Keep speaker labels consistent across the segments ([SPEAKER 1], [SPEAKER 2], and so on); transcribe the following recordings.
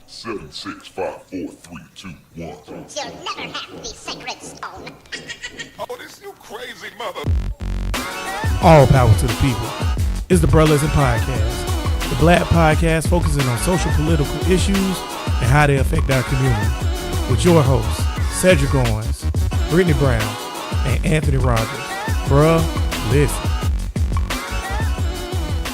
[SPEAKER 1] 7, 6, 5, 4, 3, 2, 1.
[SPEAKER 2] You'll never have the sacred stone.
[SPEAKER 1] Oh, this you crazy mother.
[SPEAKER 3] All power to the people. It's the Brothers and Podcast, the Black podcast focusing on social political issues and how they affect our community. With your hosts, Cedric Owens, Brittany Brown, and Anthony Rogers. Bruh, listen.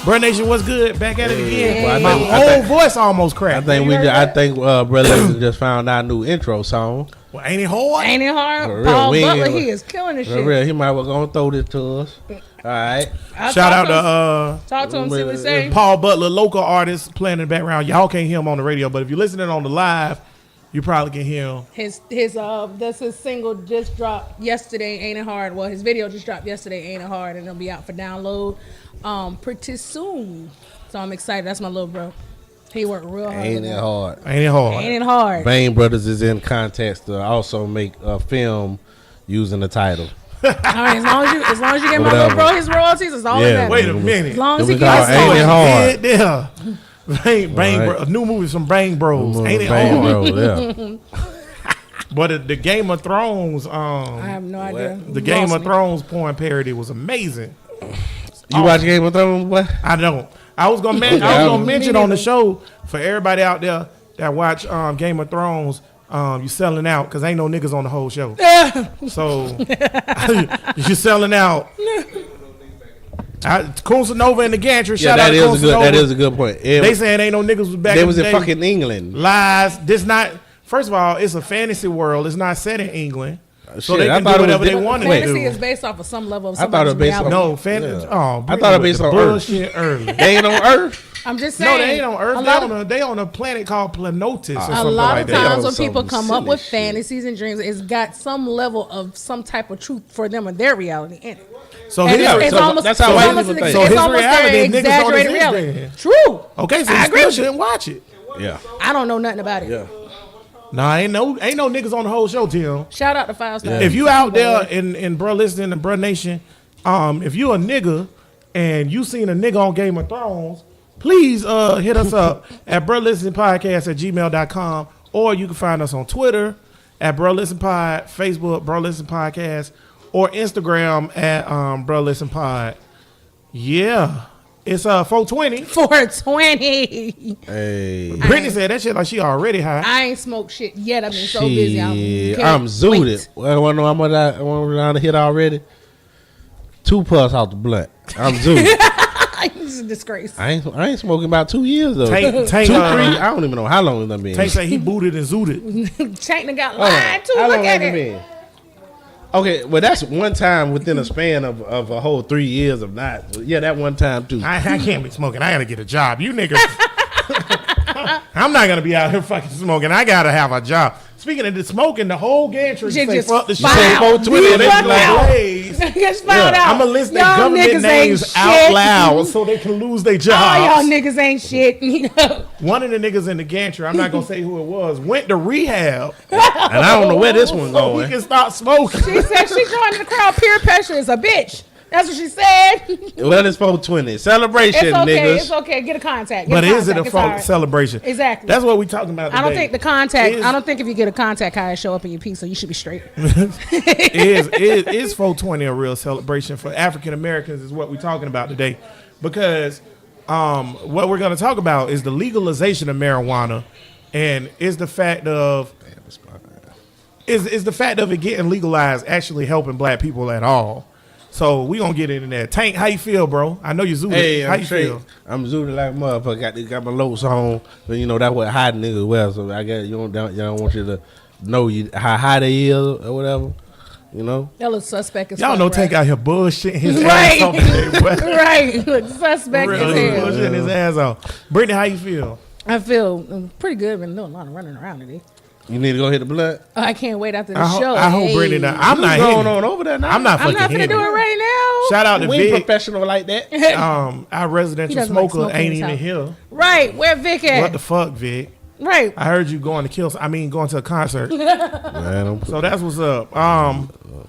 [SPEAKER 3] Bruh Nation, what's good? Back at it again.
[SPEAKER 4] Well,
[SPEAKER 3] My whole voice almost cracked.
[SPEAKER 4] I think Brother Legend just found our new intro song.
[SPEAKER 3] Well, ain't it hard?
[SPEAKER 5] Ain't it hard?
[SPEAKER 4] For real,
[SPEAKER 5] Paul
[SPEAKER 4] we ain't-
[SPEAKER 5] Butler, he is killing this
[SPEAKER 4] For
[SPEAKER 5] shit.
[SPEAKER 4] real, he might well gonna throw this to us. All right.
[SPEAKER 3] Shout out to
[SPEAKER 5] Talk to him, see what he say.
[SPEAKER 3] Paul Butler, local artist playing in the background. Y'all can't hear him on the radio, but if you're listening on the live, you probably can hear him.
[SPEAKER 5] That's his single just dropped yesterday, Ain't It Hard. Well, his video just dropped yesterday, Ain't It Hard, and it'll be out for download pretty soon. So I'm excited. That's my little bro. He worked real hard.
[SPEAKER 4] Ain't it hard?
[SPEAKER 3] Ain't it hard?
[SPEAKER 5] Ain't it hard?
[SPEAKER 4] Bain Brothers is in contest to also make a film using the title.
[SPEAKER 5] All right, as long as you get my little bro his royalties, it's all
[SPEAKER 4] Yeah,
[SPEAKER 5] that
[SPEAKER 3] Wait
[SPEAKER 5] matters.
[SPEAKER 3] a minute.
[SPEAKER 5] As long as
[SPEAKER 4] It
[SPEAKER 5] he
[SPEAKER 4] was
[SPEAKER 5] gets
[SPEAKER 4] called Ain't It Hard?
[SPEAKER 3] Yeah. Bang
[SPEAKER 4] Right.
[SPEAKER 3] Bros. New movies from Bang Bros. Ain't it
[SPEAKER 4] Bain
[SPEAKER 3] hard?
[SPEAKER 4] Bros, yeah.
[SPEAKER 3] But the Game of Thrones,
[SPEAKER 5] I have no idea.
[SPEAKER 3] the Game of Thrones porn parody was amazing.
[SPEAKER 4] You watch Game of Thrones, boy?
[SPEAKER 3] I don't. I was gonna mention on the show for everybody out there that watch Game of Thrones. You selling out because ain't no niggas on the whole show. So you selling out. Kunsa Nova and the Gantry.
[SPEAKER 4] Yeah,
[SPEAKER 3] Shout out
[SPEAKER 4] that
[SPEAKER 3] to
[SPEAKER 4] is a
[SPEAKER 3] Kunsa
[SPEAKER 4] good.
[SPEAKER 3] Nova.
[SPEAKER 4] That is a good point.
[SPEAKER 3] They saying ain't no niggas was back.
[SPEAKER 4] They
[SPEAKER 3] in
[SPEAKER 4] was
[SPEAKER 3] the
[SPEAKER 4] in
[SPEAKER 3] day.
[SPEAKER 4] fucking England.
[SPEAKER 3] Lies. This not. First of all, it's a fantasy world. It's not set in England, so
[SPEAKER 4] Shit,
[SPEAKER 3] they
[SPEAKER 4] I
[SPEAKER 3] can do
[SPEAKER 4] thought it was
[SPEAKER 3] whatever they
[SPEAKER 4] different.
[SPEAKER 3] want to
[SPEAKER 5] Fantasy
[SPEAKER 3] do.
[SPEAKER 5] is based off of some level of
[SPEAKER 4] I thought it
[SPEAKER 5] somebody's
[SPEAKER 4] was based on-
[SPEAKER 5] reality.
[SPEAKER 3] No, fantasy.
[SPEAKER 4] Yeah.
[SPEAKER 3] Oh,
[SPEAKER 4] I thought it based on Earth.
[SPEAKER 3] bullshit early.
[SPEAKER 4] They ain't on Earth.
[SPEAKER 5] I'm just
[SPEAKER 3] No,
[SPEAKER 5] saying.
[SPEAKER 3] they ain't on Earth.
[SPEAKER 5] A
[SPEAKER 3] They
[SPEAKER 5] lot
[SPEAKER 3] on
[SPEAKER 5] of-
[SPEAKER 3] a, they on a planet called Planotis or
[SPEAKER 5] A
[SPEAKER 3] something
[SPEAKER 5] lot
[SPEAKER 3] like
[SPEAKER 5] of
[SPEAKER 3] that.
[SPEAKER 5] times when
[SPEAKER 4] Some
[SPEAKER 5] people come up
[SPEAKER 4] silly
[SPEAKER 5] with
[SPEAKER 4] shit.
[SPEAKER 5] fantasies and dreams, it's got some level of some type of truth for them and their reality in it.
[SPEAKER 3] So
[SPEAKER 5] And
[SPEAKER 3] his,
[SPEAKER 5] it's
[SPEAKER 4] so
[SPEAKER 5] almost,
[SPEAKER 4] that's how
[SPEAKER 5] it's
[SPEAKER 4] white
[SPEAKER 5] almost,
[SPEAKER 4] people
[SPEAKER 5] an-
[SPEAKER 4] think.
[SPEAKER 3] So
[SPEAKER 5] it's
[SPEAKER 3] his
[SPEAKER 5] almost
[SPEAKER 3] reality,
[SPEAKER 5] an
[SPEAKER 3] niggas on his
[SPEAKER 5] exaggerated
[SPEAKER 3] head
[SPEAKER 5] reality.
[SPEAKER 3] then.
[SPEAKER 5] True.
[SPEAKER 3] okay, so
[SPEAKER 5] I
[SPEAKER 3] you
[SPEAKER 5] agree
[SPEAKER 3] still
[SPEAKER 5] with you.
[SPEAKER 3] shouldn't watch it.
[SPEAKER 4] Yeah.
[SPEAKER 5] I don't know nothing about it.
[SPEAKER 4] Yeah.
[SPEAKER 3] Nah, ain't no niggas on the whole show, Tim.
[SPEAKER 5] Shout out to Five Stars.
[SPEAKER 3] If you out there in Bruh Listening and Bruh Nation, if you a nigga and you seen a nigga on Game of Thrones, please hit us up at bruhlistenpodcast@gmail.com, or you can find us on Twitter at Bruh Listen Pod, Facebook Bruh Listen Podcast, or Instagram at Bruh Listen Pod. Yeah, it's 420.
[SPEAKER 5] 420.
[SPEAKER 4] Hey.
[SPEAKER 3] Brittany said that shit like she already high.
[SPEAKER 5] I ain't smoked shit yet. I've been so busy.
[SPEAKER 4] Shit,
[SPEAKER 5] Can't
[SPEAKER 4] I'm zooted.
[SPEAKER 5] wait.
[SPEAKER 4] Well, I want to know how much I want to hit already. 2 puffs out the blunt. I'm zooted.
[SPEAKER 5] It's a disgrace.
[SPEAKER 4] I ain't smoking about 2 years though.
[SPEAKER 3] Tank,
[SPEAKER 4] 2, 3.
[SPEAKER 3] Tank,
[SPEAKER 4] I don't even know how long it's been.
[SPEAKER 3] Tank say he booted and zooted.
[SPEAKER 5] Tank done got
[SPEAKER 4] Hold on.
[SPEAKER 5] lied to.
[SPEAKER 4] How
[SPEAKER 5] Look
[SPEAKER 4] long
[SPEAKER 5] at
[SPEAKER 4] has it
[SPEAKER 5] it.
[SPEAKER 4] been? Okay, well that's one time within a span of a whole 3 years of not. Yeah, that one time too.
[SPEAKER 3] I can't be smoking. I gotta get a job. You niggas. I'm not gonna be out here fucking smoking. I gotta have a job. Speaking of the smoking, the whole gantry
[SPEAKER 5] Shit
[SPEAKER 3] say
[SPEAKER 5] just
[SPEAKER 3] fuck the shit.
[SPEAKER 5] found
[SPEAKER 3] Say
[SPEAKER 5] out.
[SPEAKER 3] 420.
[SPEAKER 5] We
[SPEAKER 3] And they be
[SPEAKER 5] found
[SPEAKER 3] like,
[SPEAKER 5] out.
[SPEAKER 3] Blaze.
[SPEAKER 5] Just found out.
[SPEAKER 3] I'm gonna list their
[SPEAKER 5] Y'all
[SPEAKER 3] government
[SPEAKER 5] niggas
[SPEAKER 3] names
[SPEAKER 5] ain't
[SPEAKER 3] out
[SPEAKER 5] shit.
[SPEAKER 3] loud so they can lose their
[SPEAKER 5] All
[SPEAKER 3] jobs.
[SPEAKER 5] y'all niggas ain't shit. You know?
[SPEAKER 3] One of the niggas in the gantry, I'm not gonna say who it was, went to rehab
[SPEAKER 4] And I don't know where this one's
[SPEAKER 3] so he
[SPEAKER 4] going.
[SPEAKER 3] can stop smoking.
[SPEAKER 5] She said she joined the crowd. Peer pressure is a bitch. That's what she said.
[SPEAKER 4] Well, it's 420 celebration,
[SPEAKER 5] It's okay.
[SPEAKER 4] niggas.
[SPEAKER 5] It's okay. Get a contact.
[SPEAKER 3] But
[SPEAKER 5] Get
[SPEAKER 3] is it a
[SPEAKER 5] contact. It's all right.
[SPEAKER 3] celebration?
[SPEAKER 5] Exactly.
[SPEAKER 3] That's what we talking about today.
[SPEAKER 5] I don't think the contact.
[SPEAKER 3] Is-
[SPEAKER 5] I don't think if you get a contact, how it show up in your piece, so you should be straight.
[SPEAKER 3] is 420 a real celebration for African Americans is what we're talking about today, because what we're going to talk about is the legalization of marijuana, and is the fact of is the fact of it getting legalized actually helping black people at all. So we gonna get into that. Tank, how you feel, bro? I know you zooted.
[SPEAKER 4] Hey,
[SPEAKER 3] how
[SPEAKER 4] I'm
[SPEAKER 3] you
[SPEAKER 4] straight.
[SPEAKER 3] feel?
[SPEAKER 4] I'm zooted like a motherfucker. Got my lows on, but you know that's what hot niggas wear. So I guess you don't want you to know how high they is or whatever. You know.
[SPEAKER 5] That looks suspect as
[SPEAKER 3] Y'all
[SPEAKER 5] fuck,
[SPEAKER 3] know
[SPEAKER 5] right?
[SPEAKER 3] Tank out here bullshitting his
[SPEAKER 5] Right.
[SPEAKER 3] ass off today, boy.
[SPEAKER 5] Right. Look suspect
[SPEAKER 3] Really
[SPEAKER 5] as hell.
[SPEAKER 3] bullshitting his ass off. Brittany, how you feel?
[SPEAKER 5] I feel pretty good. Been doing a lot of running around today.
[SPEAKER 4] You need to go hit the blood.
[SPEAKER 5] Oh, I can't wait after the
[SPEAKER 3] I
[SPEAKER 5] show.
[SPEAKER 3] hope
[SPEAKER 5] Hey.
[SPEAKER 3] Brittany. I'm not
[SPEAKER 4] going
[SPEAKER 3] hitting.
[SPEAKER 4] on over there now.
[SPEAKER 3] I'm not
[SPEAKER 5] I'm
[SPEAKER 3] fucking
[SPEAKER 5] not gonna
[SPEAKER 3] hitting.
[SPEAKER 5] do it right now.
[SPEAKER 3] Shout out to
[SPEAKER 4] We ain't
[SPEAKER 3] Vic.
[SPEAKER 4] professional like that.
[SPEAKER 3] Our residential
[SPEAKER 5] He doesn't like
[SPEAKER 3] smoker
[SPEAKER 5] smoking
[SPEAKER 3] ain't
[SPEAKER 5] in his
[SPEAKER 3] even
[SPEAKER 5] house.
[SPEAKER 3] here.
[SPEAKER 5] Right. Where Vic at?
[SPEAKER 3] What the fuck, Vic?
[SPEAKER 5] Right.
[SPEAKER 3] I heard you going to going to a concert.
[SPEAKER 4] Man,
[SPEAKER 3] So that's what's up.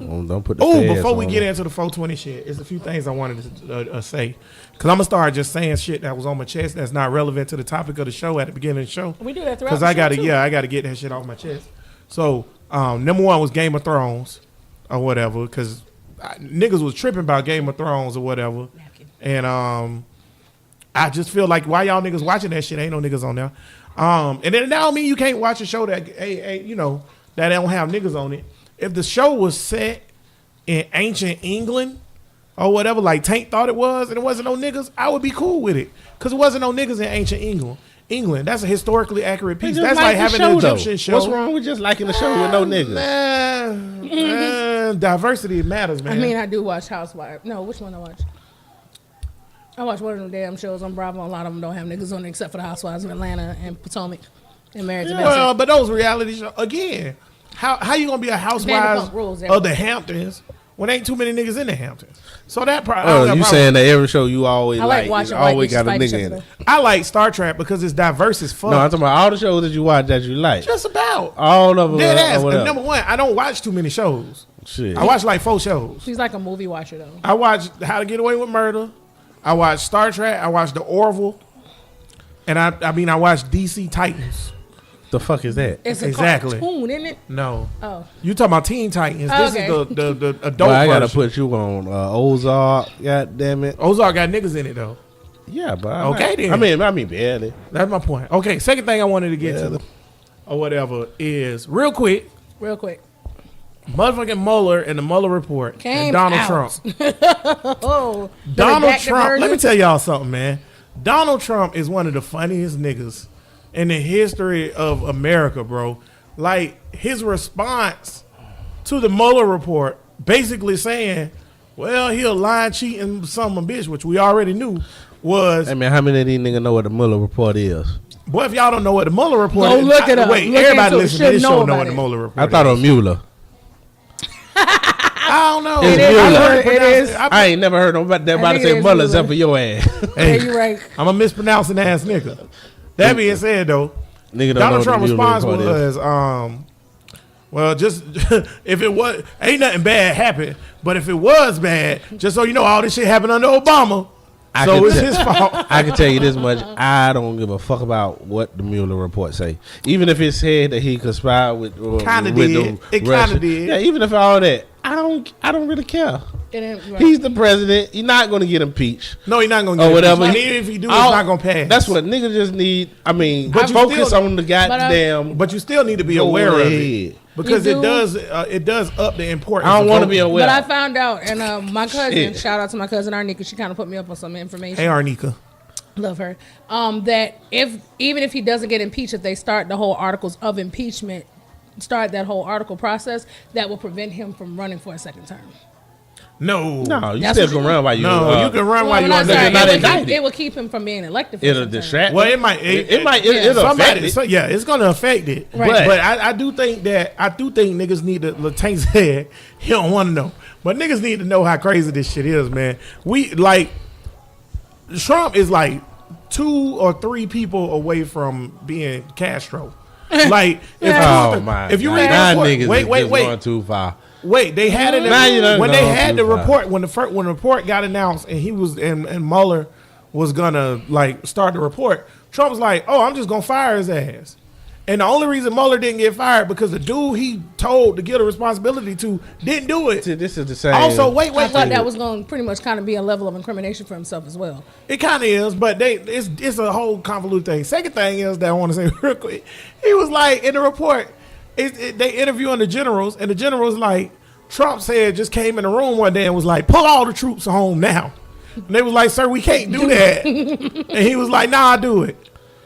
[SPEAKER 4] Don't put the
[SPEAKER 3] Oh,
[SPEAKER 4] feds
[SPEAKER 3] before we
[SPEAKER 4] on
[SPEAKER 3] get
[SPEAKER 4] them.
[SPEAKER 3] into the 420 shit, there's a few things I wanted to say. Because I'm going to start just saying shit that was on my chest that's not relevant to the topic of the show at the beginning of the show.
[SPEAKER 5] We do that throughout
[SPEAKER 3] Because
[SPEAKER 5] the
[SPEAKER 3] I
[SPEAKER 5] show,
[SPEAKER 3] got to,
[SPEAKER 5] too.
[SPEAKER 3] I got to get that shit off my chest. So, number one was Game of Thrones or whatever. Because niggas was tripping about Game of Thrones or whatever. And I just feel like why y'all niggas watching that shit? Ain't no niggas on there. And then that don't mean you can't watch a show that, that don't have niggas on it. If the show was set in ancient England or whatever, like Tank thought it was, and it wasn't no niggas, I would be cool with it. Because it wasn't no niggas in ancient England. That's a historically accurate piece. That's like having an Egyptian show.
[SPEAKER 4] What's wrong with just liking the show with no niggas?
[SPEAKER 3] Diversity matters, man.
[SPEAKER 5] I mean, I do watch Housewives. No, which one I watch? I watch one of them damn shows on Bravo. A lot of them don't have niggas on it except for the Housewives of Atlanta and Potomac and Married to Medicine.
[SPEAKER 3] Well, but those reality shows, again, how you gonna be a housewife
[SPEAKER 5] Vanderpump Rules,
[SPEAKER 3] of the Hamptons when ain't too many niggas in the Hamptons? So that probably.
[SPEAKER 4] Oh, you saying that every show you always
[SPEAKER 5] I like
[SPEAKER 4] like
[SPEAKER 5] watching
[SPEAKER 4] always
[SPEAKER 5] white
[SPEAKER 4] got a
[SPEAKER 5] bitches fight each
[SPEAKER 4] nigga in
[SPEAKER 5] other.
[SPEAKER 4] it.
[SPEAKER 3] I like Star Trek because it's diverse as fuck.
[SPEAKER 4] No, I'm talking about all the shows that you watch that you like.
[SPEAKER 3] Just about.
[SPEAKER 4] All of them.
[SPEAKER 3] Dead ass.
[SPEAKER 4] or whatever.
[SPEAKER 3] Number one, I don't watch too many shows.
[SPEAKER 4] Shit.
[SPEAKER 3] I watch like 4 shows.
[SPEAKER 5] She's like a movie watcher though.
[SPEAKER 3] I watched How to Get Away with Murder. I watched Star Trek. I watched The Orville. And I watched DC Titans.
[SPEAKER 4] The fuck is that?
[SPEAKER 5] It's a
[SPEAKER 3] Exactly.
[SPEAKER 5] cartoon, isn't it?
[SPEAKER 3] No.
[SPEAKER 5] Oh,
[SPEAKER 3] You talking about Teen Titans.
[SPEAKER 5] Oh,
[SPEAKER 3] This
[SPEAKER 5] okay.
[SPEAKER 3] is the adult
[SPEAKER 4] Well, I gotta
[SPEAKER 3] version.
[SPEAKER 4] put you on Ozark. God damn it.
[SPEAKER 3] Ozark got niggas in it though.
[SPEAKER 4] Yeah, but I
[SPEAKER 3] Okay,
[SPEAKER 4] like-
[SPEAKER 3] then.
[SPEAKER 4] I mean, barely.
[SPEAKER 3] That's my point. Okay, second thing I wanted to get
[SPEAKER 4] Yeah.
[SPEAKER 3] to or whatever is real quick.
[SPEAKER 5] real quick.
[SPEAKER 3] Motherfucking Mueller and the Mueller report
[SPEAKER 5] Came
[SPEAKER 3] and Donald
[SPEAKER 5] out.
[SPEAKER 3] Trump.
[SPEAKER 5] Oh, the
[SPEAKER 3] Donald
[SPEAKER 5] redacted
[SPEAKER 3] Trump. Let me
[SPEAKER 5] version?
[SPEAKER 3] tell y'all something, man. Donald Trump is one of the funniest niggas in the history of America, bro. Like his response to the Mueller report, basically saying, "Well, he a lying, cheating son of a bitch," which we already knew was.
[SPEAKER 4] Hey man, how many of these niggas know what the Mueller report is?
[SPEAKER 3] Boy, if y'all don't know what the Mueller report
[SPEAKER 5] Go
[SPEAKER 3] is,
[SPEAKER 5] look it up.
[SPEAKER 3] Wait,
[SPEAKER 5] Look
[SPEAKER 3] everybody
[SPEAKER 5] into it.
[SPEAKER 3] listening to
[SPEAKER 5] Should
[SPEAKER 3] this
[SPEAKER 5] know
[SPEAKER 3] show know
[SPEAKER 5] about
[SPEAKER 3] what the
[SPEAKER 5] it.
[SPEAKER 3] Mueller report
[SPEAKER 4] I thought
[SPEAKER 3] is.
[SPEAKER 4] on Mueller.
[SPEAKER 3] I don't know.
[SPEAKER 4] It's
[SPEAKER 3] I've
[SPEAKER 4] Mueller.
[SPEAKER 3] heard
[SPEAKER 5] It
[SPEAKER 3] pronounced-
[SPEAKER 5] is.
[SPEAKER 4] I ain't never heard nobody
[SPEAKER 5] I think
[SPEAKER 4] say
[SPEAKER 5] it is
[SPEAKER 4] Mueller
[SPEAKER 5] Mueller.
[SPEAKER 4] except for your ass.
[SPEAKER 3] Hey,
[SPEAKER 5] Yeah, you're right.
[SPEAKER 3] I'm a mispronouncing ass nigga. That being said, though,
[SPEAKER 4] Nigga don't know
[SPEAKER 3] Donald
[SPEAKER 4] what
[SPEAKER 3] Trump's
[SPEAKER 4] the Mueller
[SPEAKER 3] response
[SPEAKER 4] report is.
[SPEAKER 3] was, well, just if it was, ain't nothing bad happened. But if it was bad, just so you know, all this shit happened under Obama.
[SPEAKER 4] I
[SPEAKER 3] So
[SPEAKER 4] can
[SPEAKER 3] it's
[SPEAKER 4] tell-
[SPEAKER 3] his fault.
[SPEAKER 4] I can tell you this much: I don't give a fuck about what the Mueller report say. Even if it said that he conspired with,
[SPEAKER 3] Kinda
[SPEAKER 4] with
[SPEAKER 3] did.
[SPEAKER 4] the
[SPEAKER 3] It kinda
[SPEAKER 4] Russians.
[SPEAKER 3] did.
[SPEAKER 4] Yeah, even if all that, I don't really care.
[SPEAKER 5] It ain't right.
[SPEAKER 4] He's the president. You're not going to get impeached
[SPEAKER 3] No, he's not gonna
[SPEAKER 4] or
[SPEAKER 3] get
[SPEAKER 4] whatever.
[SPEAKER 3] it. Even if he do, it's
[SPEAKER 4] All-
[SPEAKER 3] not gonna pass.
[SPEAKER 4] That's what niggas just need. I mean,
[SPEAKER 3] But you
[SPEAKER 4] focus
[SPEAKER 3] still-
[SPEAKER 4] on the goddamn.
[SPEAKER 3] But you still need to be
[SPEAKER 4] Go
[SPEAKER 3] aware of it
[SPEAKER 4] ahead.
[SPEAKER 3] because
[SPEAKER 5] You
[SPEAKER 3] it does up the importance.
[SPEAKER 4] I don't
[SPEAKER 3] of
[SPEAKER 4] want to
[SPEAKER 3] voting.
[SPEAKER 4] be aware.
[SPEAKER 5] But I found out, and my cousin,
[SPEAKER 4] Shit.
[SPEAKER 5] shout out to my cousin Arnika, she kind of put me up on some information.
[SPEAKER 3] Hey, Arnika.
[SPEAKER 5] Love her. That even if he doesn't get impeached, if they start the whole articles of impeachment, start that whole article process, that will prevent him from running for a second term.
[SPEAKER 3] No,
[SPEAKER 4] no, you
[SPEAKER 5] That's
[SPEAKER 4] still
[SPEAKER 5] what
[SPEAKER 4] can
[SPEAKER 5] you-
[SPEAKER 4] run while you.
[SPEAKER 3] no, you can run while
[SPEAKER 5] I'm
[SPEAKER 3] you
[SPEAKER 5] not
[SPEAKER 3] on
[SPEAKER 5] sorry,
[SPEAKER 3] there.
[SPEAKER 4] not
[SPEAKER 5] it, will
[SPEAKER 4] indicted.
[SPEAKER 5] keep, it will keep him from being elected. For
[SPEAKER 4] It'll
[SPEAKER 5] some time.
[SPEAKER 4] distract.
[SPEAKER 3] Well, it might.
[SPEAKER 4] It might.
[SPEAKER 5] Yeah.
[SPEAKER 4] It'll affect
[SPEAKER 3] Somebody,
[SPEAKER 4] it.
[SPEAKER 3] so, yeah, it's gonna affect it.
[SPEAKER 5] Right.
[SPEAKER 3] But I do think niggas need to. Tank said he don't want to know, but niggas need to know how crazy this shit is, man. We like Trump is like 2 or 3 people away from being Castro. Like if
[SPEAKER 4] Oh my!
[SPEAKER 3] if you
[SPEAKER 4] God.
[SPEAKER 3] read
[SPEAKER 4] Now
[SPEAKER 3] the report,
[SPEAKER 4] niggas
[SPEAKER 3] wait,
[SPEAKER 4] is
[SPEAKER 3] wait,
[SPEAKER 4] just
[SPEAKER 3] wait.
[SPEAKER 4] going too far.
[SPEAKER 3] Wait, they had it
[SPEAKER 4] Now you done
[SPEAKER 3] when they
[SPEAKER 4] gone
[SPEAKER 3] had
[SPEAKER 4] too
[SPEAKER 3] the
[SPEAKER 4] far.
[SPEAKER 3] report when the report got announced and he was and Mueller was gonna like start the report. Trump was like, "Oh, I'm just gonna fire his ass." And the only reason Mueller didn't get fired because the dude he told to give the responsibility to didn't do it.
[SPEAKER 4] See, this is the same.
[SPEAKER 3] Also, wait,
[SPEAKER 5] I thought
[SPEAKER 3] wait.
[SPEAKER 5] that was going to pretty much kind of be a level of incrimination for himself as well.
[SPEAKER 3] It kind of is, but it's a whole convoluted thing. Second thing is that I want to say real quick. He was like in the report, they interviewing the generals, and the generals like Trump said just came in the room one day and was like, "Pull all the troops home now." And they was like, "Sir, we can't do that." And he was like, "Nah, I'll do it."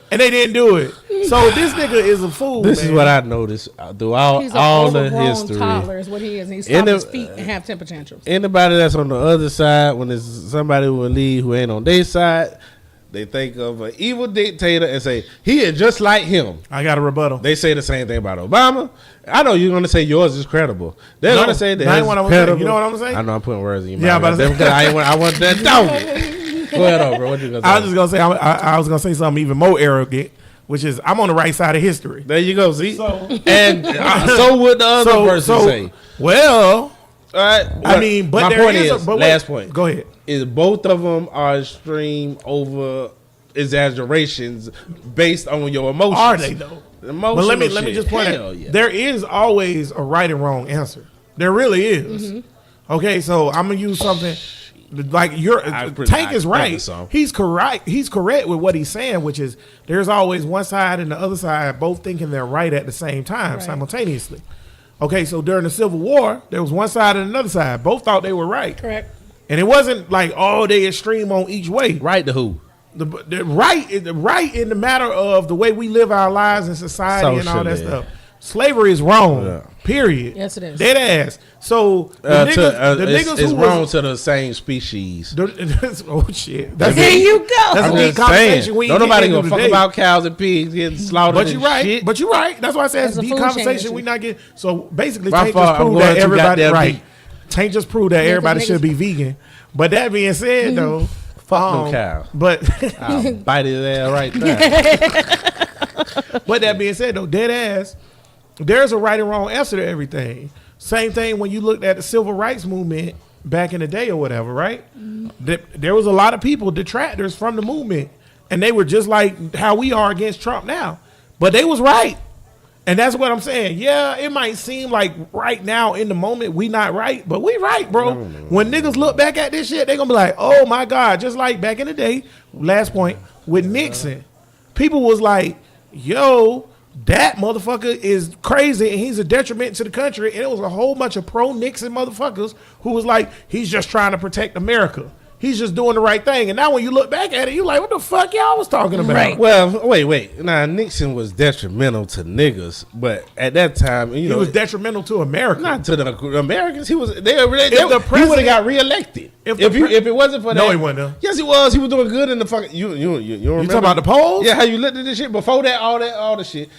[SPEAKER 3] And they didn't do it. So this nigga is a fool.
[SPEAKER 4] This
[SPEAKER 3] man.
[SPEAKER 4] is what I noticed throughout
[SPEAKER 5] He's an
[SPEAKER 4] all the
[SPEAKER 5] overgrown
[SPEAKER 4] history.
[SPEAKER 5] toddler is what he is. And he
[SPEAKER 4] In
[SPEAKER 5] stops
[SPEAKER 4] the-
[SPEAKER 5] his feet and have temper tantrums.
[SPEAKER 4] Anybody that's on the other side, when there's somebody will leave who ain't on their side, they think of an evil dictator and say he is just like him.
[SPEAKER 3] I got a rebuttal.
[SPEAKER 4] They say the same thing about Obama. I know you're gonna say yours is credible. They're
[SPEAKER 3] No,
[SPEAKER 4] gonna say that
[SPEAKER 3] that ain't
[SPEAKER 4] it's
[SPEAKER 3] what I'm saying.
[SPEAKER 4] credible.
[SPEAKER 3] You know what I'm saying?
[SPEAKER 4] I know I'm putting words in your
[SPEAKER 3] Yeah, I'm
[SPEAKER 4] mouth.
[SPEAKER 3] about to
[SPEAKER 4] Because I want that dog. Go ahead, on, bro. What you gonna say?
[SPEAKER 3] I was just gonna say I was gonna say something even more arrogant, which is I'm on the right side of history.
[SPEAKER 4] There you go. See,
[SPEAKER 3] So-
[SPEAKER 4] and so would the other person say.
[SPEAKER 3] Well,
[SPEAKER 4] All right.
[SPEAKER 3] I mean, but
[SPEAKER 4] my
[SPEAKER 3] there
[SPEAKER 4] point
[SPEAKER 3] is
[SPEAKER 4] is,
[SPEAKER 3] a, but
[SPEAKER 4] last
[SPEAKER 3] wait,
[SPEAKER 4] point.
[SPEAKER 3] Go ahead.
[SPEAKER 4] Is both of them are extreme over exaggerations based on your emotions.
[SPEAKER 3] Are they though?
[SPEAKER 4] Emotional
[SPEAKER 3] But let me
[SPEAKER 4] shit.
[SPEAKER 3] just point
[SPEAKER 4] Hell
[SPEAKER 3] out.
[SPEAKER 4] yeah.
[SPEAKER 3] There is always a right and wrong answer. There really is. Okay, so I'm gonna use something like Tank is right. He's correct. He's correct with what he's saying, which is there's always one side and the other side both thinking they're right at the same time, simultaneously. Okay, so during the Civil War, there was one side and another side. Both thought they were right.
[SPEAKER 5] Correct.
[SPEAKER 3] And it wasn't like, oh, they extreme on each way.
[SPEAKER 4] Right to who?
[SPEAKER 3] The right in the matter of the way we live our lives in society and all that
[SPEAKER 4] Socially.
[SPEAKER 3] stuff. Slavery is wrong.
[SPEAKER 4] Yeah.
[SPEAKER 3] Period.
[SPEAKER 5] Yes, it is.
[SPEAKER 3] Dead ass. So the niggas
[SPEAKER 4] it's
[SPEAKER 3] who
[SPEAKER 4] wrong
[SPEAKER 3] was,
[SPEAKER 4] to the same species.
[SPEAKER 3] oh shit. That's
[SPEAKER 5] There you go.
[SPEAKER 3] That's a
[SPEAKER 4] I'm
[SPEAKER 3] deep
[SPEAKER 4] just
[SPEAKER 3] conversation.
[SPEAKER 4] saying.
[SPEAKER 3] We ain't
[SPEAKER 4] Don't nobody
[SPEAKER 3] getting
[SPEAKER 4] give a
[SPEAKER 3] into
[SPEAKER 4] fuck
[SPEAKER 3] today.
[SPEAKER 4] about cows and pigs getting slaughtered.
[SPEAKER 3] But you're
[SPEAKER 4] and
[SPEAKER 3] right.
[SPEAKER 4] shit.
[SPEAKER 3] But you're right. That's why I said it's a
[SPEAKER 5] That's a
[SPEAKER 3] deep
[SPEAKER 5] food
[SPEAKER 3] conversation.
[SPEAKER 5] chain
[SPEAKER 3] We not getting. So basically,
[SPEAKER 4] My
[SPEAKER 3] Tank
[SPEAKER 4] fault,
[SPEAKER 3] just
[SPEAKER 4] I'm
[SPEAKER 3] proved
[SPEAKER 4] going
[SPEAKER 3] that
[SPEAKER 4] too
[SPEAKER 3] everybody
[SPEAKER 4] goddamn
[SPEAKER 3] right.
[SPEAKER 4] deep.
[SPEAKER 3] Tank just proved that everybody
[SPEAKER 5] niggas-
[SPEAKER 3] should be vegan. But that being said, though,
[SPEAKER 4] Fuck them cows.
[SPEAKER 3] But
[SPEAKER 4] I'll bite his ass right there.
[SPEAKER 3] But that being said, though, dead ass, there's a right and wrong answer to everything. Same thing when you looked at the civil rights movement back in the day or whatever, right? There was a lot of people, detractors from the movement, and they were just like how we are against Trump now. But they was right. And that's what I'm saying. Yeah, it might seem like right now in the moment we not right, but we right, bro. When niggas look back at this shit, they gonna be like, oh my God, just like back in the day, last point, with Nixon. People was like, yo, that motherfucker is crazy and he's a detriment to the country. And it was a whole bunch of pro-Nixon motherfuckers who was like, he's just trying to protect America. He's just doing the right thing. And now when you look back at it, you're like, what the fuck y'all was talking about?
[SPEAKER 5] Right.
[SPEAKER 4] Well, wait. Now, Nixon was detrimental to niggas, but at that time,
[SPEAKER 3] He was detrimental to America.
[SPEAKER 4] not to the Americans. He was. He
[SPEAKER 3] the
[SPEAKER 4] would have
[SPEAKER 3] president-
[SPEAKER 4] got reelected
[SPEAKER 3] If
[SPEAKER 4] if
[SPEAKER 3] the
[SPEAKER 4] it wasn't for that.
[SPEAKER 3] No, he wasn't, though.
[SPEAKER 4] Yes, he was. He was doing good in the fucking. You remember?
[SPEAKER 3] You talking about the polls?
[SPEAKER 4] Yeah, how you looked at this shit before that, all the shit.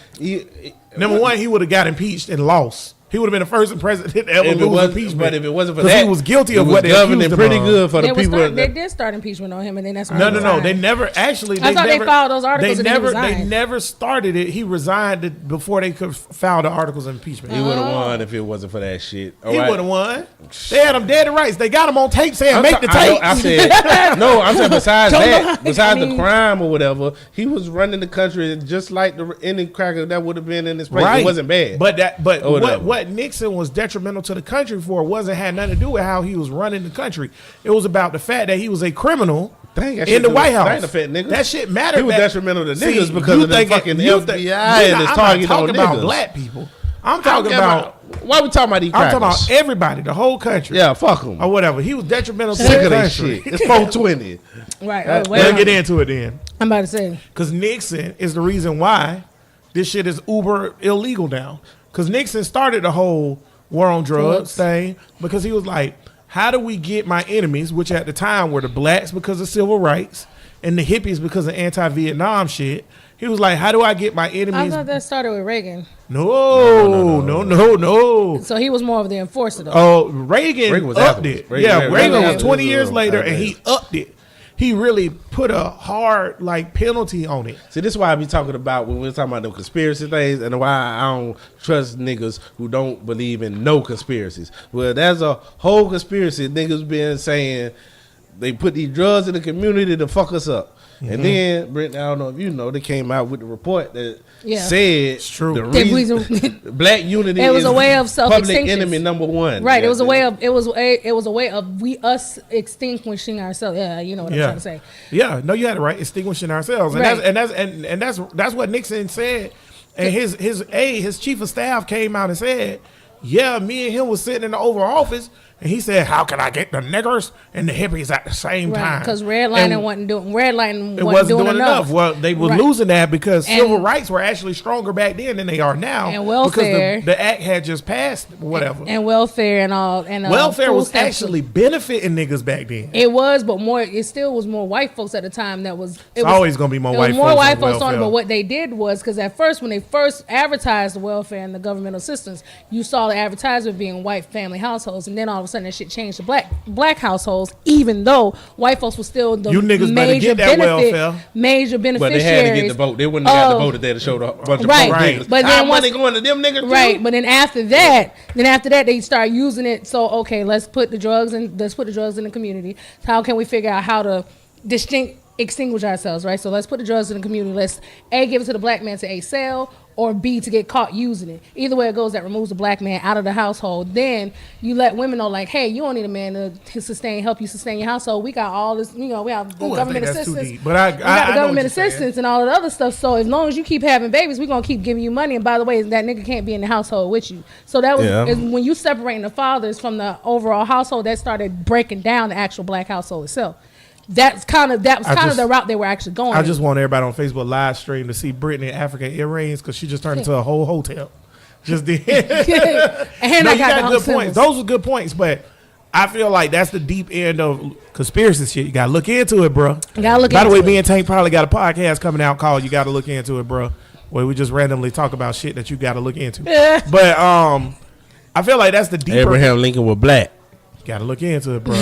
[SPEAKER 3] Number one, he would have got impeached and lost. He would have been the first president to ever
[SPEAKER 4] If it
[SPEAKER 3] lose
[SPEAKER 4] was,
[SPEAKER 3] impeachment.
[SPEAKER 4] but if it wasn't for
[SPEAKER 3] because
[SPEAKER 4] that,
[SPEAKER 3] he was guilty
[SPEAKER 4] it
[SPEAKER 3] of
[SPEAKER 4] was
[SPEAKER 3] what they
[SPEAKER 4] governing
[SPEAKER 3] accused him
[SPEAKER 4] pretty
[SPEAKER 3] of.
[SPEAKER 4] good for the people.
[SPEAKER 5] They did start impeachment on him, and then that's when
[SPEAKER 3] No,
[SPEAKER 5] he
[SPEAKER 3] no.
[SPEAKER 5] resigned.
[SPEAKER 3] They never actually.
[SPEAKER 5] I thought they filed those articles
[SPEAKER 3] They
[SPEAKER 5] and then he
[SPEAKER 3] never. They
[SPEAKER 5] resigned.
[SPEAKER 3] never started it. He resigned before they could file the articles of impeachment.
[SPEAKER 4] He would have won if it wasn't for that shit. All
[SPEAKER 3] He
[SPEAKER 4] right?
[SPEAKER 3] would have won. They had him dead to rights. They got him on tape saying, "Make the
[SPEAKER 4] I know-
[SPEAKER 3] tape."
[SPEAKER 4] I said no. I'm saying besides
[SPEAKER 5] Don't
[SPEAKER 4] that,
[SPEAKER 5] lie.
[SPEAKER 4] besides
[SPEAKER 5] I mean-
[SPEAKER 4] the crime or whatever, he was running the country just like any cracker that would have been in this place.
[SPEAKER 3] Right.
[SPEAKER 4] It wasn't bad.
[SPEAKER 3] But
[SPEAKER 4] Or whatever.
[SPEAKER 3] what Nixon was detrimental to the country for had nothing to do with how he was running the country. It was about the fact that he was a criminal
[SPEAKER 4] Dang, that
[SPEAKER 3] in
[SPEAKER 4] shit
[SPEAKER 3] the
[SPEAKER 4] was-
[SPEAKER 3] White
[SPEAKER 4] that
[SPEAKER 3] House.
[SPEAKER 4] ain't affect niggas.
[SPEAKER 3] That shit mattered.
[SPEAKER 4] He was
[SPEAKER 3] back-
[SPEAKER 4] detrimental to
[SPEAKER 3] See,
[SPEAKER 4] niggas because
[SPEAKER 3] you
[SPEAKER 4] of the
[SPEAKER 3] think-
[SPEAKER 4] fucking
[SPEAKER 3] you
[SPEAKER 4] FBI
[SPEAKER 3] think-
[SPEAKER 4] and his
[SPEAKER 3] I'm
[SPEAKER 4] target
[SPEAKER 3] not
[SPEAKER 4] on
[SPEAKER 3] talking about
[SPEAKER 4] niggas.
[SPEAKER 3] black people. I'm
[SPEAKER 4] I
[SPEAKER 3] talking
[SPEAKER 4] don't care
[SPEAKER 3] about.
[SPEAKER 4] why we talking about these
[SPEAKER 3] I'm
[SPEAKER 4] crackers?
[SPEAKER 3] talking about everybody, the whole country.
[SPEAKER 4] Yeah, fuck them.
[SPEAKER 3] Or whatever. He was detrimental to
[SPEAKER 4] Sick
[SPEAKER 3] the
[SPEAKER 4] of that
[SPEAKER 3] country.
[SPEAKER 4] shit. It's 420.
[SPEAKER 5] Right.
[SPEAKER 4] Well,
[SPEAKER 5] Oh, wait.
[SPEAKER 3] Let's get into it then.
[SPEAKER 5] I'm about to say.
[SPEAKER 3] Because Nixon is the reason why this shit is uber illegal now. Because Nixon started the whole war on drugs thing because he was like, how do we get my enemies, which at the time were the blacks because of civil rights and the hippies because of anti-Vietnam shit. He was like, how do I get my
[SPEAKER 5] I
[SPEAKER 3] enemies?
[SPEAKER 5] thought that started with Reagan.
[SPEAKER 3] No.
[SPEAKER 5] So he was more of the enforcer, though.
[SPEAKER 3] Oh, Reagan
[SPEAKER 4] was
[SPEAKER 3] upped
[SPEAKER 4] afterwards.
[SPEAKER 3] it.
[SPEAKER 4] Reagan
[SPEAKER 3] Reagan was
[SPEAKER 4] was
[SPEAKER 3] 20 years later,
[SPEAKER 4] okay.
[SPEAKER 3] and he upped it. He really put a hard penalty on it.
[SPEAKER 4] See, this is why I be talking about when we're talking about the conspiracy things and why I don't trust niggas who don't believe in no conspiracies. Well, there's a whole conspiracy niggas been saying they put these drugs in the community to fuck us up.
[SPEAKER 3] Mm-hmm.
[SPEAKER 4] And then, Brent, I don't know if you know, they came out with the report that
[SPEAKER 5] Yeah.
[SPEAKER 4] said
[SPEAKER 3] It's true.
[SPEAKER 4] the
[SPEAKER 5] They
[SPEAKER 4] reason black unity
[SPEAKER 5] It was
[SPEAKER 4] is
[SPEAKER 5] a way of
[SPEAKER 4] public
[SPEAKER 5] self-extinction.
[SPEAKER 4] enemy number one.
[SPEAKER 5] Right. It was a way
[SPEAKER 4] of
[SPEAKER 5] of us extinguishing ourselves. Yeah, you know what I'm trying to say.
[SPEAKER 3] Yeah, no, you had it right. Extinguishing ourselves, and
[SPEAKER 5] Right.
[SPEAKER 3] that's what Nixon said. And his chief of staff came out and said, "Yeah, me and him was sitting in the Oval Office, and he said, how can I get the niggers and the hippies at the same
[SPEAKER 5] Right.
[SPEAKER 3] time?
[SPEAKER 5] Because redlining
[SPEAKER 3] And
[SPEAKER 5] wasn't doing
[SPEAKER 3] it wasn't doing enough. Well, they were
[SPEAKER 5] Right.
[SPEAKER 3] losing that because
[SPEAKER 5] And-
[SPEAKER 3] civil rights were actually stronger back then than they are now.
[SPEAKER 5] And welfare.
[SPEAKER 3] because the act had just passed, whatever.
[SPEAKER 5] And welfare and all. And
[SPEAKER 3] welfare
[SPEAKER 5] food
[SPEAKER 3] was
[SPEAKER 5] stamps.
[SPEAKER 3] actually benefiting niggas back then.
[SPEAKER 5] It was, but more. It still was more white folks at the time. That was.
[SPEAKER 3] It's always gonna be more
[SPEAKER 5] it
[SPEAKER 3] white
[SPEAKER 5] was more
[SPEAKER 3] folks
[SPEAKER 5] white
[SPEAKER 3] on
[SPEAKER 5] folks on it.
[SPEAKER 3] welfare.
[SPEAKER 5] But what they did was because at first, when they first advertised the welfare and the governmental assistance, you saw the advertisement being white family households, and then all of a a sudden that shit changed to black households, even though white folks were still the
[SPEAKER 3] You niggas better
[SPEAKER 5] major
[SPEAKER 3] get that
[SPEAKER 5] benefit,
[SPEAKER 3] welfare.
[SPEAKER 5] major
[SPEAKER 4] But
[SPEAKER 5] beneficiaries.
[SPEAKER 4] they had to get the vote. They wouldn't have got the vote there to show the bunch of
[SPEAKER 5] Right.
[SPEAKER 4] broke
[SPEAKER 3] Right.
[SPEAKER 4] niggas.
[SPEAKER 5] But
[SPEAKER 4] How
[SPEAKER 5] then once-
[SPEAKER 4] money going to them niggas?
[SPEAKER 5] Right,
[SPEAKER 4] too?
[SPEAKER 5] but then after that, they start using it. So okay, let's put the drugs in the community. So how can we figure out how to extinguish ourselves, right? So let's put the drugs in the community. Let's A, give it to the black man to A, sell, or B, to get caught using it. Either way it goes, that removes the black man out of the household. Then you let women know, like, hey, you don't need a man to help you sustain your household. We got all this, we have the
[SPEAKER 3] Ooh, I
[SPEAKER 5] government
[SPEAKER 3] think that's too
[SPEAKER 5] assistance.
[SPEAKER 3] deep. But I
[SPEAKER 5] we got the
[SPEAKER 3] know what
[SPEAKER 5] government
[SPEAKER 3] you're saying.
[SPEAKER 5] assistance and all of the other stuff. So as long as you keep having babies, we're gonna keep giving you money. And by the way, that nigga can't be in the household with you. So that was is when you separating the fathers from the overall household, that started breaking down the actual black household itself. That was kind of the route they were actually going.
[SPEAKER 3] I just want everybody on Facebook live stream to see Brittany African earrings because she just turned into a whole hotel. Just did.
[SPEAKER 5] and
[SPEAKER 3] No,
[SPEAKER 5] I
[SPEAKER 3] you got
[SPEAKER 5] the
[SPEAKER 3] good
[SPEAKER 5] symbols.
[SPEAKER 3] points. Those are good points, but I feel like that's the deep end of conspiracy shit. You gotta look into it, bro.
[SPEAKER 5] You gotta look
[SPEAKER 3] By the
[SPEAKER 5] into
[SPEAKER 3] way,
[SPEAKER 5] it.
[SPEAKER 3] me and Tank probably got a podcast coming out called "You Gotta Look Into It, Bro," where we just randomly talk about shit that you gotta look into. But I feel like that's the deeper.
[SPEAKER 4] Abraham Lincoln was black.
[SPEAKER 3] Gotta look into it, bro.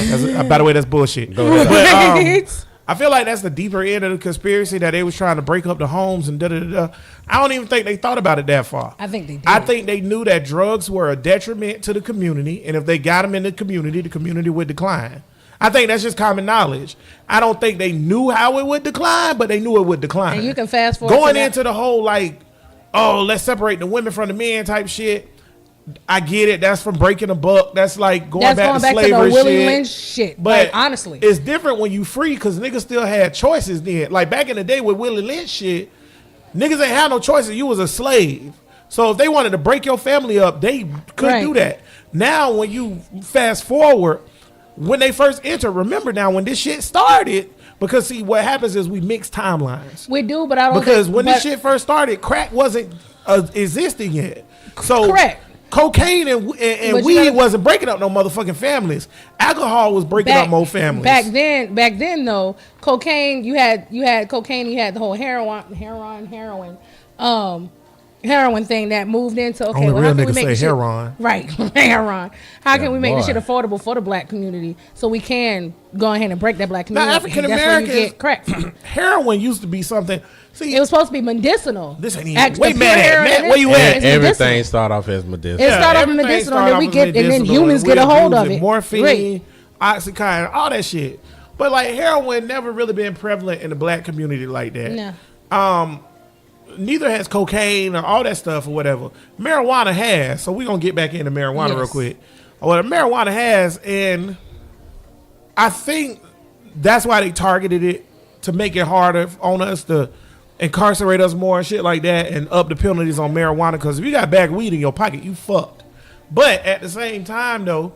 [SPEAKER 3] By the way, that's bullshit.
[SPEAKER 4] Go ahead.
[SPEAKER 3] But, I feel like that's the deeper end of the conspiracy that they was trying to break up the homes and da-da-da-da. I don't even think they thought about it that far.
[SPEAKER 5] I think they did.
[SPEAKER 3] I think they knew that drugs were a detriment to the community, and if they got them in the community would decline. I think that's just common knowledge. I don't think they knew how it would decline, but they knew it would decline.
[SPEAKER 5] And you can fast forward
[SPEAKER 3] going
[SPEAKER 5] to that.
[SPEAKER 3] into the whole like, oh, let's separate the women from the men type shit. I get it. That's from breaking a buck. That's like going back to slavery
[SPEAKER 5] the Willie
[SPEAKER 3] shit.
[SPEAKER 5] Lynch shit.
[SPEAKER 3] But
[SPEAKER 5] Like, honestly,
[SPEAKER 3] it's different when you free because niggas still had choices then. Like back in the day with Willie Lynch shit, niggas ain't had no choices. You was a slave. So if they wanted to break your family up, they could
[SPEAKER 5] Right.
[SPEAKER 3] do that. Now when you fast forward, when they first entered, remember now when this shit started, because see what happens is we mix timelines.
[SPEAKER 5] we do, but I don't
[SPEAKER 3] Because
[SPEAKER 5] think,
[SPEAKER 3] when
[SPEAKER 5] but-
[SPEAKER 3] this shit first started, crack wasn't existing yet. So
[SPEAKER 5] Correct.
[SPEAKER 3] cocaine and
[SPEAKER 5] But you
[SPEAKER 3] weed
[SPEAKER 5] gotta-
[SPEAKER 3] wasn't breaking up no motherfucking families. Alcohol was breaking up more families.
[SPEAKER 5] Back then though, cocaine, you had cocaine, you had the whole heroin thing that moved into okay,
[SPEAKER 3] Only
[SPEAKER 5] well,
[SPEAKER 3] real
[SPEAKER 5] how can we
[SPEAKER 3] niggas
[SPEAKER 5] make
[SPEAKER 3] say
[SPEAKER 5] this shit,
[SPEAKER 3] heroin.
[SPEAKER 5] right? Heroin. How can we make this
[SPEAKER 4] boy.
[SPEAKER 5] shit affordable for the black community so we can go ahead and break that black community?
[SPEAKER 3] Now
[SPEAKER 5] up?
[SPEAKER 3] African
[SPEAKER 5] That's where you
[SPEAKER 3] Americans,
[SPEAKER 5] get crack from.
[SPEAKER 3] heroin used to be something. See,
[SPEAKER 5] It was supposed to be medicinal.
[SPEAKER 3] This ain't even-
[SPEAKER 5] Actually,
[SPEAKER 3] wait,
[SPEAKER 5] the
[SPEAKER 3] man,
[SPEAKER 5] pure heroin
[SPEAKER 3] man,
[SPEAKER 5] in
[SPEAKER 3] where you
[SPEAKER 5] it
[SPEAKER 3] at?
[SPEAKER 5] is
[SPEAKER 4] Everything
[SPEAKER 5] medicinal.
[SPEAKER 4] start off as
[SPEAKER 5] It
[SPEAKER 4] medicinal.
[SPEAKER 5] started off
[SPEAKER 3] everything
[SPEAKER 5] medicinal,
[SPEAKER 3] started
[SPEAKER 5] then we
[SPEAKER 3] off
[SPEAKER 5] get,
[SPEAKER 3] as
[SPEAKER 5] and then
[SPEAKER 3] medicinal,
[SPEAKER 5] humans
[SPEAKER 3] we
[SPEAKER 5] get a hold of
[SPEAKER 3] abusing
[SPEAKER 5] it.
[SPEAKER 3] Morphine,
[SPEAKER 5] Right.
[SPEAKER 3] oxycontin, all that shit. But like heroin never really been prevalent in the black community like that.
[SPEAKER 5] No.
[SPEAKER 3] Neither has cocaine or all that stuff or whatever. Marijuana has, so we're gonna get back into marijuuna
[SPEAKER 5] Yes.
[SPEAKER 3] real quick. What marijuana has, and I think that's why they targeted it to make it harder on us to incarcerate us more and shit like that, and up the penalties on marijuana. Because if you got bag of weed in your pocket, you fucked. But at the same time, though,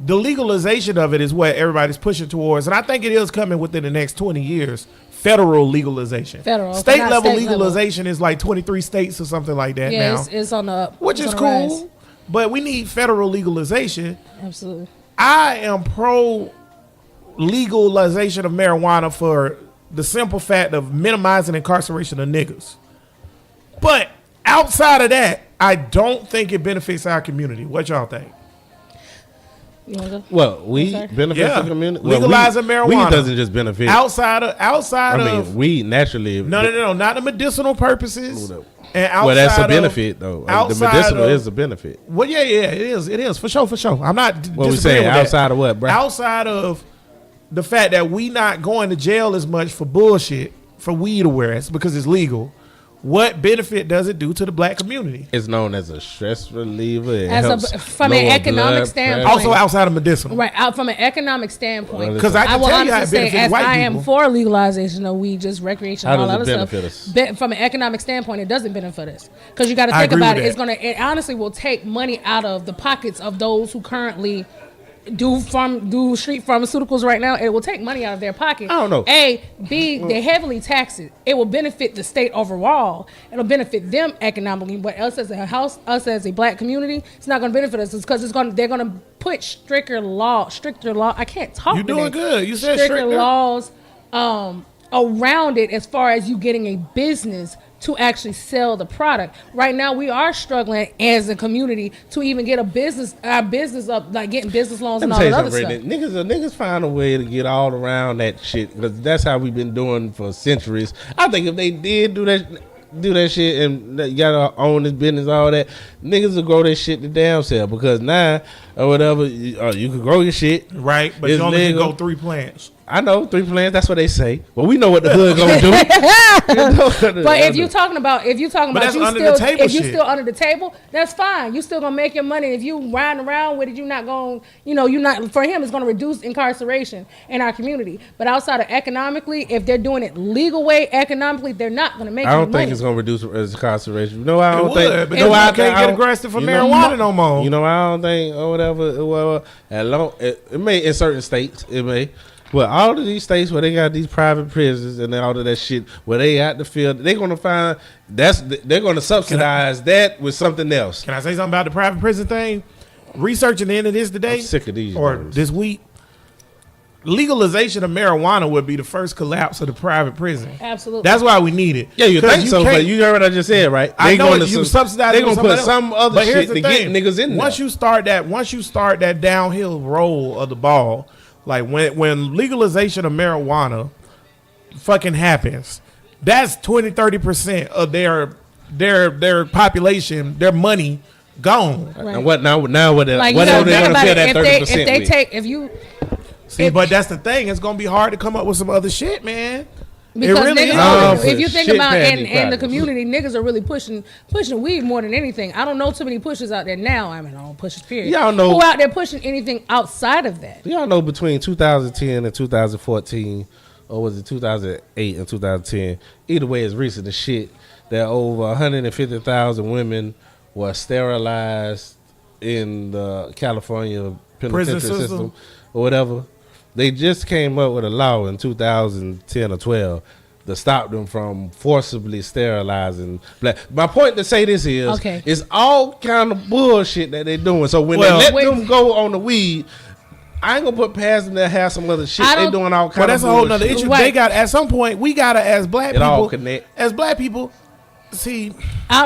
[SPEAKER 3] the legalization of it is what everybody's pushing towards, and I think it is coming within the next 20 years. Federal legalization.
[SPEAKER 5] Federal,
[SPEAKER 3] State
[SPEAKER 5] not
[SPEAKER 3] level
[SPEAKER 5] state level.
[SPEAKER 3] legalization is like 23 states or something like that
[SPEAKER 5] Yeah,
[SPEAKER 3] now,
[SPEAKER 5] it's on the up,
[SPEAKER 3] which
[SPEAKER 5] it's
[SPEAKER 3] is
[SPEAKER 5] on the rise.
[SPEAKER 3] cool. But we need federal legalization.
[SPEAKER 5] Absolutely.
[SPEAKER 3] I am pro legalization of marijuana for the simple fact of minimizing incarceration of niggas. But outside of that, I don't think it benefits our community. What y'all think?
[SPEAKER 5] You wanna go?
[SPEAKER 4] Well, weed
[SPEAKER 5] sorry.
[SPEAKER 4] benefits
[SPEAKER 3] Yeah.
[SPEAKER 4] the community.
[SPEAKER 3] Legalizing
[SPEAKER 4] weed,
[SPEAKER 3] marijuana.
[SPEAKER 4] Weed doesn't just benefit.
[SPEAKER 3] Outside
[SPEAKER 4] I mean,
[SPEAKER 3] of
[SPEAKER 4] weed naturally.
[SPEAKER 3] no, not the medicinal purposes.
[SPEAKER 4] Hold up.
[SPEAKER 3] And outside
[SPEAKER 4] Well, that's a
[SPEAKER 3] of-
[SPEAKER 4] benefit though. The
[SPEAKER 3] outside
[SPEAKER 4] medicinal
[SPEAKER 3] of-
[SPEAKER 4] is a benefit.
[SPEAKER 3] Well, yeah, it is for sure. I'm not.
[SPEAKER 4] What we
[SPEAKER 3] disagreeing
[SPEAKER 4] saying?
[SPEAKER 3] with that.
[SPEAKER 4] Outside of what, bro?
[SPEAKER 3] Outside of the fact that we not going to jail as much for bullshit for weed awareness because it's legal. What benefit does it do to the black community?
[SPEAKER 4] It's known as a stress reliever. It
[SPEAKER 5] As a-
[SPEAKER 4] helps
[SPEAKER 5] from an
[SPEAKER 4] lower
[SPEAKER 5] economic
[SPEAKER 4] blood
[SPEAKER 5] standpoint.
[SPEAKER 4] pressure.
[SPEAKER 3] Also outside of medicinal.
[SPEAKER 5] Right, out from an economic standpoint.
[SPEAKER 3] Because I
[SPEAKER 5] I
[SPEAKER 3] can
[SPEAKER 5] will
[SPEAKER 3] tell you how
[SPEAKER 5] honestly
[SPEAKER 3] it
[SPEAKER 5] say,
[SPEAKER 3] benefits
[SPEAKER 5] as
[SPEAKER 3] white
[SPEAKER 5] I
[SPEAKER 3] people.
[SPEAKER 5] am for legalization of weed, just recreation,
[SPEAKER 4] How
[SPEAKER 5] and all
[SPEAKER 4] does
[SPEAKER 5] that
[SPEAKER 4] it
[SPEAKER 5] other
[SPEAKER 4] benefit
[SPEAKER 5] stuff.
[SPEAKER 4] us?
[SPEAKER 5] From an economic standpoint, it doesn't benefit us because you got to
[SPEAKER 3] I
[SPEAKER 5] think
[SPEAKER 3] agree
[SPEAKER 5] about
[SPEAKER 3] with
[SPEAKER 5] it.
[SPEAKER 3] that.
[SPEAKER 5] It honestly will take money out of the pockets of those who currently do street pharmaceuticals right now. It will take money out of their pocket.
[SPEAKER 4] I don't know.
[SPEAKER 5] B, they heavily tax it. It will benefit the state overall. It'll benefit them economically, but us as a house, us as a black community, it's not going to benefit us because they're going to put stricter law. I can't talk.
[SPEAKER 3] You doing
[SPEAKER 5] today.
[SPEAKER 3] good. You said
[SPEAKER 5] stricter
[SPEAKER 3] stricter.
[SPEAKER 5] laws around it as far as you getting a business to actually sell the product. Right now, we are struggling as a community to even get our business up, like getting business loans
[SPEAKER 4] Let
[SPEAKER 5] and
[SPEAKER 4] me
[SPEAKER 5] all
[SPEAKER 4] tell
[SPEAKER 5] that
[SPEAKER 4] you
[SPEAKER 5] other
[SPEAKER 4] something,
[SPEAKER 5] stuff.
[SPEAKER 4] Niggas find a way to get all around that shit because that's how we've been doing for centuries. I think if they did do that shit and you gotta own this business, all that, niggas will grow their shit to damn self because now or whatever, you can grow your shit.
[SPEAKER 3] Right, but
[SPEAKER 4] It's
[SPEAKER 3] you only can
[SPEAKER 4] legal.
[SPEAKER 3] go 3 plants.
[SPEAKER 4] I know 3 plans. That's what they say. But we know what the hood gonna do.
[SPEAKER 5] But if you talking about
[SPEAKER 3] that's
[SPEAKER 5] you
[SPEAKER 3] under
[SPEAKER 5] still
[SPEAKER 3] the table
[SPEAKER 5] if you
[SPEAKER 3] shit.
[SPEAKER 5] still under the table, that's fine. You still gonna make your money. If you riding around with it, you not going. You not for him. It's gonna reduce incarceration in our community. But outside of economically, if they're doing it legal way economically, they're not gonna make.
[SPEAKER 4] I don't
[SPEAKER 5] any
[SPEAKER 4] think
[SPEAKER 5] money.
[SPEAKER 4] it's gonna reduce incarceration. You know, I
[SPEAKER 3] It
[SPEAKER 4] don't
[SPEAKER 3] would,
[SPEAKER 4] think.
[SPEAKER 3] but
[SPEAKER 4] You know,
[SPEAKER 3] you
[SPEAKER 4] I
[SPEAKER 3] can't
[SPEAKER 4] think- I
[SPEAKER 3] get
[SPEAKER 4] don't-
[SPEAKER 3] arrested for
[SPEAKER 4] you know,
[SPEAKER 3] marijuana no more.
[SPEAKER 4] You know, I don't think or whatever. Well, it may in certain states it may. But all of these states where they got these private prisons and all of that shit, where they out the field, they're gonna find they're gonna subsidize that with something else.
[SPEAKER 3] Can I say something about the private prison thing? Researching the end of this today,
[SPEAKER 4] I'm sick of these
[SPEAKER 3] or
[SPEAKER 4] nerds.
[SPEAKER 3] this week, legalization of marijuana would be the first collapse of the private prison.
[SPEAKER 5] Absolutely.
[SPEAKER 3] That's why we need it.
[SPEAKER 4] Yeah, you
[SPEAKER 3] 'Cause
[SPEAKER 4] think so,
[SPEAKER 3] can't-
[SPEAKER 4] but you heard what I just said, right?
[SPEAKER 3] I know
[SPEAKER 4] gonna
[SPEAKER 3] you subsidize.
[SPEAKER 4] They
[SPEAKER 3] it with
[SPEAKER 4] gonna put
[SPEAKER 3] somebody else.
[SPEAKER 4] some other
[SPEAKER 3] But here's
[SPEAKER 4] shit
[SPEAKER 3] the
[SPEAKER 4] to get
[SPEAKER 3] thing.
[SPEAKER 4] niggas in
[SPEAKER 3] Once
[SPEAKER 4] there.
[SPEAKER 3] you start that downhill roll of the ball, like when legalization of marijuana fucking happens, that's 20-30% of their population, their money gone.
[SPEAKER 5] Right.
[SPEAKER 4] And what now? Now what?
[SPEAKER 5] Like,
[SPEAKER 4] What
[SPEAKER 5] you
[SPEAKER 4] are
[SPEAKER 5] gotta
[SPEAKER 4] they
[SPEAKER 5] think
[SPEAKER 4] gonna
[SPEAKER 5] about
[SPEAKER 4] fill
[SPEAKER 5] it.
[SPEAKER 4] that
[SPEAKER 5] If
[SPEAKER 4] 30%
[SPEAKER 5] they
[SPEAKER 4] with?
[SPEAKER 5] take if you
[SPEAKER 3] See, but that's the thing. It's gonna be hard to come up with some other shit, man.
[SPEAKER 5] Because
[SPEAKER 3] it really
[SPEAKER 5] niggas,
[SPEAKER 3] is.
[SPEAKER 4] No,
[SPEAKER 5] if you think
[SPEAKER 4] shit
[SPEAKER 5] about
[SPEAKER 4] past
[SPEAKER 5] in
[SPEAKER 4] these
[SPEAKER 5] the
[SPEAKER 4] products.
[SPEAKER 5] community, niggas are really pushing weed more than anything. I don't know too many pushers out there now. I mean, I don't pushers, period.
[SPEAKER 4] Y'all know-
[SPEAKER 5] who out there pushing anything outside of that.
[SPEAKER 4] Y'all know between 2010 and 2014, or was it 2008 and 2010? Either way, it's recent as shit that over 150,000 women were sterilized in the California penitentiary
[SPEAKER 3] Prison system.
[SPEAKER 4] system or whatever. They just came up with a law in 2010 or 12 to stop them from forcibly sterilizing black. My point to say this is,
[SPEAKER 5] Okay.
[SPEAKER 4] it's all kind of bullshit that they're doing. So when
[SPEAKER 3] Well-
[SPEAKER 4] they let
[SPEAKER 5] Wait.
[SPEAKER 4] them go on the weed, I ain't gonna put past them to have some other shit.
[SPEAKER 5] I
[SPEAKER 4] They
[SPEAKER 5] don't-
[SPEAKER 4] doing all
[SPEAKER 3] But
[SPEAKER 4] kind
[SPEAKER 3] that's
[SPEAKER 4] of
[SPEAKER 3] a whole
[SPEAKER 4] bullshit.
[SPEAKER 3] nother issue.
[SPEAKER 5] Right.
[SPEAKER 3] They got at some point we gotta as black
[SPEAKER 4] It all
[SPEAKER 3] people,
[SPEAKER 4] connect.
[SPEAKER 3] as black people. See,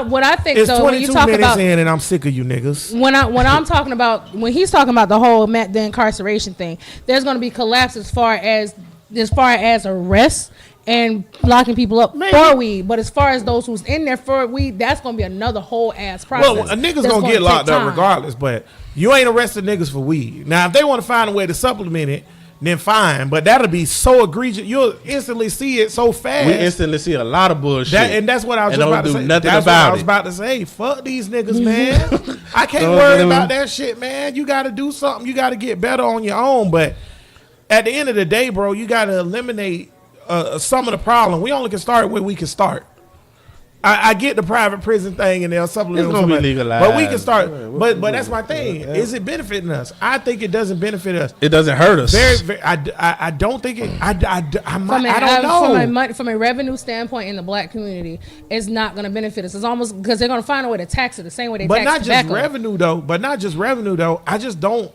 [SPEAKER 5] What I think
[SPEAKER 3] it's
[SPEAKER 5] so when you
[SPEAKER 3] 22
[SPEAKER 5] talk
[SPEAKER 3] minutes
[SPEAKER 5] about
[SPEAKER 3] in, and I'm sick of you niggas.
[SPEAKER 5] when I'm talking about when he's talking about the whole the incarceration thing, there's going to be collapse as far as arrests and locking people up
[SPEAKER 3] Maybe.
[SPEAKER 5] for weed. But as far as those who's in there for weed, that's going to be another whole ass process.
[SPEAKER 3] Well, a nigga's
[SPEAKER 5] that's
[SPEAKER 3] gonna get
[SPEAKER 5] take
[SPEAKER 3] locked up
[SPEAKER 5] time.
[SPEAKER 3] regardless, but you ain't arrested niggas for weed. Now, if they want to find a way to supplement it, then fine. But that'll be so egregious. You'll instantly see it so fast.
[SPEAKER 4] We instantly see a lot of bullshit.
[SPEAKER 3] And that's what I was
[SPEAKER 4] And
[SPEAKER 3] just
[SPEAKER 4] don't
[SPEAKER 3] about to
[SPEAKER 4] do
[SPEAKER 3] say.
[SPEAKER 4] nothing
[SPEAKER 3] That's what
[SPEAKER 4] about
[SPEAKER 3] I was
[SPEAKER 4] it.
[SPEAKER 3] about to say. Fuck these niggas, man. I can't
[SPEAKER 4] Don't
[SPEAKER 3] worry
[SPEAKER 4] do-
[SPEAKER 3] about that shit, man. You got to do something. You got to get better on your own. But at the end of the day, bro, you got to eliminate some of the problem. We only can start where we can start. I get the private prison thing and they'll supplement
[SPEAKER 4] It's
[SPEAKER 3] with
[SPEAKER 4] gonna be
[SPEAKER 3] somebody.
[SPEAKER 4] legalized.
[SPEAKER 3] But we can start.
[SPEAKER 4] Yeah,
[SPEAKER 3] But that's my thing. Is it benefiting us? I think it doesn't benefit us.
[SPEAKER 4] It doesn't hurt us.
[SPEAKER 3] Very, I don't think it. I
[SPEAKER 5] From
[SPEAKER 3] don't know.
[SPEAKER 5] From a revenue standpoint in the black community, it's not going to benefit us. It's almost because they're going to find a way to tax it the same way they
[SPEAKER 3] But
[SPEAKER 5] tax
[SPEAKER 3] not just
[SPEAKER 5] tobacco.
[SPEAKER 3] revenue though. But not just revenue though. I just don't.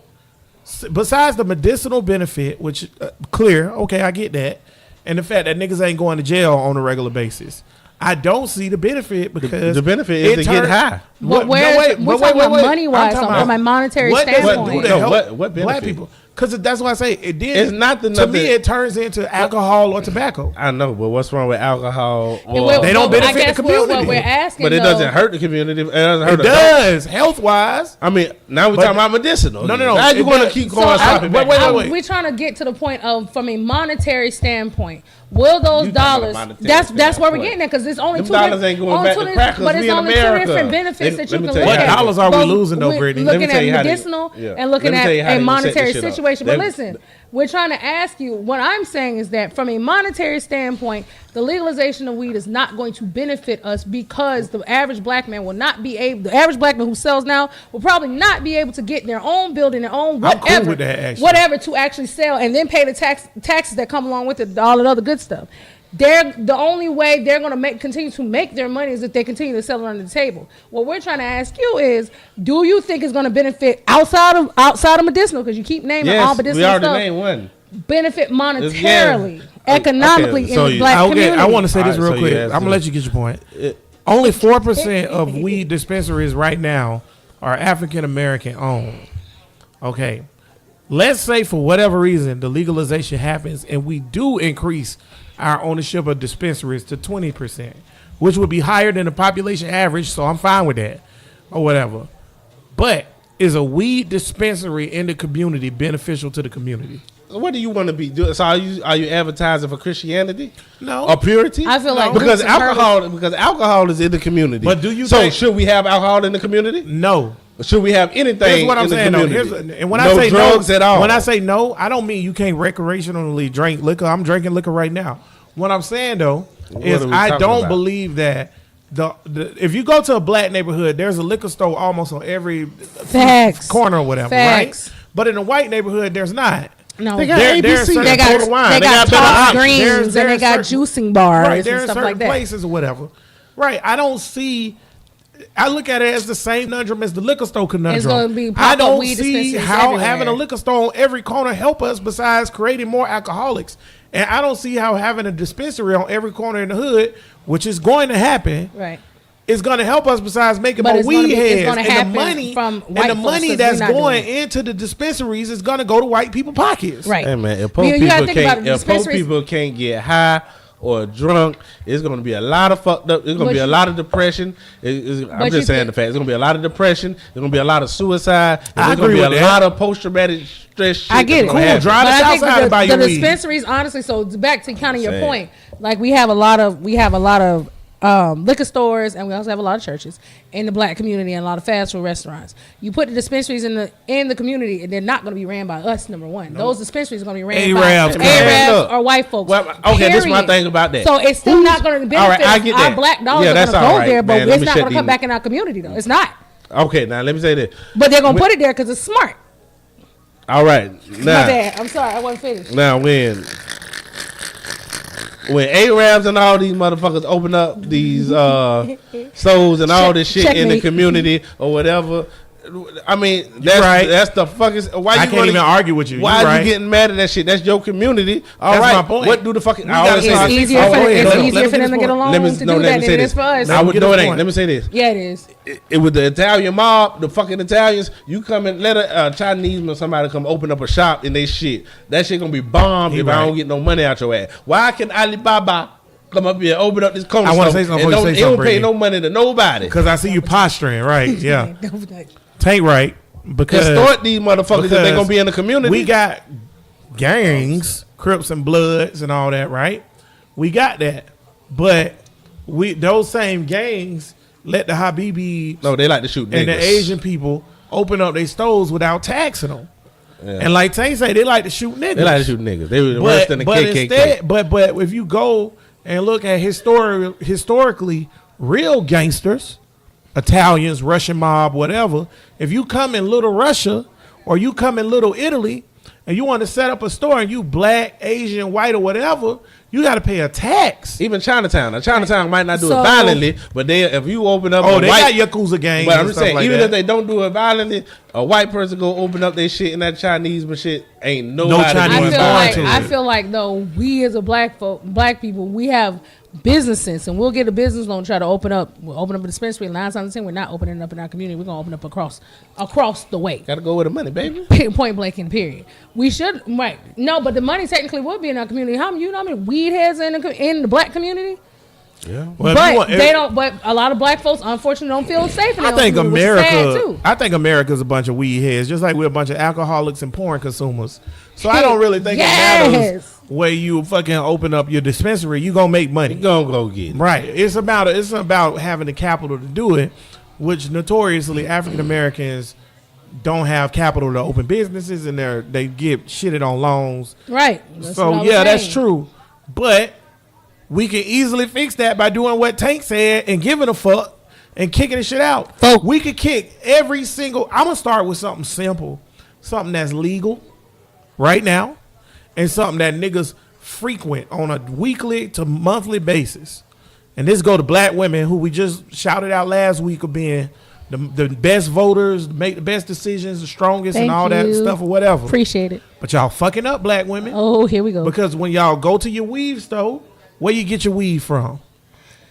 [SPEAKER 3] Besides the medicinal benefit, which clear, okay, I get that, and the fact that niggas ain't going to jail on a regular basis, I don't see the benefit because
[SPEAKER 4] the benefit is to get high.
[SPEAKER 5] But we're talking about money-wise, from a monetary
[SPEAKER 3] what does it
[SPEAKER 5] standpoint.
[SPEAKER 3] do to
[SPEAKER 4] No,
[SPEAKER 3] help
[SPEAKER 4] what
[SPEAKER 3] black
[SPEAKER 4] benefit?
[SPEAKER 3] people? Because that's why I say it did.
[SPEAKER 4] It's not the
[SPEAKER 3] to
[SPEAKER 4] nothing-
[SPEAKER 3] me. It turns into alcohol or tobacco.
[SPEAKER 4] I know, but what's wrong with alcohol?
[SPEAKER 3] They don't benefit the
[SPEAKER 5] What
[SPEAKER 3] community.
[SPEAKER 5] we're asking,
[SPEAKER 4] But it
[SPEAKER 5] though-
[SPEAKER 4] doesn't hurt the community. It doesn't hurt
[SPEAKER 3] It
[SPEAKER 4] us.
[SPEAKER 3] does health wise.
[SPEAKER 4] I mean, now we're
[SPEAKER 3] But-
[SPEAKER 4] talking about medicinal.
[SPEAKER 3] No.
[SPEAKER 4] Now you're
[SPEAKER 3] It
[SPEAKER 4] going to
[SPEAKER 3] does.
[SPEAKER 4] keep
[SPEAKER 5] So
[SPEAKER 4] going. stopping back.
[SPEAKER 3] wait.
[SPEAKER 5] we're trying to get to the point of from a monetary standpoint. Will those
[SPEAKER 4] You talking
[SPEAKER 5] dollars?
[SPEAKER 4] about monetary
[SPEAKER 5] That's where we're
[SPEAKER 4] standpoint.
[SPEAKER 5] getting at because it's only
[SPEAKER 4] Them
[SPEAKER 5] two.
[SPEAKER 4] dollars ain't going back to crackers.
[SPEAKER 5] But
[SPEAKER 4] We
[SPEAKER 5] it's
[SPEAKER 4] in
[SPEAKER 5] only two
[SPEAKER 4] America.
[SPEAKER 5] different benefits that you
[SPEAKER 4] Let me
[SPEAKER 5] can
[SPEAKER 4] tell
[SPEAKER 5] look
[SPEAKER 4] you
[SPEAKER 5] at.
[SPEAKER 4] how-
[SPEAKER 3] What dollars are we
[SPEAKER 5] But
[SPEAKER 3] losing though,
[SPEAKER 5] we're
[SPEAKER 3] Brittany?
[SPEAKER 4] Let me
[SPEAKER 5] Looking
[SPEAKER 4] tell you
[SPEAKER 5] at
[SPEAKER 4] how they-
[SPEAKER 5] medicinal
[SPEAKER 4] yeah.
[SPEAKER 5] and looking
[SPEAKER 4] Let me tell you
[SPEAKER 5] at
[SPEAKER 4] how
[SPEAKER 5] a
[SPEAKER 4] they gonna set
[SPEAKER 5] monetary
[SPEAKER 4] this shit up.
[SPEAKER 5] situation. But
[SPEAKER 4] Let-
[SPEAKER 5] listen, we're trying to ask you. What I'm saying is that from a monetary standpoint, the legalization of weed is not going to benefit us because the average black man will not be able. The average black man who sells now will probably not be able to get their own building, their own
[SPEAKER 3] I'm cool
[SPEAKER 5] whatever,
[SPEAKER 3] with that, actually.
[SPEAKER 5] whatever to actually sell, and then pay the taxes that come along with it, all that other good stuff. They're the only way they're going to continue to make their money is if they continue to sell it under the table. What we're trying to ask you is, do you think it's going to benefit outside of medicinal? Because you keep naming all
[SPEAKER 4] Yes,
[SPEAKER 5] medicinal
[SPEAKER 4] we already
[SPEAKER 5] stuff.
[SPEAKER 4] named one.
[SPEAKER 5] Benefit monetarily. economically
[SPEAKER 4] Okay, so
[SPEAKER 5] in the
[SPEAKER 4] you-
[SPEAKER 5] black community.
[SPEAKER 3] I want to say this
[SPEAKER 4] All right,
[SPEAKER 3] real
[SPEAKER 4] so
[SPEAKER 3] quick.
[SPEAKER 4] you
[SPEAKER 3] I'm
[SPEAKER 4] asked
[SPEAKER 3] gonna
[SPEAKER 4] me-
[SPEAKER 3] let you get your point. Only 4% of weed dispensaries right now are African American owned. Okay, let's say for whatever reason the legalization happens and we do increase our ownership of dispensaries to 20%, which would be higher than the population average. So I'm fine with that, or whatever. But is a weed dispensary in the community beneficial to the community?
[SPEAKER 4] What do you want to be doing? So are you advertising for Christianity?
[SPEAKER 3] No.
[SPEAKER 4] Or purity?
[SPEAKER 5] I feel like
[SPEAKER 4] because
[SPEAKER 5] Roots and
[SPEAKER 4] alcohol is in the community.
[SPEAKER 3] But do you
[SPEAKER 4] so
[SPEAKER 3] think-
[SPEAKER 4] should we have alcohol in the community?
[SPEAKER 3] No.
[SPEAKER 4] Should we have anything
[SPEAKER 3] Here's what I'm
[SPEAKER 4] in the
[SPEAKER 3] saying though.
[SPEAKER 4] community?
[SPEAKER 3] And when
[SPEAKER 4] no
[SPEAKER 3] I say
[SPEAKER 4] drugs
[SPEAKER 3] no,
[SPEAKER 4] at all.
[SPEAKER 3] when I say no, I don't mean you can't recreationally drink liquor. I'm drinking liquor right now. What I'm saying though is
[SPEAKER 4] are we
[SPEAKER 3] I
[SPEAKER 4] talking
[SPEAKER 3] don't
[SPEAKER 4] about?
[SPEAKER 3] believe that the if you go to a black neighborhood, there's a liquor store almost on every
[SPEAKER 5] Facts.
[SPEAKER 3] corner or whatever,
[SPEAKER 5] Facts.
[SPEAKER 3] right? But in a white neighborhood, there's not.
[SPEAKER 5] No,
[SPEAKER 4] They got
[SPEAKER 3] There-
[SPEAKER 4] ABC.
[SPEAKER 3] certain-
[SPEAKER 5] they got
[SPEAKER 4] Total Wine.
[SPEAKER 5] they got
[SPEAKER 4] better
[SPEAKER 5] tossed
[SPEAKER 4] options.
[SPEAKER 5] greens
[SPEAKER 3] There's-
[SPEAKER 5] and they
[SPEAKER 3] there's
[SPEAKER 5] got
[SPEAKER 3] certain-
[SPEAKER 5] juicing bars
[SPEAKER 3] Right, there
[SPEAKER 5] and
[SPEAKER 3] are
[SPEAKER 5] stuff
[SPEAKER 3] certain
[SPEAKER 5] like that.
[SPEAKER 3] places or whatever. Right, I don't see. I look at it as the same conundrum as the liquor store conundrum.
[SPEAKER 5] It's gonna be
[SPEAKER 3] I
[SPEAKER 5] pop-up
[SPEAKER 3] don't
[SPEAKER 5] weed
[SPEAKER 3] see
[SPEAKER 5] dispensaries
[SPEAKER 3] how
[SPEAKER 5] everywhere.
[SPEAKER 3] having a liquor store on every corner help us besides creating more alcoholics. And I don't see how having a dispensary on every corner in the hood, which is going to happen,
[SPEAKER 5] Right.
[SPEAKER 3] is going to help us besides making
[SPEAKER 5] But
[SPEAKER 3] more
[SPEAKER 5] it's gonna
[SPEAKER 3] weed
[SPEAKER 5] be- it's
[SPEAKER 3] heads.
[SPEAKER 5] gonna
[SPEAKER 3] And the
[SPEAKER 5] happen
[SPEAKER 3] money
[SPEAKER 5] from
[SPEAKER 3] and
[SPEAKER 5] white
[SPEAKER 3] the
[SPEAKER 5] folks,
[SPEAKER 3] money
[SPEAKER 5] 'cause
[SPEAKER 3] that's
[SPEAKER 5] we're not
[SPEAKER 3] going
[SPEAKER 5] doing
[SPEAKER 3] into the dispensaries is going to go to white people's pockets.
[SPEAKER 5] Right.
[SPEAKER 4] Hey man, if poor
[SPEAKER 5] You gotta
[SPEAKER 4] people
[SPEAKER 5] think about
[SPEAKER 4] can't,
[SPEAKER 5] it,
[SPEAKER 4] if poor
[SPEAKER 5] dispensaries-
[SPEAKER 4] people can't get high or drunk, it's gonna be a lot of fucked up. It's gonna
[SPEAKER 5] But
[SPEAKER 4] be a
[SPEAKER 5] you-
[SPEAKER 4] lot of depression. I'm
[SPEAKER 5] But you
[SPEAKER 4] just saying
[SPEAKER 5] can-
[SPEAKER 4] the fact. It's gonna be a lot of depression. There's gonna be a lot of suicide.
[SPEAKER 3] I
[SPEAKER 4] There's gonna
[SPEAKER 3] agree
[SPEAKER 4] be a
[SPEAKER 3] with that.
[SPEAKER 4] lot of post traumatic stress. Shit
[SPEAKER 5] I get
[SPEAKER 4] that's
[SPEAKER 5] it.
[SPEAKER 4] gonna
[SPEAKER 3] Cool,
[SPEAKER 4] happen.
[SPEAKER 3] drive
[SPEAKER 5] But
[SPEAKER 3] to
[SPEAKER 5] I think
[SPEAKER 3] Southside and buy
[SPEAKER 5] the
[SPEAKER 3] your weed.
[SPEAKER 5] dispensaries, honestly, so back to kind of your
[SPEAKER 4] Same.
[SPEAKER 5] point, like we have a lot of liquor stores and we also have a lot of churches in the black community and a lot of fast food restaurants. You put the dispensaries in the community and they're not going to be ran by us. Number one, those dispensaries are going to be ran
[SPEAKER 3] Arabs,
[SPEAKER 5] by
[SPEAKER 3] man.
[SPEAKER 5] Arabs
[SPEAKER 4] Look.
[SPEAKER 5] or white folks.
[SPEAKER 4] Well, okay, this is my
[SPEAKER 5] period.
[SPEAKER 4] thing about that.
[SPEAKER 5] So it's still not going to
[SPEAKER 4] All right,
[SPEAKER 5] benefit
[SPEAKER 4] I get
[SPEAKER 5] our
[SPEAKER 4] that.
[SPEAKER 5] black dollars.
[SPEAKER 4] Yeah,
[SPEAKER 5] are going
[SPEAKER 4] that's
[SPEAKER 5] to
[SPEAKER 4] all
[SPEAKER 5] go
[SPEAKER 4] right,
[SPEAKER 5] there, but
[SPEAKER 4] man. Let
[SPEAKER 5] it's
[SPEAKER 4] me
[SPEAKER 5] not
[SPEAKER 4] shut
[SPEAKER 5] going to come
[SPEAKER 4] these-
[SPEAKER 5] back in our community though. It's not.
[SPEAKER 4] Okay, now let me say this.
[SPEAKER 5] But they're going to put it there because it's smart.
[SPEAKER 4] All right,
[SPEAKER 5] My
[SPEAKER 4] now,
[SPEAKER 5] bad. I'm sorry, I wasn't finished.
[SPEAKER 4] now when Arabs and all these motherfuckers open up these stores and all this shit in the
[SPEAKER 5] Checkmate.
[SPEAKER 4] community or whatever, I mean that's
[SPEAKER 3] right.
[SPEAKER 4] that's the fucking why
[SPEAKER 3] I
[SPEAKER 4] you
[SPEAKER 3] can't
[SPEAKER 4] gonna-
[SPEAKER 3] even argue with you.
[SPEAKER 4] Why
[SPEAKER 3] You
[SPEAKER 4] are
[SPEAKER 3] right.
[SPEAKER 4] you getting mad at that shit? That's your community. All
[SPEAKER 3] That's
[SPEAKER 4] right.
[SPEAKER 3] my point.
[SPEAKER 4] What do the fucking?
[SPEAKER 3] We
[SPEAKER 4] I always
[SPEAKER 3] gotta
[SPEAKER 4] say
[SPEAKER 3] start-
[SPEAKER 4] this.
[SPEAKER 5] It's easier
[SPEAKER 3] Oh,
[SPEAKER 5] for,
[SPEAKER 3] go ahead.
[SPEAKER 5] it's
[SPEAKER 3] Let him
[SPEAKER 5] easier
[SPEAKER 3] get
[SPEAKER 5] for them
[SPEAKER 3] his
[SPEAKER 5] to get
[SPEAKER 3] point.
[SPEAKER 5] along
[SPEAKER 4] Let me
[SPEAKER 5] to do
[SPEAKER 4] no, let
[SPEAKER 5] that
[SPEAKER 4] me
[SPEAKER 5] than
[SPEAKER 4] say
[SPEAKER 5] it
[SPEAKER 4] this.
[SPEAKER 5] is for us.
[SPEAKER 3] Let
[SPEAKER 4] I
[SPEAKER 3] him
[SPEAKER 4] would
[SPEAKER 3] get
[SPEAKER 4] know
[SPEAKER 3] his
[SPEAKER 4] it ain't.
[SPEAKER 3] point.
[SPEAKER 4] Let me say this.
[SPEAKER 5] Yeah, it is.
[SPEAKER 4] It with the Italian mob, the fucking Italians, you come and let a Chinese or somebody come open up a shop and they shit. That shit gonna be bombed
[SPEAKER 3] He
[SPEAKER 4] if
[SPEAKER 3] right.
[SPEAKER 4] I don't get no money out your ass. Why can Alibaba come up here, open up this corner
[SPEAKER 3] I wanna
[SPEAKER 4] store
[SPEAKER 3] say something
[SPEAKER 4] and
[SPEAKER 3] before you
[SPEAKER 4] don't,
[SPEAKER 3] say
[SPEAKER 4] they don't
[SPEAKER 3] something,
[SPEAKER 4] pay
[SPEAKER 3] Brittany.
[SPEAKER 4] no money to nobody?
[SPEAKER 3] Because I see you posturing, right? Yeah. Tank right. Because
[SPEAKER 4] Extort these motherfuckers if they
[SPEAKER 3] because
[SPEAKER 4] gonna be in the community.
[SPEAKER 3] we got gangs, Crips and Bloods and all that, right? We got that. But those same gangs let the Habibis
[SPEAKER 4] no, they like to shoot niggas.
[SPEAKER 3] and the Asian people open up their stores without taxing them.
[SPEAKER 4] Yeah.
[SPEAKER 3] And like Tank say, they like to shoot niggas.
[SPEAKER 4] They like to shoot niggas. They were worse than the KKK.
[SPEAKER 3] Instead, but if you go and look at historically real gangsters, Italians, Russian mob, whatever, if you come in Little Russia or you come in Little Italy and you want to set up a store and you black, Asian, white, or whatever, you got to pay a tax.
[SPEAKER 4] Even Chinatown. Now, Chinatown might not do
[SPEAKER 5] So-
[SPEAKER 4] it violently, but if you open up
[SPEAKER 3] Oh,
[SPEAKER 4] a
[SPEAKER 3] they
[SPEAKER 4] white,
[SPEAKER 3] got Yakuza gangs.
[SPEAKER 4] but I'm
[SPEAKER 3] and
[SPEAKER 4] just
[SPEAKER 3] stuff
[SPEAKER 4] saying,
[SPEAKER 3] like
[SPEAKER 4] even
[SPEAKER 3] that.
[SPEAKER 4] if they don't do it violently, a white person go open up their shit and that Chinese but shit ain't nobody
[SPEAKER 3] Chinese
[SPEAKER 4] doing
[SPEAKER 3] born
[SPEAKER 4] violent.
[SPEAKER 3] to
[SPEAKER 5] I
[SPEAKER 3] it.
[SPEAKER 5] feel like though we as a black people, we have business sense, and we'll get a business loan, try to open up a dispensary. 9 times out of 10, we're not opening it up in our community. We're gonna open up across the way.
[SPEAKER 4] Gotta go with the money, baby.
[SPEAKER 5] Point blank in period. We should right. No, but the money technically would be in our community. How many weed heads in the black community?
[SPEAKER 4] Yeah.
[SPEAKER 3] Well, if you
[SPEAKER 5] But
[SPEAKER 3] want-
[SPEAKER 5] they don't. But a lot of black folks, unfortunately, don't feel safe. In
[SPEAKER 3] I
[SPEAKER 5] their
[SPEAKER 3] think
[SPEAKER 5] own community, which is sad,
[SPEAKER 3] America.
[SPEAKER 5] too.
[SPEAKER 3] I think America's a bunch of weed heads, just like we're a bunch of alcoholics and porn consumers. So I don't really think it matters
[SPEAKER 5] Yes.
[SPEAKER 3] where you fucking open up your dispensary. You gonna make money,
[SPEAKER 4] You gonna go get it.
[SPEAKER 3] right? It's about having the capital to do it, which notoriously African Americans don't have capital to open businesses, and they get shitted on loans.
[SPEAKER 5] Right. That's what I
[SPEAKER 3] So
[SPEAKER 5] was
[SPEAKER 3] yeah, that's
[SPEAKER 5] saying.
[SPEAKER 3] true, but we can easily fix that by doing what Tank said and giving a fuck and kicking the shit out.
[SPEAKER 5] Fuck.
[SPEAKER 3] We could kick every single. I'm gonna start with something simple, something that's legal right now, and something that niggas frequent on a weekly to monthly basis. And this go to black women who we just shouted out last week of being the best voters, make the best decisions, the strongest, and
[SPEAKER 5] Thank
[SPEAKER 3] all that
[SPEAKER 5] you.
[SPEAKER 3] stuff or whatever.
[SPEAKER 5] Appreciate it.
[SPEAKER 3] But y'all fucking up black women.
[SPEAKER 5] Oh, here we go.
[SPEAKER 3] Because when y'all go to your weave store, where you get your weave from?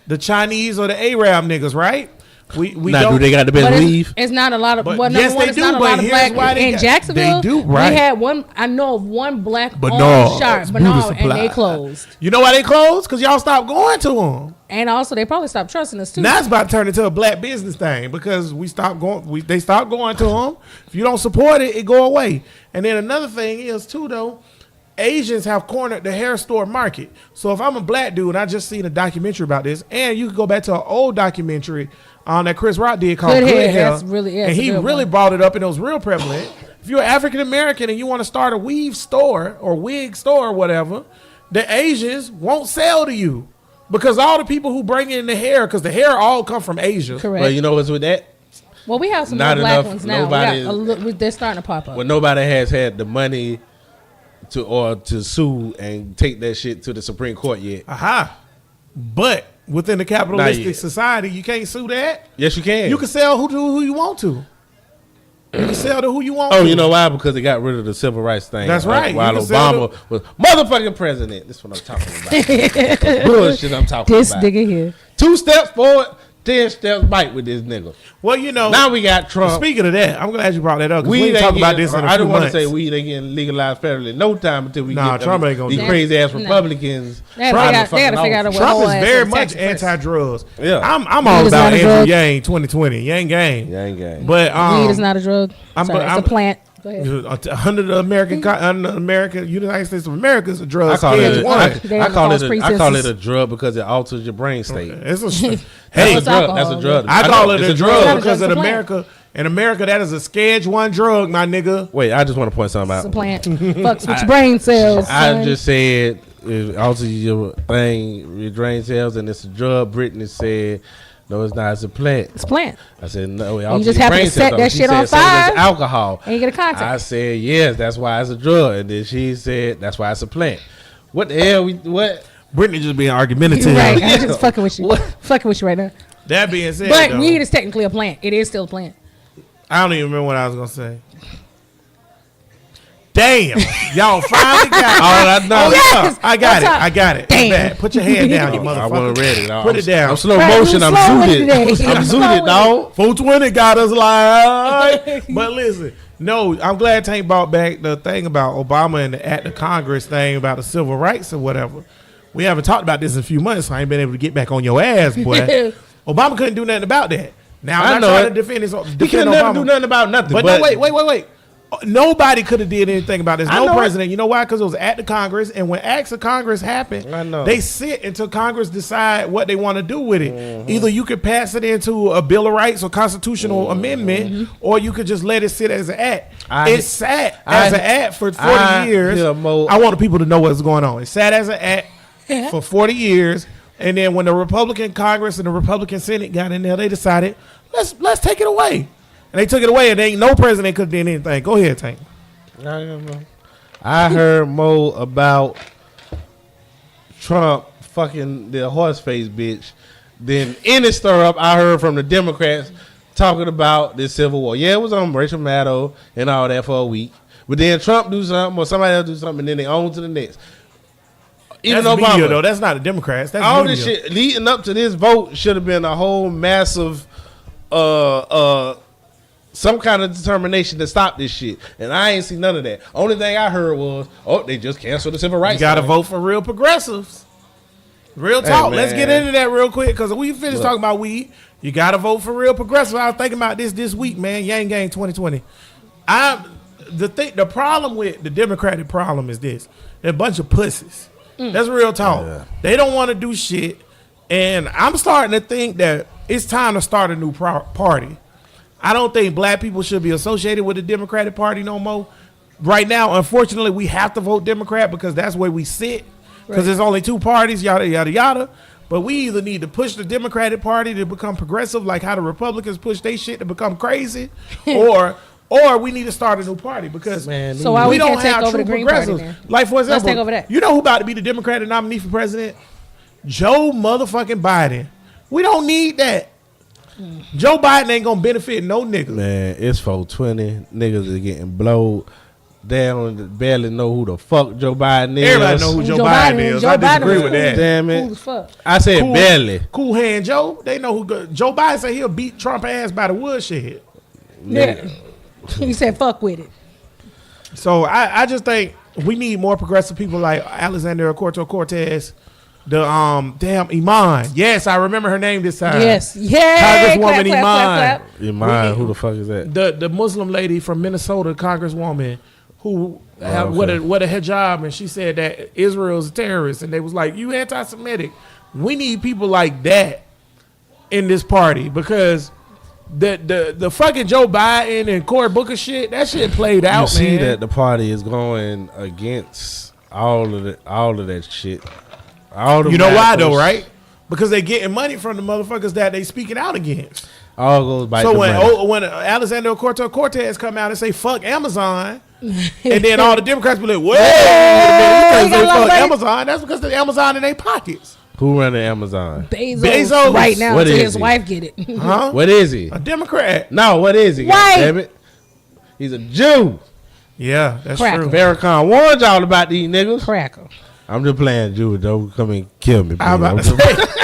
[SPEAKER 3] The Chinese or the Arab niggas, right? We
[SPEAKER 4] Now,
[SPEAKER 3] don't.
[SPEAKER 4] do they got the best
[SPEAKER 5] But
[SPEAKER 4] weave?
[SPEAKER 5] it's not a lot of.
[SPEAKER 3] But
[SPEAKER 5] Well,
[SPEAKER 3] yes,
[SPEAKER 5] number one,
[SPEAKER 3] they
[SPEAKER 5] it's
[SPEAKER 3] do,
[SPEAKER 5] not a
[SPEAKER 3] but
[SPEAKER 5] lot of
[SPEAKER 3] here's
[SPEAKER 5] black
[SPEAKER 3] why they
[SPEAKER 5] in
[SPEAKER 3] got-
[SPEAKER 5] Jacksonville.
[SPEAKER 3] they do, right.
[SPEAKER 5] We had one. I know of one black
[SPEAKER 3] Bernard,
[SPEAKER 5] owned shop,
[SPEAKER 3] it's
[SPEAKER 5] Bernard,
[SPEAKER 3] beauty
[SPEAKER 5] and they
[SPEAKER 3] supply.
[SPEAKER 5] closed.
[SPEAKER 3] You know why they closed? Because y'all stopped going to them.
[SPEAKER 5] And also, they probably stopped trusting us too.
[SPEAKER 3] Now it's about to turn into a black business thing because we stopped going. They stopped going to them. If you don't support it, it go away. And then another thing is too though, Asians have cornered the hair store market. So if I'm a black dude, I just seen a documentary about this, and you can go back to an old documentary that Chris Rock did called
[SPEAKER 5] Good
[SPEAKER 3] Good
[SPEAKER 5] Hair.
[SPEAKER 3] Hair,
[SPEAKER 5] That's really- yeah,
[SPEAKER 3] and
[SPEAKER 5] it's a
[SPEAKER 3] he
[SPEAKER 5] good
[SPEAKER 3] really
[SPEAKER 5] one.
[SPEAKER 3] brought it up, and it was real prevalent. If you're African American and you want to start a weave store or wig store or whatever, the Asians won't sell to you because all the people who bring in the hair, because the hair all come from Asia.
[SPEAKER 5] Correct.
[SPEAKER 4] Well, you know what's with that?
[SPEAKER 5] Well, we have some
[SPEAKER 4] Not
[SPEAKER 5] more black
[SPEAKER 4] enough-
[SPEAKER 5] ones now.
[SPEAKER 4] nobody-
[SPEAKER 5] They're starting to pop up.
[SPEAKER 4] When nobody has had the money to sue and take that shit to the Supreme Court yet.
[SPEAKER 3] Aha. But within the capitalistic
[SPEAKER 4] yet.
[SPEAKER 3] society, you can't sue that.
[SPEAKER 4] Yes, you can.
[SPEAKER 3] You can sell who you want to. You can sell to who you want to.
[SPEAKER 4] Oh, you know why? Because they got rid of the civil rights thing.
[SPEAKER 3] That's right.
[SPEAKER 4] While
[SPEAKER 3] You can sell
[SPEAKER 4] Obama was motherfucking president. This is what I'm talking about. Bullshit I'm talking
[SPEAKER 5] This
[SPEAKER 4] about.
[SPEAKER 5] nigga here.
[SPEAKER 4] 2 steps forward, 10 steps back with this nigga.
[SPEAKER 3] Well, you know.
[SPEAKER 4] Now we got Trump.
[SPEAKER 3] Speaking of that, I'm glad you brought that up. 'Cause we
[SPEAKER 4] Weed
[SPEAKER 3] ain't talk
[SPEAKER 4] ain't
[SPEAKER 3] about
[SPEAKER 4] getting-
[SPEAKER 3] this in a
[SPEAKER 4] I
[SPEAKER 3] few
[SPEAKER 4] don't want to
[SPEAKER 3] months.
[SPEAKER 4] say weed ain't getting legalized federally. No time until we
[SPEAKER 3] Nah,
[SPEAKER 4] get
[SPEAKER 3] Trump ain't gonna
[SPEAKER 4] these
[SPEAKER 3] do it.
[SPEAKER 4] crazy ass
[SPEAKER 5] No.
[SPEAKER 4] Republicans.
[SPEAKER 5] They
[SPEAKER 4] trying
[SPEAKER 5] gotta
[SPEAKER 4] fucking
[SPEAKER 5] figure out
[SPEAKER 4] off.
[SPEAKER 5] what
[SPEAKER 3] Trump
[SPEAKER 5] whole
[SPEAKER 3] is
[SPEAKER 5] ass
[SPEAKER 3] very
[SPEAKER 5] in
[SPEAKER 3] much
[SPEAKER 5] Texas first.
[SPEAKER 3] anti-drugs.
[SPEAKER 4] Yeah.
[SPEAKER 3] I'm
[SPEAKER 5] Weed
[SPEAKER 3] all
[SPEAKER 5] is
[SPEAKER 3] about
[SPEAKER 5] not a
[SPEAKER 3] Andrew
[SPEAKER 5] drug.
[SPEAKER 3] Yang 2020. Yang gang.
[SPEAKER 4] Yang gang.
[SPEAKER 3] But
[SPEAKER 5] Weed is not a drug.
[SPEAKER 3] I'm-
[SPEAKER 5] Sorry, it's
[SPEAKER 3] I'm-
[SPEAKER 5] a plant. Go ahead.
[SPEAKER 3] 100 United States of America is a drug.
[SPEAKER 4] I call
[SPEAKER 3] Stage
[SPEAKER 4] it.
[SPEAKER 3] one.
[SPEAKER 5] They
[SPEAKER 4] I
[SPEAKER 5] have
[SPEAKER 4] call
[SPEAKER 5] false
[SPEAKER 4] it. I call it
[SPEAKER 5] pretenses.
[SPEAKER 4] a drug because it alters your brain state.
[SPEAKER 3] It's a
[SPEAKER 4] That's
[SPEAKER 3] hey.
[SPEAKER 4] a drug. That's a
[SPEAKER 5] alcohol,
[SPEAKER 4] drug.
[SPEAKER 3] I call it
[SPEAKER 4] It's
[SPEAKER 3] a drug
[SPEAKER 5] It's not a
[SPEAKER 3] because
[SPEAKER 5] drug,
[SPEAKER 3] in
[SPEAKER 5] it's a plant.
[SPEAKER 3] America, that is a Schedule 1 drug, my nigga.
[SPEAKER 4] Wait, I just want to point something
[SPEAKER 5] It's a
[SPEAKER 4] out.
[SPEAKER 5] plant. Fucks with your brain cells.
[SPEAKER 4] I
[SPEAKER 5] son.
[SPEAKER 4] just said it alters your thing, your brain cells, and it's a drug. Brittany said, "No, it's not. It's a plant."
[SPEAKER 5] It's a plant.
[SPEAKER 4] I said, "No, it
[SPEAKER 5] you
[SPEAKER 4] alters
[SPEAKER 5] just
[SPEAKER 4] your
[SPEAKER 5] happen
[SPEAKER 4] brain
[SPEAKER 5] to set
[SPEAKER 4] cells."
[SPEAKER 5] that
[SPEAKER 4] She
[SPEAKER 5] shit
[SPEAKER 4] said,
[SPEAKER 5] on
[SPEAKER 4] "Same as
[SPEAKER 5] fire,
[SPEAKER 4] alcohol."
[SPEAKER 5] and you get a contact.
[SPEAKER 4] I said, "Yes, that's why it's a drug." And then she said, "That's why it's a plant." What the hell? What?
[SPEAKER 3] Brittany just being argumentative.
[SPEAKER 5] You're right. I'm just fucking with you. Fucking with you right now.
[SPEAKER 3] That being said,
[SPEAKER 5] But
[SPEAKER 3] though,
[SPEAKER 5] weed is technically a plant. It is still a plant.
[SPEAKER 3] I don't even remember what I was gonna say. Damn, y'all finally got it.
[SPEAKER 4] All I know.
[SPEAKER 3] Oh,
[SPEAKER 5] Yes!
[SPEAKER 3] yeah, I got it.
[SPEAKER 5] What's up?
[SPEAKER 3] I got it.
[SPEAKER 5] Damn.
[SPEAKER 3] Bad. Put your hand down, you
[SPEAKER 4] I
[SPEAKER 3] motherfucker.
[SPEAKER 4] want to read it.
[SPEAKER 3] Put it down.
[SPEAKER 4] I'm slow
[SPEAKER 5] Right,
[SPEAKER 4] motion.
[SPEAKER 5] you
[SPEAKER 4] I'm
[SPEAKER 5] slow with
[SPEAKER 4] zooted.
[SPEAKER 5] it today.
[SPEAKER 4] I'm
[SPEAKER 5] I'm slow
[SPEAKER 4] zooted,
[SPEAKER 5] with
[SPEAKER 4] dog.
[SPEAKER 3] 420 got us like. But listen, no, I'm glad Tank brought back the thing about Obama and the Act of Congress thing about the civil rights or whatever. We haven't talked about this in a few months, so I ain't been able to get back on your ass, boy. Obama couldn't do nothing about that. Now,
[SPEAKER 4] I
[SPEAKER 3] I'm
[SPEAKER 4] know
[SPEAKER 3] not trying
[SPEAKER 4] it.
[SPEAKER 3] to defend his.
[SPEAKER 4] He can never do nothing about nothing.
[SPEAKER 3] But, no, wait. Nobody could have did anything about this.
[SPEAKER 4] I
[SPEAKER 3] No
[SPEAKER 4] know it.
[SPEAKER 3] president. You know why? Because it was at the Congress, and when acts of Congress happen,
[SPEAKER 4] I know.
[SPEAKER 3] they sit until Congress decide what they want to do with it.
[SPEAKER 4] Mm-hmm.
[SPEAKER 3] Either you could pass it into a Bill of Rights or constitutional
[SPEAKER 4] Mm-hmm.
[SPEAKER 3] amendment, or you could just let it sit as an act.
[SPEAKER 4] I-
[SPEAKER 3] It sat as
[SPEAKER 4] I-
[SPEAKER 3] an act for 40
[SPEAKER 4] I
[SPEAKER 3] years.
[SPEAKER 4] hear more-
[SPEAKER 3] I want the people to know what's going on. It sat as an act for 40 years, and then when the Republican Congress and the Republican Senate got in there, they decided let's take it away. And they took it away, and ain't no president could have done anything. Go ahead, Tank.
[SPEAKER 4] I heard more about Trump fucking the horse face bitch than any stir up I heard from the Democrats talking about this civil war. Yeah, it was on Rachel Maddow and all that for a week. But then Trump do something or somebody else do something and then they on to the next. Even
[SPEAKER 3] That's
[SPEAKER 4] Obama.
[SPEAKER 3] media, though. That's not the Democrats. That's
[SPEAKER 4] All
[SPEAKER 3] media.
[SPEAKER 4] this shit leading up to this vote should have been a whole massive some kind of determination to stop this shit. And I ain't see none of that. Only thing I heard was, they just canceled the civil rights.
[SPEAKER 3] You got to
[SPEAKER 4] thing.
[SPEAKER 3] vote for real progressives. Real
[SPEAKER 4] Hey,
[SPEAKER 3] talk. Let's
[SPEAKER 4] man.
[SPEAKER 3] get into that real quick because we finished
[SPEAKER 4] Look.
[SPEAKER 3] talking about weed. You got to vote for real progressives. I was thinking about this week, man. Yang Gang 2020. The problem with the Democratic problem is this: they're a bunch of pussies. That's real talk.
[SPEAKER 4] Yeah.
[SPEAKER 3] They don't want to do shit, and I'm starting to think that it's time to start a new party. I don't think black people should be associated with the Democratic Party no more. Right now, unfortunately, we have to vote Democrat because that's where we sit. Because there's only two parties, yada, yada, yada. But we either need to push the Democratic Party to become progressive, like how the Republicans push their shit to become crazy, or we need to start a new party because
[SPEAKER 4] Man,
[SPEAKER 5] So why we
[SPEAKER 3] don't
[SPEAKER 5] can't take
[SPEAKER 3] have
[SPEAKER 5] over
[SPEAKER 3] true
[SPEAKER 5] the Green Party
[SPEAKER 3] progressives.
[SPEAKER 5] then?
[SPEAKER 3] Like, for
[SPEAKER 5] Let's
[SPEAKER 3] example,
[SPEAKER 5] take over that.
[SPEAKER 3] you know who about to be the Democratic nominee for president? Joe motherfucking Biden. We don't need that. Joe Biden ain't gonna benefit no nigga.
[SPEAKER 4] Man, it's 420. Niggas is getting blowed. They don't barely know who the fuck Joe Biden is.
[SPEAKER 3] Everybody know who Joe Biden is. I disagree with that.
[SPEAKER 4] Damn
[SPEAKER 5] Cool
[SPEAKER 4] it.
[SPEAKER 5] as fuck.
[SPEAKER 4] I said barely.
[SPEAKER 3] Cool hand Joe. They know who Joe Biden said he'll beat Trump ass by the woodshed.
[SPEAKER 5] Yeah. He said fuck with it.
[SPEAKER 3] So I just think we need more progressive people like Alexandria Ocasio-Cortez. The damn Iman. Yes, I remember her name this time.
[SPEAKER 5] Yes. Yeah.
[SPEAKER 3] Congresswoman Iman.
[SPEAKER 4] Your mind, who the fuck is that?
[SPEAKER 3] The Muslim lady from Minnesota, Congresswoman, who what a hijab, and she said that Israel's a terrorist, and they was like, you anti-Semitic. We need people like that in this party because the fucking Joe Biden and Cory Booker shit, that shit played out,
[SPEAKER 4] You see
[SPEAKER 3] man.
[SPEAKER 4] that the party is going against all of that shit. All the
[SPEAKER 3] You know why
[SPEAKER 4] rappers,
[SPEAKER 3] though, right? Because they getting money from the motherfuckers that they speaking out against.
[SPEAKER 4] All goes back
[SPEAKER 3] So
[SPEAKER 4] to money.
[SPEAKER 3] when Alexandria Ocasio-Cortez come out and say fuck Amazon, and then all the Democrats be like, wait a minute, you can't say fuck Amazon. That's because the Amazon in their pockets.
[SPEAKER 4] Who running Amazon?
[SPEAKER 5] Bezos right now
[SPEAKER 4] What
[SPEAKER 5] until
[SPEAKER 4] is
[SPEAKER 5] his
[SPEAKER 4] he?
[SPEAKER 5] wife get it.
[SPEAKER 3] Huh?
[SPEAKER 4] What is he?
[SPEAKER 3] A Democrat.
[SPEAKER 4] No, what is he?
[SPEAKER 5] White.
[SPEAKER 4] Damn it. He's a Jew.
[SPEAKER 3] Yeah, that's
[SPEAKER 5] Cracker.
[SPEAKER 3] true.
[SPEAKER 4] Farrakhan warned y'all about these niggas.
[SPEAKER 5] Cracker.
[SPEAKER 4] I'm just playing Jew. Don't come and kill me.
[SPEAKER 3] I'm about
[SPEAKER 4] please.
[SPEAKER 3] to say.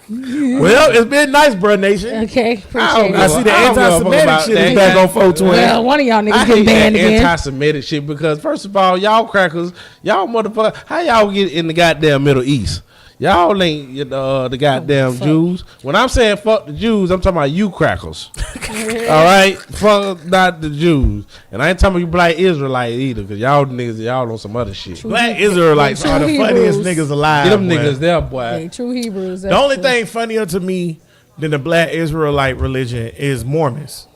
[SPEAKER 3] Well, it's been nice, bro, nation.
[SPEAKER 5] Okay, appreciate
[SPEAKER 3] I
[SPEAKER 5] it.
[SPEAKER 3] see the
[SPEAKER 4] I don't give a fuck
[SPEAKER 3] anti-Semitic
[SPEAKER 4] about
[SPEAKER 3] shit
[SPEAKER 4] that.
[SPEAKER 3] is back on 420.
[SPEAKER 5] Well, one of y'all
[SPEAKER 4] I
[SPEAKER 5] niggas
[SPEAKER 4] hate
[SPEAKER 5] getting banned
[SPEAKER 4] that
[SPEAKER 5] again.
[SPEAKER 4] anti-Semitic shit because first of all, y'all crackers, y'all motherfucker, how y'all get in the goddamn Middle East? Y'all ain't the goddamn
[SPEAKER 5] fuck.
[SPEAKER 4] Jews. When I'm saying fuck the Jews, I'm talking about you crackers. All right, fuck not the Jews, and I ain't talking about you black Israelite either, because y'all niggas, y'all on some other shit.
[SPEAKER 3] Black Israelites are the
[SPEAKER 5] True
[SPEAKER 3] funniest
[SPEAKER 5] Hebrews.
[SPEAKER 3] niggas alive.
[SPEAKER 4] Get them
[SPEAKER 3] boy.
[SPEAKER 4] niggas there, boy.
[SPEAKER 5] They true Hebrews.
[SPEAKER 3] The only thing funnier to me than the black Israelite religion is Mormons.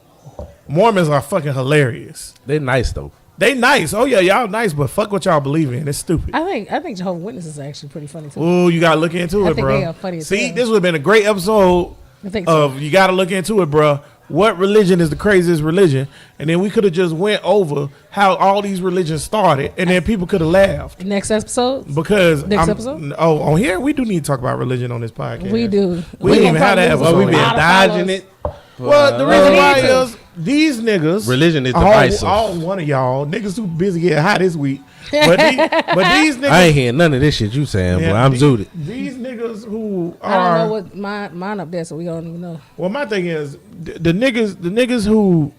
[SPEAKER 3] Mormons are fucking hilarious.
[SPEAKER 4] They nice though.
[SPEAKER 3] They nice. Oh yeah, y'all nice, but fuck what y'all believe in. It's stupid.
[SPEAKER 5] I think Jehovah's Witnesses are actually pretty funny too.
[SPEAKER 3] Ooh, you gotta look into
[SPEAKER 5] I
[SPEAKER 3] it,
[SPEAKER 5] think
[SPEAKER 3] bro.
[SPEAKER 5] they are funny as
[SPEAKER 3] See,
[SPEAKER 5] hell.
[SPEAKER 3] this would have been a great episode
[SPEAKER 5] I think so.
[SPEAKER 3] of you gotta look into it, bro. What religion is the craziest religion? And then we could have just went over how all these religions started, and then people could have laughed.
[SPEAKER 5] Next episode,
[SPEAKER 3] Because
[SPEAKER 5] Next episode?
[SPEAKER 3] on here we do need to talk about religion on this podcast.
[SPEAKER 5] we do.
[SPEAKER 3] We didn't even
[SPEAKER 5] gonna
[SPEAKER 3] have that
[SPEAKER 5] probably
[SPEAKER 3] episode.
[SPEAKER 4] Well, we
[SPEAKER 5] lose
[SPEAKER 4] been
[SPEAKER 5] a lot of
[SPEAKER 4] dodging
[SPEAKER 5] followers.
[SPEAKER 4] it.
[SPEAKER 3] Well, the
[SPEAKER 5] we
[SPEAKER 3] reason
[SPEAKER 5] need
[SPEAKER 3] why
[SPEAKER 5] to.
[SPEAKER 3] is these niggas,
[SPEAKER 4] Religion is divisive.
[SPEAKER 3] all one of y'all niggas too busy getting high this week. But these niggas,
[SPEAKER 4] I ain't hearing none of this shit you saying,
[SPEAKER 3] yeah,
[SPEAKER 4] boy. I'm zooted.
[SPEAKER 3] These niggas who
[SPEAKER 5] I don't
[SPEAKER 3] are
[SPEAKER 5] know what mine up there, so we don't even know.
[SPEAKER 3] well, my thing is the niggas who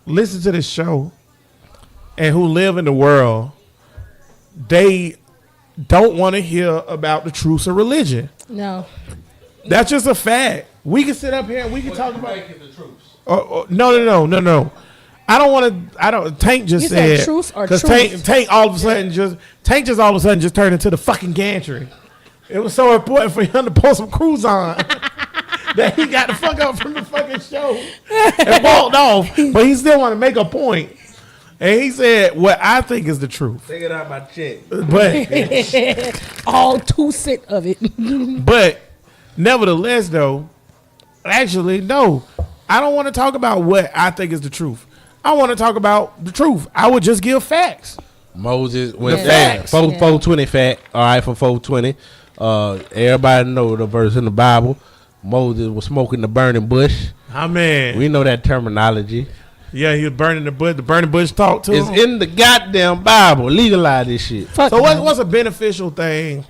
[SPEAKER 3] listen to this show and who live in the world, they don't want to hear about the truths of religion.
[SPEAKER 5] No,
[SPEAKER 3] That's just a fact. We can sit up here and we can talk about No. I don't want to. I don't. Tank just
[SPEAKER 5] You said
[SPEAKER 3] said
[SPEAKER 5] truth or
[SPEAKER 3] because
[SPEAKER 5] truth?
[SPEAKER 3] Tank all of a sudden just all of a sudden just turned into the fucking gantry. It was so important for him to post some cruise on that he got the fuck up from the fucking show and walked off. But he still want to make a point, and he said what I think is the truth.
[SPEAKER 4] Take it out my check.
[SPEAKER 3] But
[SPEAKER 5] all two sit of it.
[SPEAKER 3] but nevertheless, though, actually no, I don't want to talk about what I think is the truth. I want to talk about the truth. I would just give facts.
[SPEAKER 4] Moses went
[SPEAKER 3] The
[SPEAKER 4] down.
[SPEAKER 3] facts.
[SPEAKER 4] 420 fact. All right, for 420. Everybody know the verse in the Bible. Moses was smoking the burning bush.
[SPEAKER 3] I mean,
[SPEAKER 4] We know that terminology.
[SPEAKER 3] yeah, he was burning the bush. The burning bush talk to
[SPEAKER 4] It's
[SPEAKER 3] him.
[SPEAKER 4] in the goddamn Bible. Legalize this shit.
[SPEAKER 5] Fuck
[SPEAKER 3] So
[SPEAKER 5] no.
[SPEAKER 3] what's a beneficial thing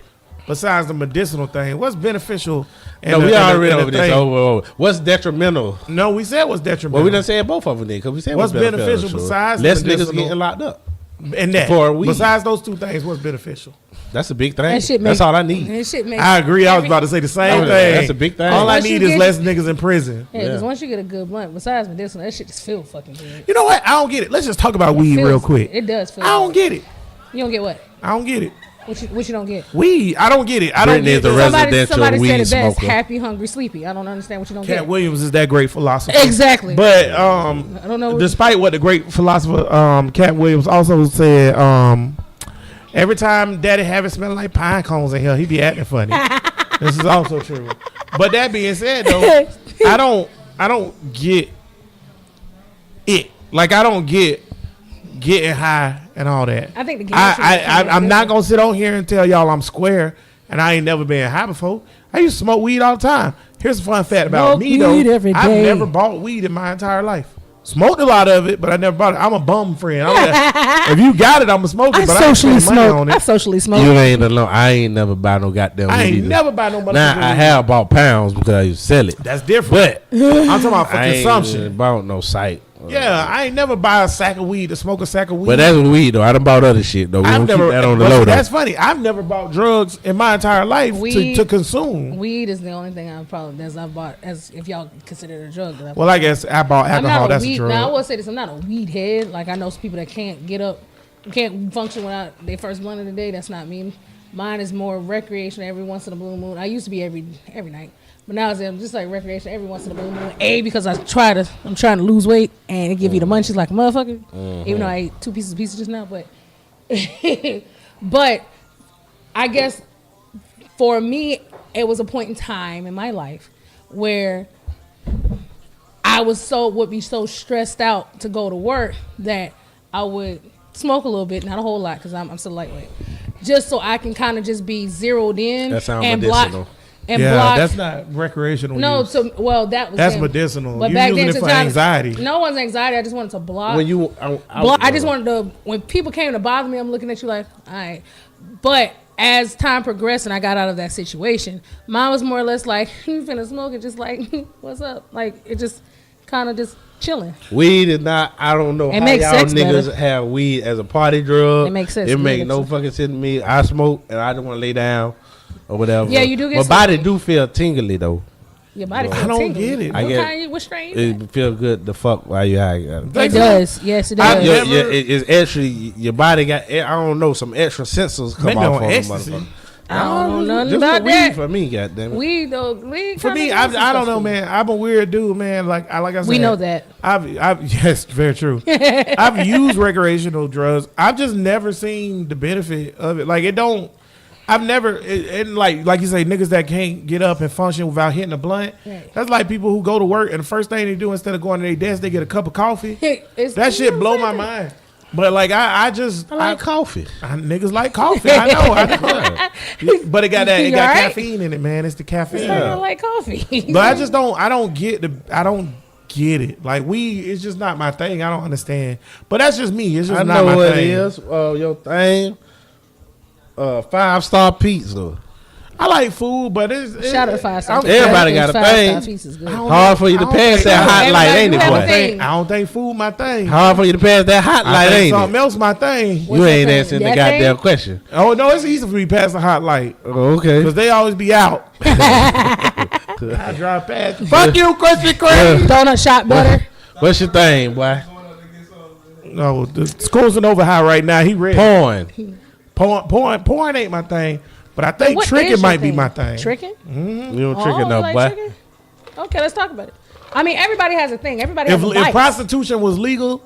[SPEAKER 3] besides the medicinal thing? What's beneficial? in
[SPEAKER 4] No,
[SPEAKER 3] the-
[SPEAKER 4] we
[SPEAKER 3] in the-
[SPEAKER 4] already
[SPEAKER 3] in the
[SPEAKER 4] over this.
[SPEAKER 3] thing?
[SPEAKER 4] Over. What's detrimental?
[SPEAKER 3] No, we said what's detrimental.
[SPEAKER 4] Well, we done said both of them then, because we said
[SPEAKER 3] What's beneficial besides
[SPEAKER 4] less
[SPEAKER 3] the
[SPEAKER 4] niggas
[SPEAKER 3] medicinal?
[SPEAKER 4] getting locked up.
[SPEAKER 3] And that
[SPEAKER 4] for a weed.
[SPEAKER 3] besides those two things, what's beneficial?
[SPEAKER 4] That's a big thing.
[SPEAKER 5] That shit
[SPEAKER 4] That's
[SPEAKER 5] make-
[SPEAKER 4] all I need.
[SPEAKER 5] That shit make
[SPEAKER 3] I agree. I was about to say the same
[SPEAKER 4] Yeah,
[SPEAKER 3] thing.
[SPEAKER 4] that's a big thing.
[SPEAKER 3] All I
[SPEAKER 5] Once you
[SPEAKER 3] need is
[SPEAKER 5] get-
[SPEAKER 3] less niggas in prison.
[SPEAKER 5] Yeah, because
[SPEAKER 4] Yeah.
[SPEAKER 5] once you get a good blunt, besides medicinal, that shit just feel fucking good.
[SPEAKER 3] You know what? I don't get it. Let's just talk about weed
[SPEAKER 5] Feels
[SPEAKER 3] real
[SPEAKER 5] good.
[SPEAKER 3] quick.
[SPEAKER 5] It does feel
[SPEAKER 3] I don't
[SPEAKER 5] good.
[SPEAKER 3] get it.
[SPEAKER 5] You don't get what?
[SPEAKER 3] I don't get it.
[SPEAKER 5] What you don't get?
[SPEAKER 3] Weed. I don't get it. I don't
[SPEAKER 4] Brittany
[SPEAKER 3] get
[SPEAKER 4] is the
[SPEAKER 3] it.
[SPEAKER 4] residential
[SPEAKER 5] Somebody
[SPEAKER 4] weed
[SPEAKER 5] said it best:
[SPEAKER 4] smoker.
[SPEAKER 5] happy, hungry, sleepy. I don't understand what you don't
[SPEAKER 3] Cat
[SPEAKER 5] get.
[SPEAKER 3] Williams is that great philosopher.
[SPEAKER 5] Exactly.
[SPEAKER 3] But
[SPEAKER 5] I don't know.
[SPEAKER 3] despite what the great philosopher Cat Williams also said, every time Daddy have it smelling like pine cones in here, he be acting funny. This is also true. But that being said, though, I don't get it. Like I don't get getting high and all that.
[SPEAKER 5] I think the game should be
[SPEAKER 3] I'm not gonna sit on here and tell y'all I'm square and I ain't never been high before. I used to smoke weed all the time. Here's a fun fact about
[SPEAKER 5] Smoke
[SPEAKER 3] me, though.
[SPEAKER 5] weed every
[SPEAKER 3] I've
[SPEAKER 5] day.
[SPEAKER 3] never bought weed in my entire life. Smoked a lot of it, but I never bought it. I'm a bum friend. If you got it, I'm going to smoke it,
[SPEAKER 5] I
[SPEAKER 3] but I ain't
[SPEAKER 5] socially
[SPEAKER 3] spending money
[SPEAKER 5] smoke.
[SPEAKER 3] on
[SPEAKER 5] I
[SPEAKER 3] it.
[SPEAKER 5] socially smoke.
[SPEAKER 4] You ain't alone. I ain't never buy no goddamn
[SPEAKER 3] I
[SPEAKER 4] weed
[SPEAKER 3] ain't
[SPEAKER 4] either.
[SPEAKER 3] never buy no motherfucking
[SPEAKER 4] Now I
[SPEAKER 3] weed.
[SPEAKER 4] have bought pounds because I used to sell it.
[SPEAKER 3] That's different.
[SPEAKER 4] But
[SPEAKER 3] I'm talking about for
[SPEAKER 4] I
[SPEAKER 3] consumption.
[SPEAKER 4] ain't bought no sight.
[SPEAKER 3] Yeah, I ain't never buy a sack of weed to smoke a sack of weed.
[SPEAKER 4] But that's weed though. I done bought other shit though. We
[SPEAKER 3] I've
[SPEAKER 4] don't
[SPEAKER 3] never.
[SPEAKER 4] keep that on the
[SPEAKER 3] but
[SPEAKER 4] low though.
[SPEAKER 3] that's funny. I've never bought drugs in my entire life
[SPEAKER 5] Weed-
[SPEAKER 3] to consume.
[SPEAKER 5] Weed is the only thing I've bought as if y'all consider it a drug. that I've
[SPEAKER 3] Well, I guess I bought
[SPEAKER 5] I'm
[SPEAKER 3] alcohol.
[SPEAKER 5] not a
[SPEAKER 3] That's
[SPEAKER 5] weed.
[SPEAKER 3] a drug.
[SPEAKER 5] Now I will say this: I'm not a weed head. Like I know some people that can't get up, can't function without their first blunt of the day. That's not me. Mine is more recreation. Every once in a blue moon. I used to be every night, but now I'm just like recreation every once in a blue moon. Because I'm trying to lose weight, and it give you the munchies like a motherfucker. Even though I ate 2 pieces of pizza just now, but but I guess for me, it was a point in time in my life where I would be so stressed out to go to work that I would smoke a little bit, not a whole lot, because I'm still lightweight, just so I can kind of just be zeroed in.
[SPEAKER 4] That sounds
[SPEAKER 5] and
[SPEAKER 4] medicinal.
[SPEAKER 5] block. And
[SPEAKER 3] yeah,
[SPEAKER 5] block.
[SPEAKER 3] that's not recreational.
[SPEAKER 5] No,
[SPEAKER 3] use.
[SPEAKER 5] so well that was
[SPEAKER 3] That's
[SPEAKER 5] then.
[SPEAKER 3] medicinal.
[SPEAKER 5] But
[SPEAKER 3] You
[SPEAKER 5] back
[SPEAKER 3] using
[SPEAKER 5] then
[SPEAKER 3] it for
[SPEAKER 5] sometimes-
[SPEAKER 3] anxiety.
[SPEAKER 5] No one's anxiety. I just wanted to block.
[SPEAKER 4] When you,
[SPEAKER 5] I just wanted to. When people came to bother me, I'm looking at you like, all right. But as time progressed and I got out of that situation, mine was more or less like, you finna smoke it, just like, what's up? Like it just kind of just chilling.
[SPEAKER 4] weed is not. I don't know
[SPEAKER 5] It
[SPEAKER 4] how
[SPEAKER 5] makes
[SPEAKER 4] y'all
[SPEAKER 5] sex
[SPEAKER 4] niggas
[SPEAKER 5] better.
[SPEAKER 4] have weed as a party drug.
[SPEAKER 5] It makes sense.
[SPEAKER 4] It
[SPEAKER 5] Yeah,
[SPEAKER 4] make
[SPEAKER 5] it
[SPEAKER 4] no
[SPEAKER 5] makes
[SPEAKER 4] fucking sense to me. I smoke and I don't want to lay down or whatever.
[SPEAKER 5] Yeah, you do get
[SPEAKER 4] My
[SPEAKER 5] some-
[SPEAKER 4] body do feel tingly though.
[SPEAKER 5] Your body
[SPEAKER 4] I
[SPEAKER 5] feels
[SPEAKER 3] don't
[SPEAKER 5] tingly.
[SPEAKER 3] get it.
[SPEAKER 4] I
[SPEAKER 5] What
[SPEAKER 4] get-
[SPEAKER 5] kind? What strain? you got?
[SPEAKER 4] It feel good to fuck while you high.
[SPEAKER 5] It does. Yes, it
[SPEAKER 3] I've
[SPEAKER 5] does.
[SPEAKER 3] never-
[SPEAKER 4] It's actually your body got. I don't know, some extra sensors come
[SPEAKER 3] Maybe
[SPEAKER 4] off
[SPEAKER 3] on
[SPEAKER 4] on the
[SPEAKER 3] ecstasy.
[SPEAKER 4] motherfucker.
[SPEAKER 5] I don't know nothing
[SPEAKER 4] Just
[SPEAKER 5] about
[SPEAKER 4] weed
[SPEAKER 5] that.
[SPEAKER 4] for me, goddamn it.
[SPEAKER 5] Weed though. Weed
[SPEAKER 3] For me, I don't know, man. I'm a weird dude, man. Like I said,
[SPEAKER 5] We know that.
[SPEAKER 3] I've yes, very true. I've used recreational drugs. I've just never seen the benefit of it. Like it don't. I've never and like you say, niggas that can't get up and function without hitting a blunt.
[SPEAKER 5] Right.
[SPEAKER 3] That's like people who go to work and the first thing they do instead of going to their desk, they get a cup of coffee.
[SPEAKER 5] It's-
[SPEAKER 3] That shit
[SPEAKER 5] you know
[SPEAKER 3] blow
[SPEAKER 5] what
[SPEAKER 3] my
[SPEAKER 5] I'm saying?
[SPEAKER 3] mind. But like I
[SPEAKER 4] like coffee.
[SPEAKER 3] niggas like coffee. I know. But it got
[SPEAKER 5] You all right?
[SPEAKER 3] caffeine in it, man. It's the caffeine.
[SPEAKER 5] I don't like coffee.
[SPEAKER 3] But I just don't. I don't get it. Like weed, it's just not my thing. I don't understand. But that's just me. It's just
[SPEAKER 4] I
[SPEAKER 3] not
[SPEAKER 4] know
[SPEAKER 3] my
[SPEAKER 4] what
[SPEAKER 3] thing.
[SPEAKER 4] it is. Your thing. 5-star pizza.
[SPEAKER 3] I like food, but it's
[SPEAKER 5] Shout out to 5 stars.
[SPEAKER 4] Everybody got a thing. Hard for you to pass that hot light, ain't it,
[SPEAKER 5] Everybody
[SPEAKER 4] boy?
[SPEAKER 5] do have a
[SPEAKER 3] I don't think food my thing.
[SPEAKER 4] Hard for you to pass that hot
[SPEAKER 3] I
[SPEAKER 4] light,
[SPEAKER 3] think
[SPEAKER 4] ain't
[SPEAKER 3] something
[SPEAKER 4] it?
[SPEAKER 3] else my thing.
[SPEAKER 4] You
[SPEAKER 5] What's
[SPEAKER 4] ain't
[SPEAKER 5] that
[SPEAKER 4] answering
[SPEAKER 5] thing?
[SPEAKER 4] the
[SPEAKER 5] That
[SPEAKER 4] goddamn
[SPEAKER 5] thing?
[SPEAKER 4] question.
[SPEAKER 3] Oh no, it's easy for me to pass the hot light
[SPEAKER 4] Oh, okay.
[SPEAKER 3] because they always be out. I drive past. Fuck you, Krispy Kreme.
[SPEAKER 5] Donut shot butter.
[SPEAKER 4] What's your thing, boy?
[SPEAKER 3] No, the school's an over high right now. He ready. Porn ain't my thing, but I think
[SPEAKER 5] What
[SPEAKER 3] tricking
[SPEAKER 5] is your
[SPEAKER 3] might be
[SPEAKER 5] thing?
[SPEAKER 3] my thing.
[SPEAKER 5] Tricking?
[SPEAKER 4] You don't trick
[SPEAKER 5] Oh,
[SPEAKER 4] enough,
[SPEAKER 5] like
[SPEAKER 4] boy.
[SPEAKER 5] tricking? Okay, let's talk about it. I mean, everybody has a thing. Everybody has a
[SPEAKER 3] If
[SPEAKER 5] vice.
[SPEAKER 3] prostitution was legal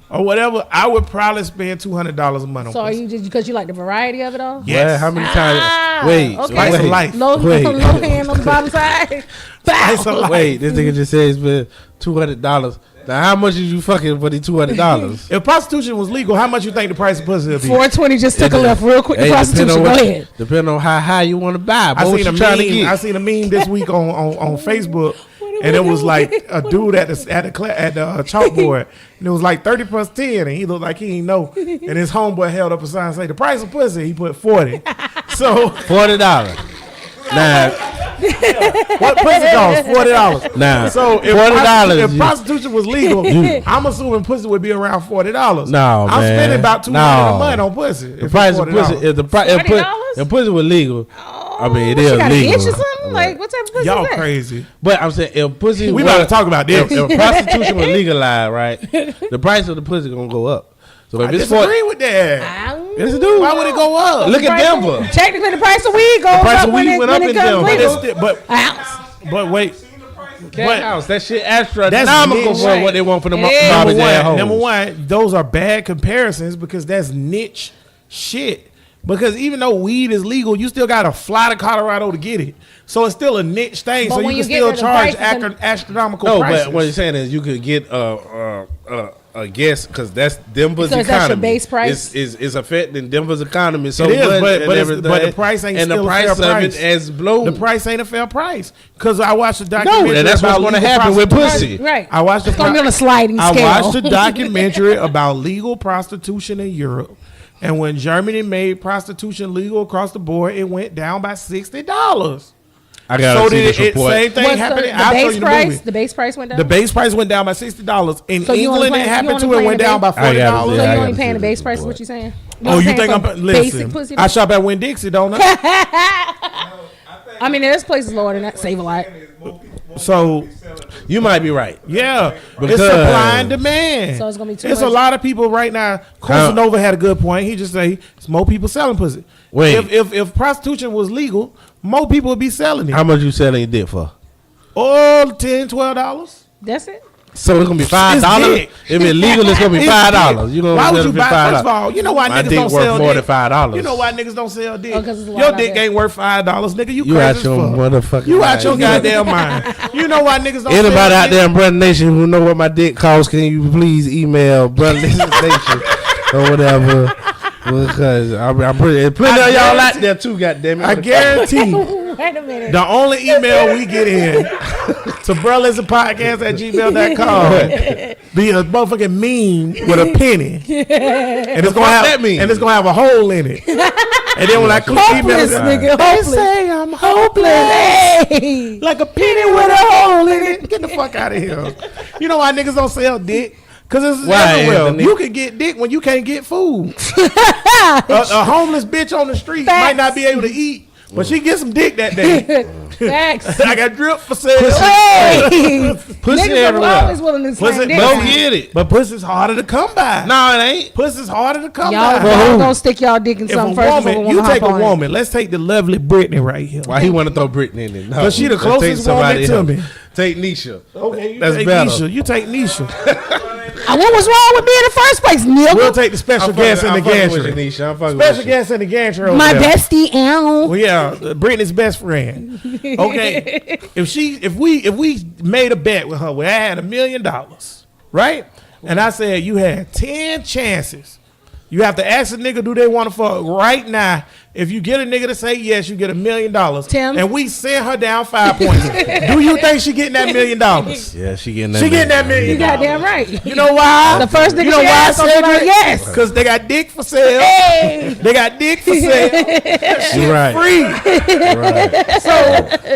[SPEAKER 3] or whatever, I would probably spend $200 a month on
[SPEAKER 5] So are
[SPEAKER 3] pussy.
[SPEAKER 5] you just because you like the variety of it all?
[SPEAKER 3] Yes.
[SPEAKER 4] Boy, how many times? Wait,
[SPEAKER 5] okay.
[SPEAKER 3] Slice of
[SPEAKER 4] wait,
[SPEAKER 3] life.
[SPEAKER 5] Low,
[SPEAKER 4] Wait.
[SPEAKER 5] low hand on the bottom side.
[SPEAKER 3] Slice
[SPEAKER 5] Bow.
[SPEAKER 3] of life.
[SPEAKER 4] wait. This nigga just said it's $200. Now, how much is you fucking for the $200?
[SPEAKER 3] If prostitution was legal, how much you think the price of pussy would be?
[SPEAKER 5] 420 just took a left real quick. The prostitution. Go ahead.
[SPEAKER 4] Depending on how high you want to buy.
[SPEAKER 3] I
[SPEAKER 4] What
[SPEAKER 3] seen
[SPEAKER 4] you
[SPEAKER 3] a
[SPEAKER 4] trying to
[SPEAKER 3] meme.
[SPEAKER 4] get?
[SPEAKER 3] I seen a meme this week on Facebook, and it was like a dude at the chalkboard, and it was like 30 plus 10, and he looked like he didn't know. And his homeboy held up a sign and say the price of pussy. He put 40. So
[SPEAKER 4] $40. Now,
[SPEAKER 3] what pussy costs? $40.
[SPEAKER 4] Nah.
[SPEAKER 3] So if
[SPEAKER 4] $40,
[SPEAKER 3] if
[SPEAKER 4] you-
[SPEAKER 3] prostitution was legal, I'm assuming pussy would be around $40.
[SPEAKER 4] No,
[SPEAKER 3] I'm
[SPEAKER 4] man.
[SPEAKER 3] spending about $200
[SPEAKER 4] No.
[SPEAKER 3] a month on pussy.
[SPEAKER 4] the price of pussy, if
[SPEAKER 5] $40?
[SPEAKER 4] pussy was legal, I mean, it
[SPEAKER 5] What,
[SPEAKER 4] is
[SPEAKER 5] you got an
[SPEAKER 4] legal.
[SPEAKER 5] itch or something? Like, what type of pussy
[SPEAKER 3] Y'all
[SPEAKER 5] is that?
[SPEAKER 3] crazy.
[SPEAKER 4] But I'm saying, if pussy
[SPEAKER 3] We
[SPEAKER 4] was,
[SPEAKER 3] about to talk about this.
[SPEAKER 4] if prostitution was legalized, right, the price of the pussy gonna go up. So if
[SPEAKER 3] I
[SPEAKER 4] it's
[SPEAKER 3] disagree with that.
[SPEAKER 4] yes, it do.
[SPEAKER 3] Why would it go up?
[SPEAKER 4] Look at Denver.
[SPEAKER 5] Technically, the price of weed goes
[SPEAKER 4] price
[SPEAKER 5] up
[SPEAKER 4] of
[SPEAKER 5] when
[SPEAKER 4] weed
[SPEAKER 5] it,
[SPEAKER 4] went
[SPEAKER 5] when
[SPEAKER 4] up
[SPEAKER 5] it
[SPEAKER 4] in
[SPEAKER 5] comes
[SPEAKER 4] Denver.
[SPEAKER 5] legal.
[SPEAKER 3] But
[SPEAKER 5] An ounce.
[SPEAKER 3] but wait.
[SPEAKER 4] That
[SPEAKER 3] But-
[SPEAKER 4] house, that shit astronomical
[SPEAKER 3] niche.
[SPEAKER 4] for what they want for the
[SPEAKER 5] Yeah.
[SPEAKER 4] garbage
[SPEAKER 3] Number one, those are bad comparisons because that's niche shit. Because even though weed is legal, you still gotta fly to Colorado to get it. So it's still a niche thing.
[SPEAKER 5] But
[SPEAKER 3] so
[SPEAKER 5] when
[SPEAKER 3] you
[SPEAKER 5] you
[SPEAKER 3] can
[SPEAKER 5] get
[SPEAKER 3] still
[SPEAKER 5] there, the
[SPEAKER 3] charge
[SPEAKER 5] prices and-
[SPEAKER 3] astronomical
[SPEAKER 4] No,
[SPEAKER 3] prices.
[SPEAKER 4] but what you're saying is you could get I guess because that's Denver's
[SPEAKER 5] Because
[SPEAKER 4] economy.
[SPEAKER 5] that's your base price?
[SPEAKER 4] Is affecting Denver's economy so
[SPEAKER 3] It is,
[SPEAKER 4] much.
[SPEAKER 3] but
[SPEAKER 4] and everything.
[SPEAKER 3] the price ain't
[SPEAKER 4] and
[SPEAKER 3] still
[SPEAKER 4] the
[SPEAKER 3] a
[SPEAKER 4] price
[SPEAKER 3] fair
[SPEAKER 4] of
[SPEAKER 3] price.
[SPEAKER 4] it has blown.
[SPEAKER 3] The price ain't a fair price. Because I watched the documentary.
[SPEAKER 4] No, and that's what's
[SPEAKER 3] about
[SPEAKER 4] going to
[SPEAKER 3] legal
[SPEAKER 4] happen with
[SPEAKER 3] prostitution.
[SPEAKER 4] pussy.
[SPEAKER 5] Right.
[SPEAKER 3] I watched
[SPEAKER 5] It's gonna be on a sliding
[SPEAKER 3] I
[SPEAKER 5] scale.
[SPEAKER 3] watched a documentary about legal prostitution in Europe. And when Germany made prostitution legal across the board, it went down by $60.
[SPEAKER 4] I gotta
[SPEAKER 3] So
[SPEAKER 4] see
[SPEAKER 3] did
[SPEAKER 4] this
[SPEAKER 3] it
[SPEAKER 4] report.
[SPEAKER 3] same thing
[SPEAKER 5] What's
[SPEAKER 3] happening?
[SPEAKER 5] the
[SPEAKER 3] I'll show
[SPEAKER 5] base
[SPEAKER 3] you the
[SPEAKER 5] price?
[SPEAKER 3] movie.
[SPEAKER 5] The base price went down.
[SPEAKER 3] The base price went down by $60. In
[SPEAKER 5] So you only
[SPEAKER 3] England,
[SPEAKER 5] paying-
[SPEAKER 3] it
[SPEAKER 5] you
[SPEAKER 3] happened
[SPEAKER 5] only
[SPEAKER 3] too. It
[SPEAKER 5] paying
[SPEAKER 3] went
[SPEAKER 5] the
[SPEAKER 3] down by
[SPEAKER 5] base-
[SPEAKER 4] I gotta
[SPEAKER 3] $40.
[SPEAKER 5] So
[SPEAKER 4] see-
[SPEAKER 5] you
[SPEAKER 4] I
[SPEAKER 5] only
[SPEAKER 4] gotta
[SPEAKER 5] paying the
[SPEAKER 4] see
[SPEAKER 5] base
[SPEAKER 4] this
[SPEAKER 5] price? Is
[SPEAKER 4] report.
[SPEAKER 5] what you saying?
[SPEAKER 3] Oh, you
[SPEAKER 5] paying
[SPEAKER 3] think
[SPEAKER 5] for
[SPEAKER 3] I'm
[SPEAKER 5] basic
[SPEAKER 3] listen?
[SPEAKER 5] pussy?
[SPEAKER 3] I shop at Winn-Dixie, don't I?
[SPEAKER 5] I mean, there's places lower than that. Save a lot.
[SPEAKER 3] So
[SPEAKER 4] You might be right.
[SPEAKER 3] yeah,
[SPEAKER 4] Because-
[SPEAKER 3] it's supply and demand.
[SPEAKER 5] So it's gonna be too
[SPEAKER 3] It's
[SPEAKER 5] much.
[SPEAKER 3] a lot of people right now. Casanova had a good point. He just say it's more people selling pussy.
[SPEAKER 4] Wait.
[SPEAKER 3] If prostitution was legal, more people would be selling it.
[SPEAKER 4] How much you selling your dick for?
[SPEAKER 3] Oh, $10, $12.
[SPEAKER 5] That's it.
[SPEAKER 4] So it's gonna be $5.
[SPEAKER 3] dick.
[SPEAKER 4] If it's legal, it's gonna be
[SPEAKER 3] It's
[SPEAKER 4] $5.
[SPEAKER 3] dick.
[SPEAKER 4] You gonna
[SPEAKER 3] Why would
[SPEAKER 4] sell
[SPEAKER 3] you
[SPEAKER 4] it for
[SPEAKER 3] buy?
[SPEAKER 4] $5?
[SPEAKER 3] First of all, you know why
[SPEAKER 4] My
[SPEAKER 3] niggas
[SPEAKER 4] dick
[SPEAKER 3] don't
[SPEAKER 4] worth
[SPEAKER 3] sell
[SPEAKER 4] more than
[SPEAKER 3] dick.
[SPEAKER 4] $5.
[SPEAKER 3] You know why niggas don't sell dick?
[SPEAKER 5] Oh, 'cause it's a lot
[SPEAKER 3] Your
[SPEAKER 5] out
[SPEAKER 3] dick
[SPEAKER 5] there.
[SPEAKER 3] ain't worth $5, nigga. You
[SPEAKER 4] You
[SPEAKER 3] crazy
[SPEAKER 4] out
[SPEAKER 3] as
[SPEAKER 4] your
[SPEAKER 3] fuck.
[SPEAKER 4] motherfucking
[SPEAKER 3] You out your
[SPEAKER 4] mind.
[SPEAKER 3] goddamn mind. You know why niggas don't sell
[SPEAKER 4] Anybody out
[SPEAKER 3] dick?
[SPEAKER 4] there in Brother Nation who know what my dick costs, can you please email Brother Nation or whatever? Because I'm pretty plenty of y'all out there too. Goddamn it!
[SPEAKER 3] I guarantee.
[SPEAKER 5] Wait a minute.
[SPEAKER 3] The only email we get in to brotherlistpodcast@gmail.com be a motherfucking meme with a penny. And it's gonna have
[SPEAKER 4] that mean?
[SPEAKER 3] and it's gonna have a hole in it. And then when I click email,
[SPEAKER 5] Hopeless, nigga.
[SPEAKER 3] they
[SPEAKER 5] Hopeless.
[SPEAKER 3] say I'm hopeless.
[SPEAKER 5] Hey.
[SPEAKER 3] Like a penny with a hole in it. Get the fuck out of here. You know why niggas don't sell dick? Because it's
[SPEAKER 4] Why,
[SPEAKER 3] everywhere.
[SPEAKER 4] Anthony?
[SPEAKER 3] You can get dick when you can't get food. a homeless bitch on the street
[SPEAKER 5] Facts.
[SPEAKER 3] might not be able to eat, but she get some dick that day.
[SPEAKER 5] Facts.
[SPEAKER 3] I got drip for sale.
[SPEAKER 5] Hey.
[SPEAKER 4] Pussy
[SPEAKER 5] Niggas are
[SPEAKER 4] everywhere.
[SPEAKER 5] always willing to slam
[SPEAKER 3] Pussy-
[SPEAKER 5] dick.
[SPEAKER 4] Go
[SPEAKER 5] man.
[SPEAKER 4] get it.
[SPEAKER 3] But pussy's harder to come by.
[SPEAKER 4] No, it ain't.
[SPEAKER 3] Pussy's harder to come
[SPEAKER 5] Y'all,
[SPEAKER 3] by.
[SPEAKER 5] y'all gonna stick y'all dick in
[SPEAKER 3] If a
[SPEAKER 5] something first before
[SPEAKER 3] woman,
[SPEAKER 5] we
[SPEAKER 3] you
[SPEAKER 5] wanna
[SPEAKER 3] take a
[SPEAKER 5] hop on it.
[SPEAKER 3] woman. Let's take the lovely Brittany right here.
[SPEAKER 4] Why he want to throw Brittany in it? No,
[SPEAKER 3] 'Cause she the
[SPEAKER 4] let's take
[SPEAKER 3] closest
[SPEAKER 4] somebody
[SPEAKER 3] woman to
[SPEAKER 4] else.
[SPEAKER 3] me.
[SPEAKER 4] Take Nisha.
[SPEAKER 3] Okay, you
[SPEAKER 4] That's
[SPEAKER 3] take
[SPEAKER 4] better.
[SPEAKER 3] Nisha. You take Nisha.
[SPEAKER 5] What was wrong with me in the first place, nigga?
[SPEAKER 3] We'll take the special guest in the
[SPEAKER 4] with you,
[SPEAKER 3] gantry.
[SPEAKER 4] Nisha. I'm fucking
[SPEAKER 3] Special
[SPEAKER 4] with you.
[SPEAKER 3] guest in the gantry. over
[SPEAKER 5] My
[SPEAKER 3] there.
[SPEAKER 5] bestie, Al.
[SPEAKER 3] Well, yeah, Brittany's best friend. Okay, if we made a bet with her where I had $1 million, right? And I said you had 10 chances. You have to ask a nigga, do they want to fuck right now? If you get a nigga to say yes, you get $1 million.
[SPEAKER 5] Tim?
[SPEAKER 3] And we send her down 5 points. Do you think she getting that $1 million?
[SPEAKER 4] Yeah, she getting that.
[SPEAKER 3] She getting that $1 million.
[SPEAKER 5] You goddamn right.
[SPEAKER 3] You know why?
[SPEAKER 5] The first nigga
[SPEAKER 3] you know
[SPEAKER 5] she
[SPEAKER 3] why,
[SPEAKER 5] asked, I'm like,
[SPEAKER 3] Cedric?
[SPEAKER 5] yes.
[SPEAKER 3] Because they got dick for sale.
[SPEAKER 5] Hey.
[SPEAKER 3] They got dick for sale.
[SPEAKER 4] You right.
[SPEAKER 3] Free.
[SPEAKER 4] Right.
[SPEAKER 3] So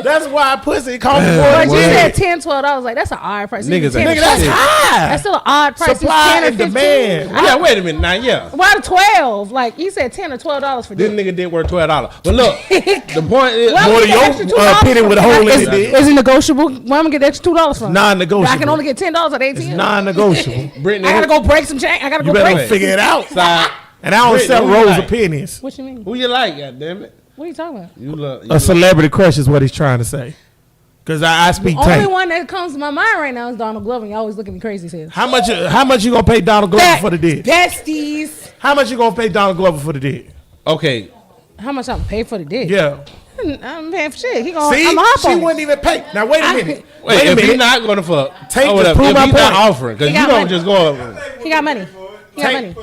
[SPEAKER 3] that's why pussy costs more
[SPEAKER 5] But
[SPEAKER 3] than
[SPEAKER 5] you
[SPEAKER 3] dick.
[SPEAKER 5] said $10, $12. Like, that's an odd price.
[SPEAKER 4] Niggas
[SPEAKER 5] $10
[SPEAKER 4] ain't
[SPEAKER 3] Nigga, that's
[SPEAKER 4] shit.
[SPEAKER 3] high.
[SPEAKER 5] That's still an odd price.
[SPEAKER 3] Supply
[SPEAKER 5] It's 10 or
[SPEAKER 3] and
[SPEAKER 5] 15.
[SPEAKER 3] demand.
[SPEAKER 4] Yeah, wait a minute now. Yeah.
[SPEAKER 5] Why the 12? Like, you said $10 or $12 for
[SPEAKER 4] This
[SPEAKER 5] dick.
[SPEAKER 4] nigga did worth $12. But look, the point is,
[SPEAKER 5] Well,
[SPEAKER 3] More
[SPEAKER 5] we
[SPEAKER 3] than
[SPEAKER 5] get
[SPEAKER 3] your
[SPEAKER 5] extra $2
[SPEAKER 3] penny with a hole in
[SPEAKER 5] Is-
[SPEAKER 3] it. dick.
[SPEAKER 5] Is it negotiable? Where I'm gonna get the extra $2 from?
[SPEAKER 3] Non-negotiable.
[SPEAKER 5] I can only get $10 at ATM.
[SPEAKER 3] Non-negotiable.
[SPEAKER 4] Brittany,
[SPEAKER 5] I gotta go break some change. I gotta
[SPEAKER 3] You
[SPEAKER 5] go
[SPEAKER 3] better
[SPEAKER 5] break.
[SPEAKER 3] figure it out.
[SPEAKER 4] Side.
[SPEAKER 3] And I don't
[SPEAKER 4] Brittany,
[SPEAKER 3] sell
[SPEAKER 4] who you
[SPEAKER 3] rolls
[SPEAKER 4] like?
[SPEAKER 3] of pennies.
[SPEAKER 5] What you mean?
[SPEAKER 4] Who you like? Goddamn it.
[SPEAKER 5] What are you talking about?
[SPEAKER 4] You look.
[SPEAKER 3] A celebrity crush is what he's trying to say. Because I speak
[SPEAKER 5] Only
[SPEAKER 3] tank.
[SPEAKER 5] one that comes to my mind right now is Donald Glover. You always look at me crazy. Says
[SPEAKER 3] How much you gonna pay Donald Glover for the dick?
[SPEAKER 5] besties.
[SPEAKER 3] How much you gonna pay Donald Glover for the dick?
[SPEAKER 4] Okay.
[SPEAKER 5] How much I'm pay for the dick?
[SPEAKER 3] Yeah.
[SPEAKER 5] I'm paying for shit. He gonna.
[SPEAKER 3] See,
[SPEAKER 5] I'm hop
[SPEAKER 3] she
[SPEAKER 5] on it.
[SPEAKER 3] wouldn't even pay. Now wait a minute.
[SPEAKER 4] Wait,
[SPEAKER 3] Wait a
[SPEAKER 4] if he's
[SPEAKER 3] minute.
[SPEAKER 4] not going to fuck,
[SPEAKER 3] Take
[SPEAKER 4] or
[SPEAKER 3] this,
[SPEAKER 4] whatever,
[SPEAKER 3] prove
[SPEAKER 4] if
[SPEAKER 3] my
[SPEAKER 4] he's not
[SPEAKER 3] point.
[SPEAKER 4] offering, because
[SPEAKER 5] He
[SPEAKER 4] you
[SPEAKER 5] got
[SPEAKER 4] don't
[SPEAKER 5] money.
[SPEAKER 4] just go.
[SPEAKER 5] He got money. He got money.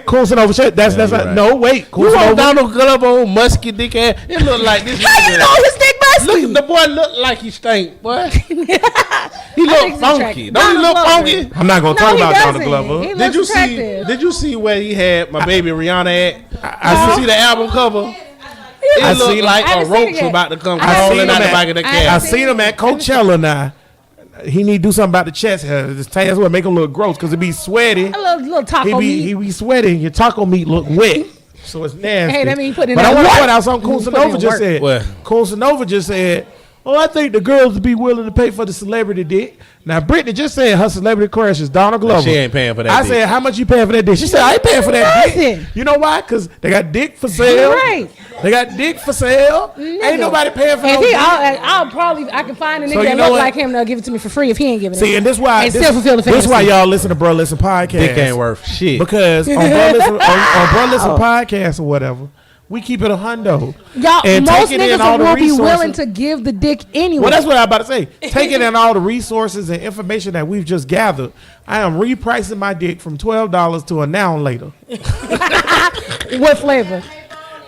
[SPEAKER 3] Coulson over shit. That's
[SPEAKER 4] you're
[SPEAKER 3] not.
[SPEAKER 4] right.
[SPEAKER 3] No, wait.
[SPEAKER 4] You
[SPEAKER 3] Coulson
[SPEAKER 4] want
[SPEAKER 3] over.
[SPEAKER 4] Donald Glover, old musky dick ass? It look like this.
[SPEAKER 5] How you know his dick musky?
[SPEAKER 4] Look, the boy look like he stink, boy. He
[SPEAKER 5] think
[SPEAKER 4] look
[SPEAKER 5] he's
[SPEAKER 4] funky.
[SPEAKER 5] attractive.
[SPEAKER 4] Don't he
[SPEAKER 5] Donald
[SPEAKER 4] look
[SPEAKER 5] Glover.
[SPEAKER 4] funky?
[SPEAKER 3] I'm not gonna
[SPEAKER 5] No,
[SPEAKER 3] talk
[SPEAKER 5] he
[SPEAKER 3] about Donald
[SPEAKER 5] doesn't.
[SPEAKER 3] Glover.
[SPEAKER 5] He
[SPEAKER 4] Did
[SPEAKER 5] looks
[SPEAKER 4] you see?
[SPEAKER 5] attractive.
[SPEAKER 4] Did you see where he had my baby Rihanna at?
[SPEAKER 3] I
[SPEAKER 4] Did
[SPEAKER 3] see-
[SPEAKER 4] you see the album cover?
[SPEAKER 3] I
[SPEAKER 4] It
[SPEAKER 3] seen
[SPEAKER 4] looked
[SPEAKER 3] him.
[SPEAKER 4] like
[SPEAKER 5] I
[SPEAKER 4] a
[SPEAKER 5] haven't seen
[SPEAKER 4] roach
[SPEAKER 5] it yet.
[SPEAKER 4] about to come
[SPEAKER 5] I haven't
[SPEAKER 4] crawling
[SPEAKER 5] seen
[SPEAKER 4] out
[SPEAKER 5] him
[SPEAKER 4] the
[SPEAKER 5] at-
[SPEAKER 4] back of the
[SPEAKER 5] I
[SPEAKER 3] I
[SPEAKER 4] cab.
[SPEAKER 3] seen him at Coachella now. He need to do something about the chest hair. Just that's what make him look gross because it be sweaty.
[SPEAKER 5] A little taco
[SPEAKER 3] He
[SPEAKER 5] meat.
[SPEAKER 3] be sweaty. Your taco meat look wet, so it's nasty.
[SPEAKER 5] Hey, that mean you put in
[SPEAKER 3] But I
[SPEAKER 5] that
[SPEAKER 3] want to
[SPEAKER 5] work.
[SPEAKER 3] point out something
[SPEAKER 5] You
[SPEAKER 3] Coulson
[SPEAKER 5] put in
[SPEAKER 3] Nova just
[SPEAKER 5] work.
[SPEAKER 3] said.
[SPEAKER 4] What?
[SPEAKER 3] Coulson Nova just said, "Oh, I think the girls would be willing to pay for the celebrity dick." Now Brittany just said her celebrity crush is Donald Glover.
[SPEAKER 4] She ain't paying for that
[SPEAKER 3] I
[SPEAKER 4] dick.
[SPEAKER 3] said, "How much you paying for that dick?" She said, "I ain't paying for that dick."
[SPEAKER 5] Listen.
[SPEAKER 3] You know why? Because they got dick for sale.
[SPEAKER 5] Right.
[SPEAKER 3] They got dick for sale. Ain't nobody paying for
[SPEAKER 5] If
[SPEAKER 3] no
[SPEAKER 5] he,
[SPEAKER 3] dick.
[SPEAKER 5] I'll probably I can find a nigga
[SPEAKER 3] So you
[SPEAKER 5] that
[SPEAKER 3] know
[SPEAKER 5] look
[SPEAKER 3] what?
[SPEAKER 5] like him that'll give it to me for free if he ain't giving it.
[SPEAKER 3] See, and this why
[SPEAKER 5] And
[SPEAKER 3] this,
[SPEAKER 5] still fulfill the
[SPEAKER 3] this
[SPEAKER 5] fantasy.
[SPEAKER 3] why y'all listen to Bro Listen podcast.
[SPEAKER 4] Dick ain't worth shit.
[SPEAKER 3] Because on Bro Listen podcast or whatever, we keep it a hundo.
[SPEAKER 5] Y'all,
[SPEAKER 3] And
[SPEAKER 5] most
[SPEAKER 3] taking in
[SPEAKER 5] niggas
[SPEAKER 3] all the
[SPEAKER 5] will be willing
[SPEAKER 3] resources-
[SPEAKER 5] to give the dick anyway.
[SPEAKER 3] Well, that's what I'm about to say. Taking in all the resources and information that we've just gathered, I am repricing my dick from $12 to a now and later.
[SPEAKER 5] What flavor?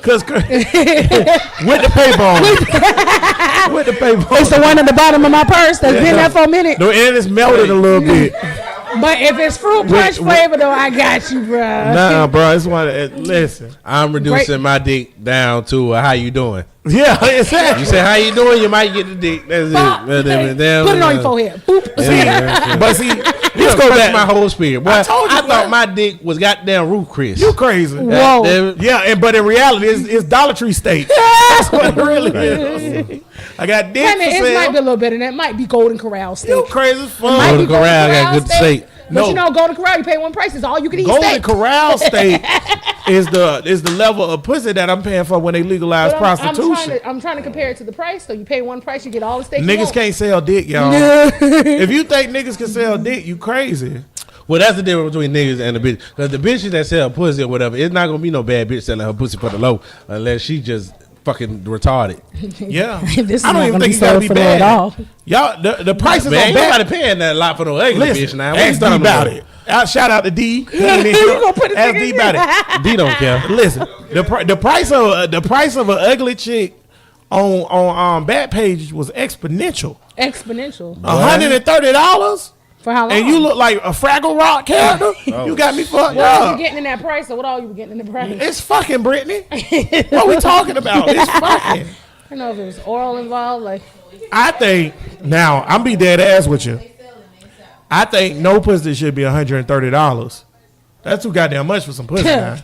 [SPEAKER 3] Cause with the paper on it. With the paper on
[SPEAKER 5] It's the one at the bottom of my purse that's been there for a minute.
[SPEAKER 3] No, and it's melted a little bit.
[SPEAKER 5] But if it's fruit punch flavor, though, I got you, bro.
[SPEAKER 3] Nah, bro, it's one. Listen,
[SPEAKER 4] I'm reducing my dick down to how you doing.
[SPEAKER 3] yeah, exactly.
[SPEAKER 4] You say how you doing, you might get the dick. That's
[SPEAKER 5] Pop.
[SPEAKER 4] it.
[SPEAKER 5] Put it on your forehead. Boop.
[SPEAKER 3] But see, let's
[SPEAKER 4] Go
[SPEAKER 3] go back.
[SPEAKER 4] my whole spirit. Boy,
[SPEAKER 3] I told you,
[SPEAKER 4] I thought
[SPEAKER 3] boy.
[SPEAKER 4] my dick was goddamn Ruth Chris.
[SPEAKER 3] You crazy?
[SPEAKER 5] Whoa.
[SPEAKER 3] Yeah, but in reality, it's Dollar Tree steak. That's what it really is. I got dick
[SPEAKER 5] It
[SPEAKER 3] for
[SPEAKER 5] might be
[SPEAKER 3] sale.
[SPEAKER 5] a little bit of that. Might be Golden Corral
[SPEAKER 3] You
[SPEAKER 5] steak.
[SPEAKER 3] crazy as
[SPEAKER 5] Might
[SPEAKER 3] fuck.
[SPEAKER 5] be
[SPEAKER 4] Golden Corral got good steak.
[SPEAKER 5] But
[SPEAKER 3] No.
[SPEAKER 5] you know, Golden Corral, you pay one price. It's all you can eat
[SPEAKER 3] Golden
[SPEAKER 5] steak.
[SPEAKER 3] Corral steak is the level of pussy that I'm paying for when they legalize
[SPEAKER 5] But
[SPEAKER 3] prostitution.
[SPEAKER 5] I'm trying to compare it to the price. So you pay one price, you get all the steak. you
[SPEAKER 3] Niggas
[SPEAKER 5] want.
[SPEAKER 3] can't sell dick, y'all. If you think niggas can sell dick, you crazy.
[SPEAKER 4] Well, that's the difference between niggas and the bitch. Because the bitches that sell pussy or whatever, it's not gonna be no bad bitch selling her pussy for the low unless she just fucking retarded.
[SPEAKER 3] Yeah,
[SPEAKER 5] This is
[SPEAKER 3] I don't
[SPEAKER 5] not
[SPEAKER 3] even
[SPEAKER 5] gonna
[SPEAKER 3] think
[SPEAKER 5] be
[SPEAKER 3] you gotta
[SPEAKER 5] sold
[SPEAKER 3] be
[SPEAKER 5] for low
[SPEAKER 3] bad
[SPEAKER 5] at all.
[SPEAKER 3] Y'all, the prices
[SPEAKER 4] Man,
[SPEAKER 3] on
[SPEAKER 4] ain't
[SPEAKER 3] bad.
[SPEAKER 4] nobody paying that a lot for no ugly
[SPEAKER 3] Listen,
[SPEAKER 4] bitch now. What you
[SPEAKER 3] ask D
[SPEAKER 4] talking
[SPEAKER 3] about it. Shout out to D.
[SPEAKER 5] You gonna put it
[SPEAKER 3] Ask
[SPEAKER 5] in
[SPEAKER 3] D
[SPEAKER 5] there?
[SPEAKER 3] about it.
[SPEAKER 4] D don't care.
[SPEAKER 3] Listen, the price of an ugly chick on Backpage was exponential.
[SPEAKER 5] Exponential.
[SPEAKER 3] $130,
[SPEAKER 5] For how long?
[SPEAKER 3] and you look like a Fraggle Rock character. You got me fucked
[SPEAKER 5] What all you
[SPEAKER 3] up.
[SPEAKER 5] getting in that price? Or what all you were getting in the price?
[SPEAKER 3] It's fucking Brittany. What we talking about? It's fucking.
[SPEAKER 5] I don't know if it was oral involved. Like,
[SPEAKER 3] I think now I'm be dead ass with you. I think no pussy should be $130. That's too goddamn much for some pussy. Now.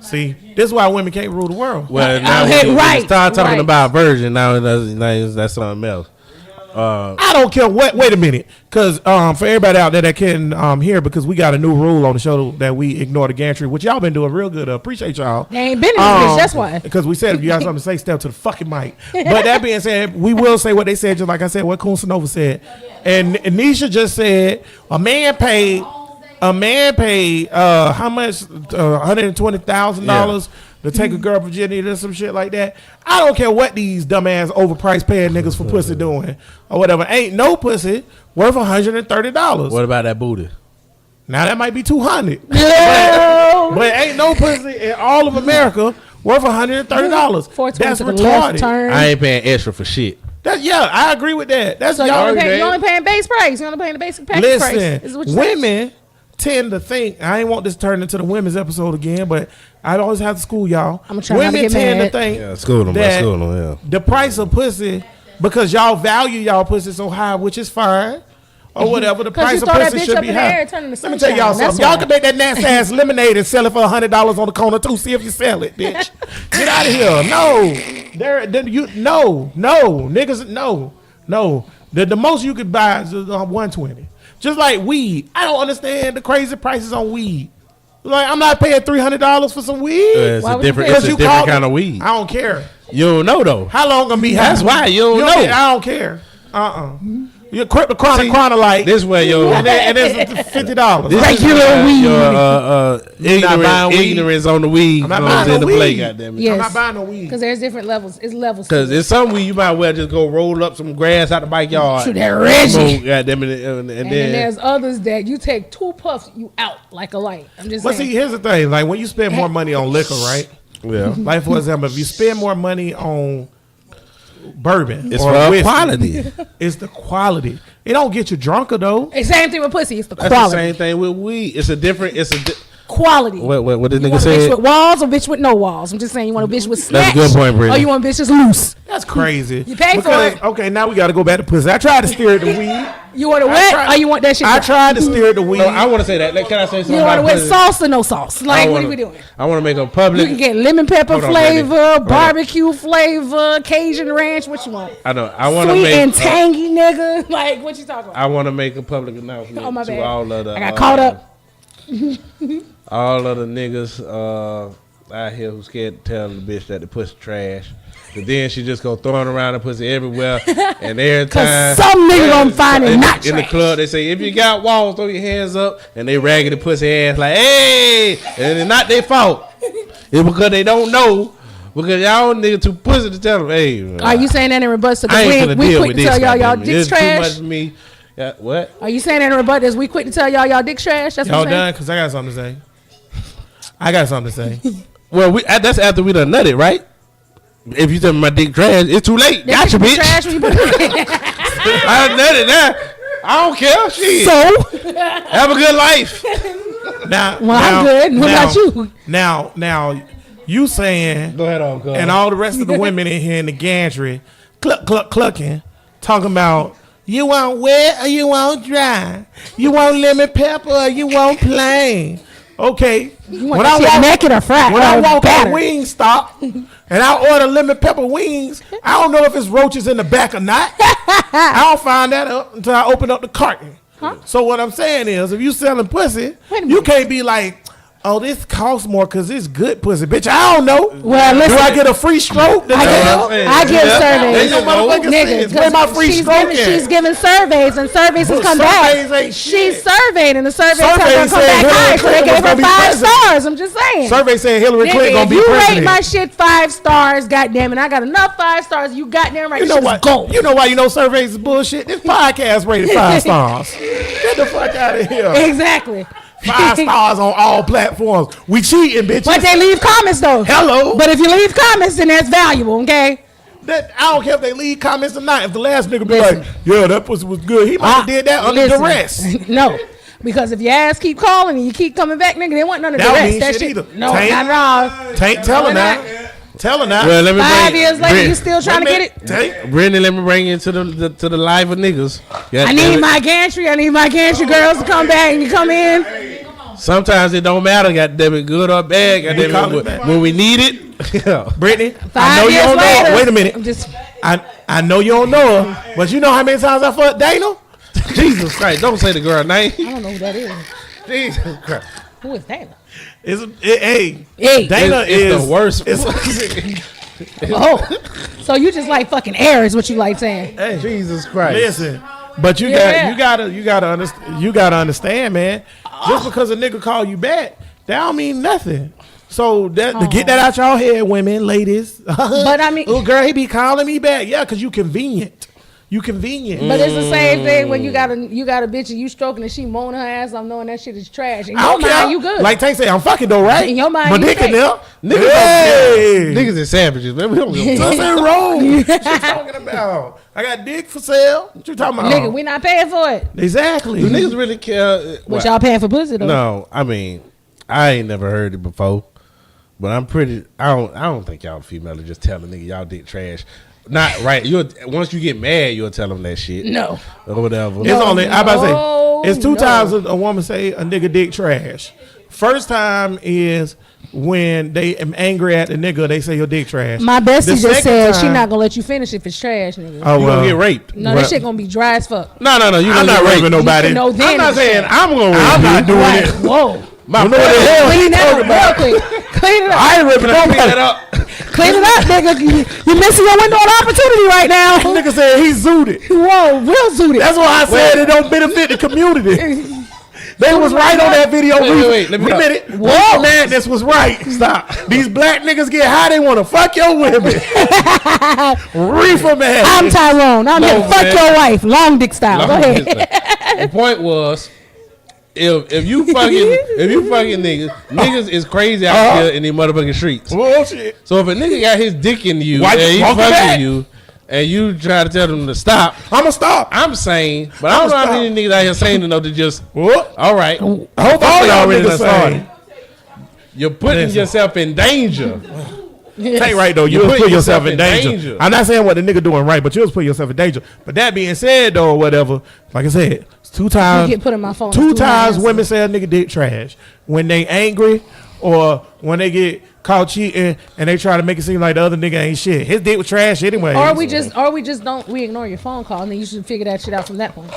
[SPEAKER 3] See, this is why women can't rule the world.
[SPEAKER 4] Well, now
[SPEAKER 5] Okay,
[SPEAKER 4] we
[SPEAKER 5] right,
[SPEAKER 4] start talking
[SPEAKER 5] right.
[SPEAKER 4] about virgin. Now that's something else.
[SPEAKER 3] I don't care what. Wait a minute, because for everybody out there that can hear, because we got a new rule on the show that we ignore the gantry, which y'all been doing real good. Appreciate y'all.
[SPEAKER 5] they ain't been in this bitch. That's why.
[SPEAKER 3] Because we said if you got something to say, step to the fucking mic. But that being said, we will say what they said, just like I said, what Kun Sanova said. And Nisha just said a man paid how much? $120,000 to take a girl virginity or some shit like that. I don't care what these dumbass overpriced paying niggas for pussy doing or whatever. Ain't no pussy worth $130.
[SPEAKER 4] What about that booty?
[SPEAKER 3] Now that might be $200.
[SPEAKER 5] No.
[SPEAKER 3] But ain't no pussy in all of America worth $130.
[SPEAKER 5] 420
[SPEAKER 3] That's
[SPEAKER 5] to the left
[SPEAKER 3] retarded.
[SPEAKER 5] turn.
[SPEAKER 4] I ain't paying extra for shit.
[SPEAKER 3] Yeah, I agree with that. That's
[SPEAKER 5] So you
[SPEAKER 3] y'all.
[SPEAKER 5] only paying base price. You only paying the basic package price. Is
[SPEAKER 3] Listen,
[SPEAKER 5] what you saying.
[SPEAKER 3] women tend to think. I ain't want this to turn into the women's episode again, but I always have to school y'all.
[SPEAKER 5] I'ma try not to
[SPEAKER 3] Women
[SPEAKER 5] get
[SPEAKER 3] tend
[SPEAKER 5] mad.
[SPEAKER 3] to think
[SPEAKER 4] Yeah, school them,
[SPEAKER 3] that
[SPEAKER 4] school them, yeah.
[SPEAKER 3] the price of pussy, because y'all value y'all pussy so high, which is fine. Or whatever, the
[SPEAKER 5] 'Cause
[SPEAKER 3] price
[SPEAKER 5] you
[SPEAKER 3] of
[SPEAKER 5] throw that
[SPEAKER 3] pussy
[SPEAKER 5] bitch
[SPEAKER 3] should
[SPEAKER 5] up
[SPEAKER 3] be
[SPEAKER 5] in the
[SPEAKER 3] high.
[SPEAKER 5] air, turn into
[SPEAKER 3] Let me tell y'all
[SPEAKER 5] sunshine.
[SPEAKER 3] something. Y'all
[SPEAKER 5] That's
[SPEAKER 3] can make that nasty ass lemonade and sell it for $100 on the corner too. See if you sell it, bitch. Get out of here. No, niggas, no. The most you could buy is $120. Just like weed. I don't understand the crazy prices on weed. Like, I'm not paying $300 for some weed.
[SPEAKER 4] It's
[SPEAKER 5] Why
[SPEAKER 4] a
[SPEAKER 5] would you
[SPEAKER 4] different,
[SPEAKER 5] pay-
[SPEAKER 4] it's a
[SPEAKER 3] You
[SPEAKER 4] different
[SPEAKER 3] call
[SPEAKER 4] kind
[SPEAKER 3] it-
[SPEAKER 4] of weed.
[SPEAKER 3] I don't care.
[SPEAKER 4] You don't know though.
[SPEAKER 3] How long gonna be high?
[SPEAKER 4] That's why you don't know.
[SPEAKER 3] I don't care. You quit the chronology.
[SPEAKER 4] This way, yo.
[SPEAKER 3] and it's $50.
[SPEAKER 4] This
[SPEAKER 5] Regular
[SPEAKER 4] is
[SPEAKER 5] weed.
[SPEAKER 4] Your
[SPEAKER 3] not buying weed.
[SPEAKER 4] ignorance on the weed.
[SPEAKER 3] I'm not
[SPEAKER 4] comes
[SPEAKER 3] buying no
[SPEAKER 4] into play,
[SPEAKER 3] weed.
[SPEAKER 4] goddamn it.
[SPEAKER 5] Yes.
[SPEAKER 3] I'm not buying no weed.
[SPEAKER 5] Because there's different levels. It's levels.
[SPEAKER 4] Because it's some weed you might well just go roll up some grass out the backyard.
[SPEAKER 5] Shoot that Reggie.
[SPEAKER 4] Smoke, goddamn it, and
[SPEAKER 5] and then
[SPEAKER 4] then
[SPEAKER 5] there's others that you take 2 puffs, you out like a light. I'm just
[SPEAKER 3] But
[SPEAKER 5] saying.
[SPEAKER 3] see, here's the thing. Like, when you spend more money on liquor, right?
[SPEAKER 4] yeah,
[SPEAKER 3] Like, for example, if you spend more money on bourbon
[SPEAKER 4] it's
[SPEAKER 3] or
[SPEAKER 4] for
[SPEAKER 3] whiskey,
[SPEAKER 4] quality.
[SPEAKER 3] it's the quality. It don't get you drunker, though.
[SPEAKER 5] It's same thing with pussy. It's the
[SPEAKER 4] That's
[SPEAKER 5] quality.
[SPEAKER 4] the same thing with weed. It's a different.
[SPEAKER 5] Quality.
[SPEAKER 4] What this
[SPEAKER 5] You
[SPEAKER 4] nigga
[SPEAKER 5] want a bitch
[SPEAKER 4] said?
[SPEAKER 5] with walls or bitch with no walls? I'm just saying you want a bitch with snatch.
[SPEAKER 4] That's a good point, Brittany.
[SPEAKER 5] Or you want a bitch that's loose.
[SPEAKER 3] That's crazy.
[SPEAKER 5] You pay for
[SPEAKER 3] Because,
[SPEAKER 5] it.
[SPEAKER 3] okay, now we got to go back to pussy. I tried to steer it to weed.
[SPEAKER 5] You want it
[SPEAKER 3] I
[SPEAKER 5] wet
[SPEAKER 3] tried-
[SPEAKER 5] or you want that shit
[SPEAKER 3] I
[SPEAKER 5] dry?
[SPEAKER 3] tried to steer it to weed.
[SPEAKER 4] No, I want to say that. Like, can I say something?
[SPEAKER 5] You want it
[SPEAKER 4] about
[SPEAKER 5] with
[SPEAKER 4] pussy?
[SPEAKER 5] sauce or no sauce? Like, what are we doing?
[SPEAKER 4] I want to make a
[SPEAKER 5] You
[SPEAKER 4] public.
[SPEAKER 5] can get lemon pepper
[SPEAKER 4] Hold on,
[SPEAKER 5] flavor,
[SPEAKER 4] Brittany. Hold on.
[SPEAKER 5] barbecue flavor, Cajun ranch. What you want?
[SPEAKER 4] I know. I want to
[SPEAKER 5] Sweet
[SPEAKER 4] make.
[SPEAKER 5] and tangy, nigga. Like, what you talking about?
[SPEAKER 4] I want to make a public announcement
[SPEAKER 5] Oh, my
[SPEAKER 4] to
[SPEAKER 5] bad.
[SPEAKER 4] all of the.
[SPEAKER 5] I got caught up.
[SPEAKER 4] All of the niggas out here who's scared to tell the bitch that the pussy trash. But then she just go throwing around the pussy everywhere. And every time.
[SPEAKER 5] Some nigga gonna find it not
[SPEAKER 4] in the
[SPEAKER 5] trash.
[SPEAKER 4] club, they say, if you got walls, throw your hands up. And they raggedy pussy ass like, hey. And it's not their fault. It's because they don't know. Because y'all niggas too pussy to tell them, hey.
[SPEAKER 5] Are you saying that in rebuttal?
[SPEAKER 4] I
[SPEAKER 5] Because
[SPEAKER 4] ain't finna
[SPEAKER 5] we
[SPEAKER 4] deal
[SPEAKER 5] quick
[SPEAKER 4] with
[SPEAKER 5] to
[SPEAKER 4] this.
[SPEAKER 5] tell y'all
[SPEAKER 4] goddammit.
[SPEAKER 5] dicks
[SPEAKER 4] It's too
[SPEAKER 5] trash?
[SPEAKER 4] much for me. Yeah, what?
[SPEAKER 5] Are you saying that in rebuttal? Is we quick to tell y'all dicks trash? That's
[SPEAKER 3] Y'all
[SPEAKER 5] what I'm saying.
[SPEAKER 3] done? Because I got something to say. I got something to say.
[SPEAKER 4] Well, that's after we done nutted, right? If you tell me my dick trash, it's too late.
[SPEAKER 5] That
[SPEAKER 4] Gotcha,
[SPEAKER 5] shit be
[SPEAKER 4] bitch.
[SPEAKER 5] trash when you put it in.
[SPEAKER 4] I done nutted now. I don't care. Shit.
[SPEAKER 5] So,
[SPEAKER 4] Have a good life.
[SPEAKER 3] Now,
[SPEAKER 5] well, I'm good. What about you?
[SPEAKER 3] Now, you saying,
[SPEAKER 4] Go ahead, Uncle.
[SPEAKER 3] and all the rest of the women in here in the gantry, clucking, talking about, you want wet or you want dry? You want lemon pepper or you want plain? Okay.
[SPEAKER 5] You want that shit naked or fried?
[SPEAKER 3] When I
[SPEAKER 5] or
[SPEAKER 3] walk
[SPEAKER 5] battered?
[SPEAKER 3] on Wingstop and I order lemon pepper wings, I don't know if it's roaches in the back or not. I don't find that out until I open up the carton.
[SPEAKER 5] Huh?
[SPEAKER 3] So what I'm saying is, if you selling pussy,
[SPEAKER 5] Wait a
[SPEAKER 3] you
[SPEAKER 5] minute.
[SPEAKER 3] can't be like, oh, this costs more because it's good pussy. Bitch, I don't know.
[SPEAKER 5] Well, listen.
[SPEAKER 3] Do I get a free stroke?
[SPEAKER 5] I give surveys.
[SPEAKER 3] Ain't no motherfucking
[SPEAKER 5] Nigga,
[SPEAKER 3] sense. Where my free stroke at?
[SPEAKER 5] she's giving surveys, and surveys has
[SPEAKER 3] But
[SPEAKER 5] come
[SPEAKER 3] surveys
[SPEAKER 5] back.
[SPEAKER 3] ain't shit.
[SPEAKER 5] She's surveyed, and the surveys tell her to
[SPEAKER 3] Surveys
[SPEAKER 5] come
[SPEAKER 3] said
[SPEAKER 5] back high,
[SPEAKER 3] Hillary
[SPEAKER 5] so they
[SPEAKER 3] Clinton
[SPEAKER 5] gave
[SPEAKER 3] was
[SPEAKER 5] her
[SPEAKER 3] gonna be
[SPEAKER 5] 5
[SPEAKER 3] president.
[SPEAKER 5] stars. I'm just saying.
[SPEAKER 3] Survey saying Hillary Clinton
[SPEAKER 5] Nigga,
[SPEAKER 3] gonna
[SPEAKER 5] if
[SPEAKER 3] be
[SPEAKER 5] you
[SPEAKER 3] president.
[SPEAKER 5] rate my shit 5 stars, goddamn, and I got enough 5 stars, you goddamn right.
[SPEAKER 3] You
[SPEAKER 5] This
[SPEAKER 3] know
[SPEAKER 5] shit is
[SPEAKER 3] what?
[SPEAKER 5] gold.
[SPEAKER 3] You know why you know surveys is bullshit? This podcast rated 5 stars. Get the fuck out of here.
[SPEAKER 5] Exactly.
[SPEAKER 3] 5 stars on all platforms. We cheating, bitches.
[SPEAKER 5] But they leave comments though.
[SPEAKER 3] Hello.
[SPEAKER 5] But if you leave comments, then that's valuable, okay?
[SPEAKER 3] That, I don't care if they leave comments or not. If the last nigga be
[SPEAKER 5] Listen.
[SPEAKER 3] like, yeah, that pussy was good, he might have did that under
[SPEAKER 5] Listen.
[SPEAKER 3] duress.
[SPEAKER 5] No. Because if your ass keep calling and you keep coming back, nigga, they want none of the
[SPEAKER 3] That don't
[SPEAKER 5] rest.
[SPEAKER 3] mean
[SPEAKER 5] That
[SPEAKER 3] shit
[SPEAKER 5] shit
[SPEAKER 3] either.
[SPEAKER 5] No,
[SPEAKER 3] Tank.
[SPEAKER 5] not at all.
[SPEAKER 3] Tank, tell her
[SPEAKER 5] No,
[SPEAKER 3] now. Tell her now.
[SPEAKER 4] Well, let me
[SPEAKER 5] 5
[SPEAKER 4] bring
[SPEAKER 5] years later,
[SPEAKER 4] Brit-
[SPEAKER 5] you still trying to get it?
[SPEAKER 3] Tank.
[SPEAKER 4] Brendan, let me bring you to the live of niggas. Yeah,
[SPEAKER 5] I need my gantry. I need my gantry girls to come back and you come in.
[SPEAKER 4] Sometimes it don't matter, goddamn it, good or bad. Goddamn
[SPEAKER 3] call it
[SPEAKER 4] it,
[SPEAKER 3] back.
[SPEAKER 4] when we need it. Yeah.
[SPEAKER 3] Brittany,
[SPEAKER 5] 5
[SPEAKER 3] I know you
[SPEAKER 5] years
[SPEAKER 3] don't know
[SPEAKER 5] later.
[SPEAKER 3] her. Wait a minute.
[SPEAKER 5] I'm just
[SPEAKER 3] I know you don't know her, but you know how many times I fucked Dana?
[SPEAKER 4] Jesus Christ, don't say the girl name.
[SPEAKER 5] I don't know who that is.
[SPEAKER 4] Jesus Christ.
[SPEAKER 5] Who is Dana?
[SPEAKER 3] Hey,
[SPEAKER 5] Hey.
[SPEAKER 3] Dana
[SPEAKER 4] It's
[SPEAKER 3] is
[SPEAKER 4] the worst.
[SPEAKER 5] Oh. So you just like fucking air is what you like saying.
[SPEAKER 4] Jesus Christ.
[SPEAKER 3] Listen, but you gotta understand, man. Just because a nigga call you back, that don't mean nothing. So that to get that out y'all head, women, ladies.
[SPEAKER 5] But I mean,
[SPEAKER 3] little girl, he be calling me back. Yeah, cause you convenient. You convenient.
[SPEAKER 5] but it's the same thing when you got a bitch and you stroking and she moaning her ass off knowing that shit is trash. In
[SPEAKER 3] I
[SPEAKER 5] your
[SPEAKER 3] don't care.
[SPEAKER 5] mind, you good.
[SPEAKER 3] Like Tank say, I'm fucking though, right?
[SPEAKER 5] In your mind,
[SPEAKER 3] but
[SPEAKER 5] you
[SPEAKER 3] dick in
[SPEAKER 5] straight.
[SPEAKER 3] there.
[SPEAKER 4] Niggas,
[SPEAKER 3] Hey.
[SPEAKER 4] niggas is savages, man. We don't give a fuck.
[SPEAKER 3] Nothing wrong. What you talking about? I got dick for sale. What you talking about?
[SPEAKER 5] Nigga, we not paying for it.
[SPEAKER 3] Exactly.
[SPEAKER 4] Do niggas really care?
[SPEAKER 5] But y'all paying for pussy though.
[SPEAKER 4] No, I mean, I ain't never heard it before, but I'm pretty. I don't think y'all female are just telling nigga y'all dick trash. Not right. Once you get mad, you'll tell them that shit.
[SPEAKER 5] No.
[SPEAKER 4] Or whatever.
[SPEAKER 3] It's only I about
[SPEAKER 5] No,
[SPEAKER 3] to say it's two
[SPEAKER 5] no.
[SPEAKER 3] times a woman say a nigga dick trash. First time is when they am angry at the nigga, they say your dick trash.
[SPEAKER 5] My bestie
[SPEAKER 3] The
[SPEAKER 5] just
[SPEAKER 3] second
[SPEAKER 5] said she
[SPEAKER 3] time-
[SPEAKER 5] not gonna let you finish if it's trash, nigga.
[SPEAKER 3] Oh
[SPEAKER 4] You
[SPEAKER 3] well,
[SPEAKER 4] gonna get raped.
[SPEAKER 5] No, that shit gonna be dry as fuck.
[SPEAKER 4] No. You
[SPEAKER 3] I'm
[SPEAKER 4] gonna
[SPEAKER 3] not
[SPEAKER 4] get
[SPEAKER 3] raping
[SPEAKER 4] raped.
[SPEAKER 3] nobody.
[SPEAKER 5] No, then
[SPEAKER 4] I'm not
[SPEAKER 5] it's
[SPEAKER 4] saying
[SPEAKER 5] trash.
[SPEAKER 4] I'm gonna rape
[SPEAKER 3] I'm
[SPEAKER 4] you.
[SPEAKER 3] not doing
[SPEAKER 5] Right.
[SPEAKER 3] it.
[SPEAKER 5] Whoa.
[SPEAKER 4] My
[SPEAKER 3] You know what the hell he
[SPEAKER 5] Clean that
[SPEAKER 3] talking
[SPEAKER 5] up
[SPEAKER 3] about?
[SPEAKER 5] real quick. Clean it up.
[SPEAKER 3] I ain't ripping
[SPEAKER 4] Clean
[SPEAKER 3] nobody.
[SPEAKER 4] that up.
[SPEAKER 5] Clean it up, nigga. You missing your window of opportunity right now.
[SPEAKER 3] Nigga said he's zooted.
[SPEAKER 5] Whoa, real zooted.
[SPEAKER 3] That's why I said it don't benefit the community. They was right on that video.
[SPEAKER 4] Wait, let me
[SPEAKER 3] Wait a
[SPEAKER 4] stop.
[SPEAKER 3] minute.
[SPEAKER 5] Whoa.
[SPEAKER 3] Madness was right. Stop. These black niggas get high. They want to fuck your women. Reefer man.
[SPEAKER 5] I'm Tyrone. I'm here to fuck
[SPEAKER 4] man.
[SPEAKER 5] your wife. Long dick style. Go ahead.
[SPEAKER 4] The point was, if you fucking niggas is crazy out here in these motherfucking streets.
[SPEAKER 3] Bullshit.
[SPEAKER 4] So if a nigga got his dick in you
[SPEAKER 3] Why
[SPEAKER 4] and
[SPEAKER 3] you
[SPEAKER 4] he
[SPEAKER 3] walking back?
[SPEAKER 4] fucking you, and you try to tell them to stop,
[SPEAKER 3] I'ma stop.
[SPEAKER 4] I'm saying, but I don't know how many niggas out here saying to just,
[SPEAKER 3] What?
[SPEAKER 4] all right,
[SPEAKER 3] I hope all y'all
[SPEAKER 4] already
[SPEAKER 3] niggas
[SPEAKER 4] done
[SPEAKER 3] started.
[SPEAKER 4] you're putting
[SPEAKER 3] Listen.
[SPEAKER 4] yourself in danger.
[SPEAKER 3] Ain't right though. You
[SPEAKER 4] You're
[SPEAKER 3] was
[SPEAKER 4] putting
[SPEAKER 3] put yourself
[SPEAKER 4] yourself
[SPEAKER 3] in
[SPEAKER 4] in
[SPEAKER 3] danger.
[SPEAKER 4] danger.
[SPEAKER 3] I'm not saying what the nigga doing right, but you was putting yourself in danger. But that being said though, or whatever, like I said, it's two times.
[SPEAKER 5] You get put in my phone.
[SPEAKER 3] Two
[SPEAKER 5] It's too
[SPEAKER 3] times
[SPEAKER 5] loud.
[SPEAKER 3] women say a nigga dick trash when they angry or when they get caught cheating and they try to make it seem like the other nigga ain't shit. His dick was trash anyway.
[SPEAKER 5] Or we just don't ignore your phone call and then you should figure that shit out from that point.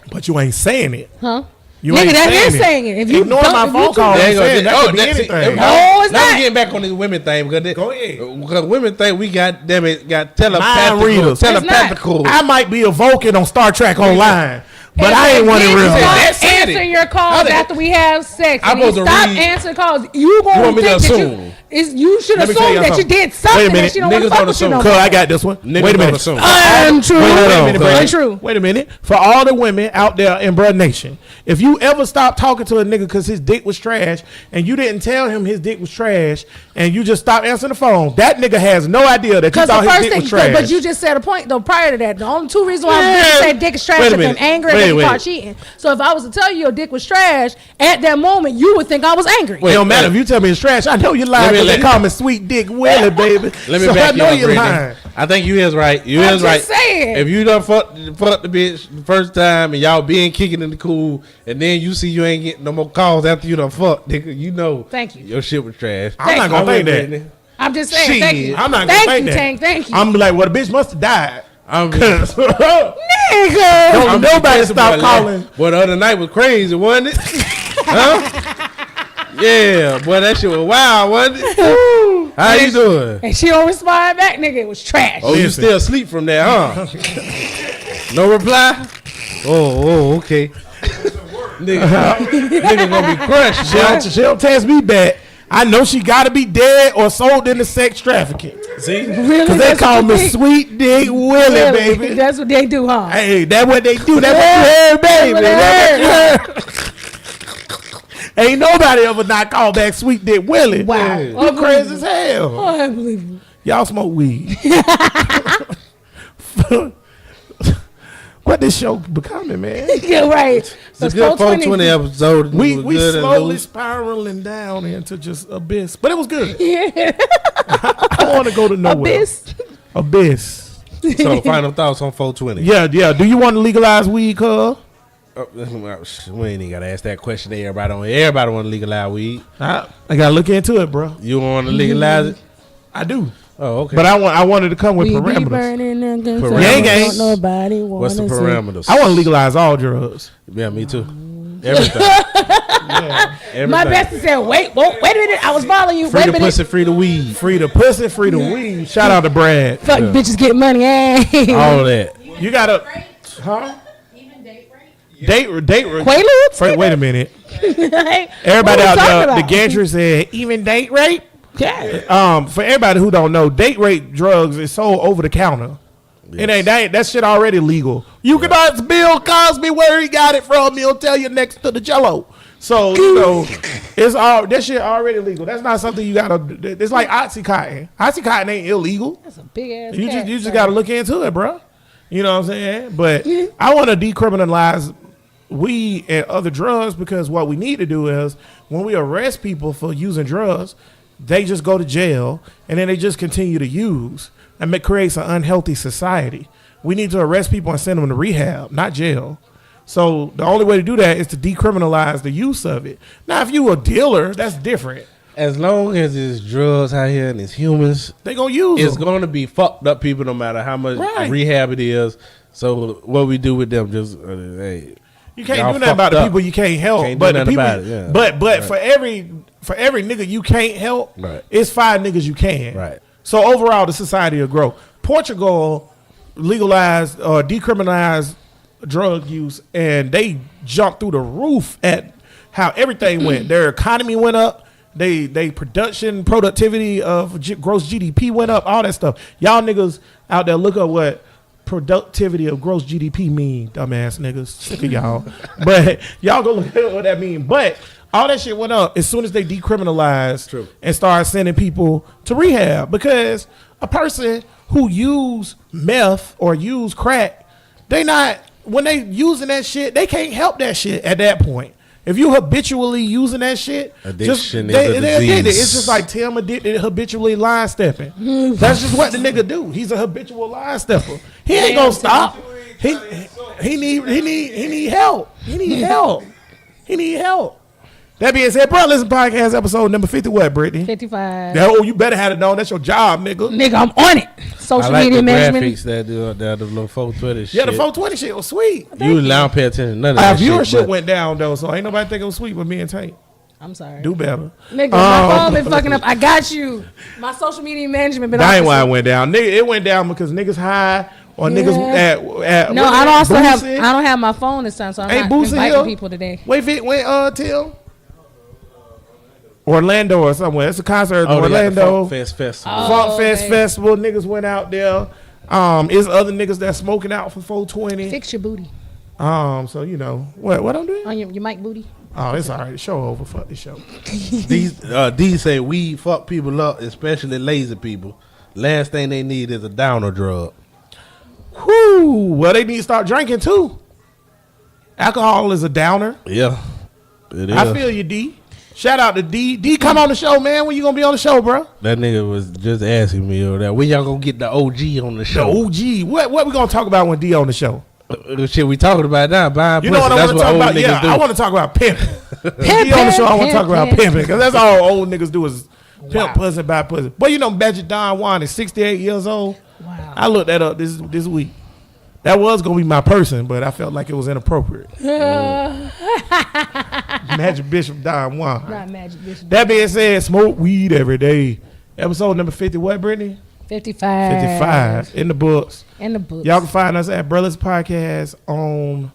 [SPEAKER 3] But you ain't saying it.
[SPEAKER 5] Huh?
[SPEAKER 3] You
[SPEAKER 5] Nigga,
[SPEAKER 3] ain't
[SPEAKER 5] that
[SPEAKER 3] saying
[SPEAKER 5] is
[SPEAKER 3] it.
[SPEAKER 5] saying it. If you
[SPEAKER 3] Ignore
[SPEAKER 5] don't-
[SPEAKER 3] my
[SPEAKER 5] if
[SPEAKER 3] phone
[SPEAKER 5] you
[SPEAKER 3] call,
[SPEAKER 4] There
[SPEAKER 3] I'm
[SPEAKER 4] you go.
[SPEAKER 3] saying that could be
[SPEAKER 4] That's-
[SPEAKER 3] anything.
[SPEAKER 5] No, it's
[SPEAKER 4] now
[SPEAKER 5] not.
[SPEAKER 4] we getting back on this women thing because
[SPEAKER 3] Go ahead.
[SPEAKER 4] because women think we got them it got
[SPEAKER 3] Mind
[SPEAKER 4] telepathical,
[SPEAKER 3] readers.
[SPEAKER 4] telepathical.
[SPEAKER 3] I might be a Vulcan on Star Trek Online, but I ain't one in
[SPEAKER 5] If
[SPEAKER 3] real
[SPEAKER 5] you
[SPEAKER 3] life.
[SPEAKER 5] stop
[SPEAKER 4] That said
[SPEAKER 5] answering
[SPEAKER 4] it.
[SPEAKER 5] your
[SPEAKER 4] How
[SPEAKER 5] calls
[SPEAKER 4] did-
[SPEAKER 5] after we have sex,
[SPEAKER 4] I'm
[SPEAKER 5] and you
[SPEAKER 4] supposed to
[SPEAKER 5] stop
[SPEAKER 4] read-
[SPEAKER 5] answering calls, you gonna
[SPEAKER 4] want me to
[SPEAKER 5] think that
[SPEAKER 4] assume?
[SPEAKER 5] you should
[SPEAKER 3] Let me tell
[SPEAKER 5] assume
[SPEAKER 3] y'all
[SPEAKER 5] that you
[SPEAKER 3] something.
[SPEAKER 5] did something
[SPEAKER 3] Wait a minute.
[SPEAKER 5] that she don't want to
[SPEAKER 4] Niggas
[SPEAKER 5] fuck
[SPEAKER 4] don't
[SPEAKER 5] with you no
[SPEAKER 4] assume.
[SPEAKER 3] Cuz
[SPEAKER 5] more.
[SPEAKER 3] I got this one.
[SPEAKER 4] Niggas
[SPEAKER 3] Wait a
[SPEAKER 4] don't
[SPEAKER 3] minute.
[SPEAKER 4] assume.
[SPEAKER 5] Untrue.
[SPEAKER 3] Wait a minute, Brad.
[SPEAKER 5] Untrue.
[SPEAKER 3] Wait a minute. For all the women out there in Bruh Nation, if you ever stop talking to a nigga because his dick was trash and you didn't tell him his dick was trash and you just stopped answering the phone, that nigga has no idea that you
[SPEAKER 5] Because the
[SPEAKER 3] thought his
[SPEAKER 5] first
[SPEAKER 3] dick
[SPEAKER 5] thing,
[SPEAKER 3] was trash.
[SPEAKER 5] but you just said a point though prior to that. The only two reasons why
[SPEAKER 3] Yeah.
[SPEAKER 5] I said dick is trash
[SPEAKER 4] Wait a
[SPEAKER 5] is them
[SPEAKER 4] minute.
[SPEAKER 5] angry and
[SPEAKER 4] Wait,
[SPEAKER 5] then you
[SPEAKER 4] wait.
[SPEAKER 5] start cheating. So if I was to tell you your dick was trash, at that moment you would think I was angry.
[SPEAKER 3] It don't matter if you tell me it's trash. I know you're lying because they call me Sweet Dick Willie, baby.
[SPEAKER 4] Let me
[SPEAKER 3] so
[SPEAKER 4] back
[SPEAKER 3] I know
[SPEAKER 4] you up,
[SPEAKER 3] you're
[SPEAKER 4] Brittany.
[SPEAKER 3] lying.
[SPEAKER 4] I think you is right. You
[SPEAKER 5] I'm
[SPEAKER 4] is
[SPEAKER 5] just
[SPEAKER 4] right.
[SPEAKER 5] saying.
[SPEAKER 4] If you done fuck the bitch the first time and y'all being kicking in the cool, and then you see you ain't getting no more calls after you done fucked, nigga, you know.
[SPEAKER 5] Thank you.
[SPEAKER 4] Your shit was trash.
[SPEAKER 3] I'm not gonna think that.
[SPEAKER 5] I'm just saying. Thank you.
[SPEAKER 3] I'm not gonna
[SPEAKER 5] Thank
[SPEAKER 3] think
[SPEAKER 5] you,
[SPEAKER 3] that.
[SPEAKER 5] Tank. Thank you.
[SPEAKER 3] I'm like, well, the bitch must have died.
[SPEAKER 4] I'm
[SPEAKER 3] Cause don't
[SPEAKER 4] I'm
[SPEAKER 3] nobody
[SPEAKER 4] just
[SPEAKER 3] stop
[SPEAKER 4] boy,
[SPEAKER 3] calling.
[SPEAKER 4] Boy, the other night was crazy, wasn't it? Huh? Yeah, boy, that shit was wild, wasn't it? How you doing?
[SPEAKER 5] And she don't respond back, nigga. It was trash.
[SPEAKER 4] Oh, you
[SPEAKER 3] Listen.
[SPEAKER 4] still asleep from that, huh? No reply? Oh, okay. nigga gonna be crushed, boy.
[SPEAKER 3] She don't text me back. I know she gotta be dead or sold into sex trafficking.
[SPEAKER 4] See?
[SPEAKER 5] Really?
[SPEAKER 3] Cause they
[SPEAKER 5] That's
[SPEAKER 3] call
[SPEAKER 5] what
[SPEAKER 3] me
[SPEAKER 5] you think?
[SPEAKER 3] Sweet Dick Willie,
[SPEAKER 5] Really?
[SPEAKER 3] baby.
[SPEAKER 5] That's what they do, huh?
[SPEAKER 3] Hey, that's what they do. That's what you heard, baby.
[SPEAKER 5] That's what
[SPEAKER 3] That's what you heard. Ain't nobody ever not called back Sweet Dick Willie.
[SPEAKER 5] Wow.
[SPEAKER 3] You crazy as hell.
[SPEAKER 5] Oh, unbelievable.
[SPEAKER 3] Y'all smoke weed. What this show becoming, man?
[SPEAKER 5] Yeah, right.
[SPEAKER 4] It's a good 420 episode.
[SPEAKER 3] We
[SPEAKER 4] good and
[SPEAKER 3] slowly
[SPEAKER 4] loose.
[SPEAKER 3] spiraling down into just abyss, but it was good.
[SPEAKER 5] Yeah.
[SPEAKER 3] I want to go to nowhere. Abyss.
[SPEAKER 4] So, final thoughts on 420.
[SPEAKER 3] Yeah. Do you want to legalize weed, cuz?
[SPEAKER 4] We ain't even gotta ask that question to everybody. Everybody want to legalize weed.
[SPEAKER 3] I gotta look into it, bro.
[SPEAKER 4] You want to legalize it?
[SPEAKER 3] I do,
[SPEAKER 4] Oh, okay.
[SPEAKER 3] but I wanted to come with
[SPEAKER 5] We be
[SPEAKER 3] parameters.
[SPEAKER 5] burning against
[SPEAKER 4] Parameters.
[SPEAKER 3] Gang, gang.
[SPEAKER 5] Don't nobody want
[SPEAKER 4] What's the parameters?
[SPEAKER 3] I want to legalize all drugs.
[SPEAKER 4] Yeah, me too. Everything. Everything.
[SPEAKER 5] My bestie said, wait a minute. I was following you.
[SPEAKER 4] Free
[SPEAKER 5] Wait a
[SPEAKER 4] the
[SPEAKER 5] minute.
[SPEAKER 4] pussy, free the weed.
[SPEAKER 3] Free the pussy, free the weed. Shout out to Brad.
[SPEAKER 5] Fuck bitches get money. Hey.
[SPEAKER 4] All that.
[SPEAKER 3] You gotta, huh? Date
[SPEAKER 5] Quaaludes?
[SPEAKER 3] Wait a minute.
[SPEAKER 5] Hey,
[SPEAKER 3] Everybody
[SPEAKER 5] what
[SPEAKER 3] out
[SPEAKER 5] we
[SPEAKER 3] there,
[SPEAKER 5] talking
[SPEAKER 3] the
[SPEAKER 5] about?
[SPEAKER 3] gantry said even date rape.
[SPEAKER 5] Yeah.
[SPEAKER 3] For everybody who don't know, date rape drugs is sold over the counter. It ain't that shit already legal. You can ask Bill Cosby where he got it from. He'll tell you next to the Jello. So you know, it's all that shit already legal. That's not something you gotta. It's like OxyContin. OxyContin ain't illegal.
[SPEAKER 5] That's a big ass
[SPEAKER 3] You
[SPEAKER 5] cat,
[SPEAKER 3] just
[SPEAKER 5] so.
[SPEAKER 3] gotta look into it, bro. You know what I'm saying? But I want to decriminalize weed and other drugs because what we need to do is when we arrest people for using drugs, they just go to jail and then they just continue to use, and it creates an unhealthy society. We need to arrest people and send them to rehab, not jail. So the only way to do that is to decriminalize the use of it. Now, if you a dealer, that's different.
[SPEAKER 4] As long as it's drugs out here and it's humans,
[SPEAKER 3] They gonna use
[SPEAKER 4] it's
[SPEAKER 3] them.
[SPEAKER 4] going to be fucked up people no matter how much
[SPEAKER 3] Right.
[SPEAKER 4] rehab it is. So what we do with them, just hey,
[SPEAKER 3] You can't
[SPEAKER 4] y'all
[SPEAKER 3] do nothing about
[SPEAKER 4] fucked
[SPEAKER 3] the
[SPEAKER 4] up.
[SPEAKER 3] people you can't help.
[SPEAKER 4] Can't do
[SPEAKER 3] but the
[SPEAKER 4] nothing
[SPEAKER 3] people,
[SPEAKER 4] about it, yeah.
[SPEAKER 3] but
[SPEAKER 4] Right.
[SPEAKER 3] for every nigga you can't help,
[SPEAKER 4] Right.
[SPEAKER 3] it's 5 niggas you can.
[SPEAKER 4] Right.
[SPEAKER 3] So overall, the society will grow. Portugal legalized or decriminalized drug use, and they jumped through the roof at how everything went. Their economy went up. They productivity of gross GDP went up. All that stuff. Y'all niggas out there, look up what productivity of gross GDP mean, dumbass niggas. Sick of y'all. But y'all go look at what that mean. But all that shit went up as soon as they decriminalized and started sending people to rehab, because a person who use meth or use crack, when they using that shit, they can't help that shit at that point. If you habitually using that shit,
[SPEAKER 4] Addiction is a
[SPEAKER 3] they did it.
[SPEAKER 4] disease.
[SPEAKER 3] It's just like Tim addicted habitually line stepping. That's just what the nigga do. He's a habitual line stepper. He ain't gonna stop. He need help. He need help. He need help. That being said, bro, listen, podcast episode number 50. What, Brittany?
[SPEAKER 5] 55.
[SPEAKER 3] Oh, you better have it known. That's your job, nigga.
[SPEAKER 5] Nigga, I'm on it. Social
[SPEAKER 4] I like
[SPEAKER 5] media
[SPEAKER 4] the
[SPEAKER 5] management.
[SPEAKER 4] graphics that do the little 420 shit.
[SPEAKER 3] Yeah, the 420 shit was sweet.
[SPEAKER 4] You don't pay attention to none of
[SPEAKER 3] Our
[SPEAKER 4] that shit.
[SPEAKER 3] viewership
[SPEAKER 4] but
[SPEAKER 3] went down though, so ain't nobody think it was sweet with me and Tank.
[SPEAKER 5] I'm sorry.
[SPEAKER 3] Do better.
[SPEAKER 5] Nigga, my phone been fucking up. I got you. My social media management been
[SPEAKER 3] That ain't why it
[SPEAKER 5] off.
[SPEAKER 3] went down. Nigga, it went down because niggas high or niggas at
[SPEAKER 5] No, I don't have my phone this time, so I'm
[SPEAKER 3] Ain't
[SPEAKER 5] not
[SPEAKER 3] Boosie
[SPEAKER 5] inviting
[SPEAKER 3] here?
[SPEAKER 5] people today.
[SPEAKER 3] Wait, Vic, went Till? Orlando or somewhere. It's a concert in Orlando.
[SPEAKER 4] Funk Fest Festival.
[SPEAKER 3] Funk Fest
[SPEAKER 5] okay.
[SPEAKER 3] Festival. Niggas went out there. It's other niggas that smoking out for 420.
[SPEAKER 5] Fix your booty.
[SPEAKER 3] So you know what I'm doing?
[SPEAKER 5] On your mic booty.
[SPEAKER 3] Oh, it's all right. The show over. Fuck the show.
[SPEAKER 4] These say weed fuck people up, especially lazy people. Last thing they need is a downer drug.
[SPEAKER 3] Whoo. Well, they need to start drinking too. Alcohol is a downer.
[SPEAKER 4] Yeah, it is.
[SPEAKER 3] I feel you, D. Shout out to D. D, come on the show, man. When you gonna be on the show, bro?
[SPEAKER 4] That nigga was just asking me over there. When y'all gonna get the OG on the
[SPEAKER 3] The
[SPEAKER 4] show?
[SPEAKER 3] OG. What we gonna talk about when D on the show?
[SPEAKER 4] The shit we talking about now, buying
[SPEAKER 3] You
[SPEAKER 4] pussy.
[SPEAKER 3] know what I
[SPEAKER 4] That's
[SPEAKER 3] want to
[SPEAKER 4] what
[SPEAKER 3] talk
[SPEAKER 4] old
[SPEAKER 3] about?
[SPEAKER 4] niggas
[SPEAKER 3] Yeah,
[SPEAKER 4] do.
[SPEAKER 3] I want to talk about pimping. D on the show, I want to talk about
[SPEAKER 5] pimp.
[SPEAKER 3] pimping because that's all old niggas do is pimp pussy, buy pussy. But you know, Magic Don Juan is 68 years old.
[SPEAKER 5] Wow.
[SPEAKER 3] I looked that up this week. That was gonna be my person, but I felt like it was inappropriate. Magic Bishop Don Juan.
[SPEAKER 5] Not Magic Bishop.
[SPEAKER 3] That being said, smoke weed every day. Episode number 50. What, Brittany?
[SPEAKER 5] 55.
[SPEAKER 3] 55 in the books.
[SPEAKER 5] In the books.
[SPEAKER 3] Y'all can find us at Brothers Podcast on.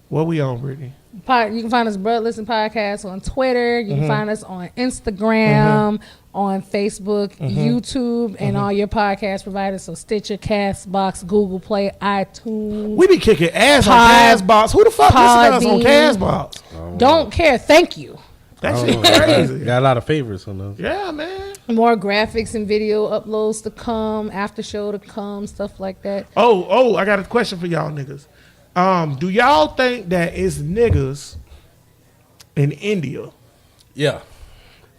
[SPEAKER 3] What we on, Brittany?
[SPEAKER 5] You can find us Brother Listen Podcast on Twitter. You
[SPEAKER 3] Mm-hmm.
[SPEAKER 5] can find us on Instagram, on Facebook,
[SPEAKER 3] Mm-hmm.
[SPEAKER 5] YouTube, and all your podcast providers. So Stitcher, Castbox, Google Play, iTunes.
[SPEAKER 3] We be kicking ass on Castbox. Who the fuck listen to us on Castbox?
[SPEAKER 5] Don't care. Thank you.
[SPEAKER 3] That shit crazy.
[SPEAKER 4] Got a lot of favorites on those.
[SPEAKER 3] Yeah, man.
[SPEAKER 5] More graphics and video uploads to come, after show to come, stuff like that.
[SPEAKER 3] Oh, I got a question for y'all niggas. Do y'all think that it's niggas in India?
[SPEAKER 4] Yeah.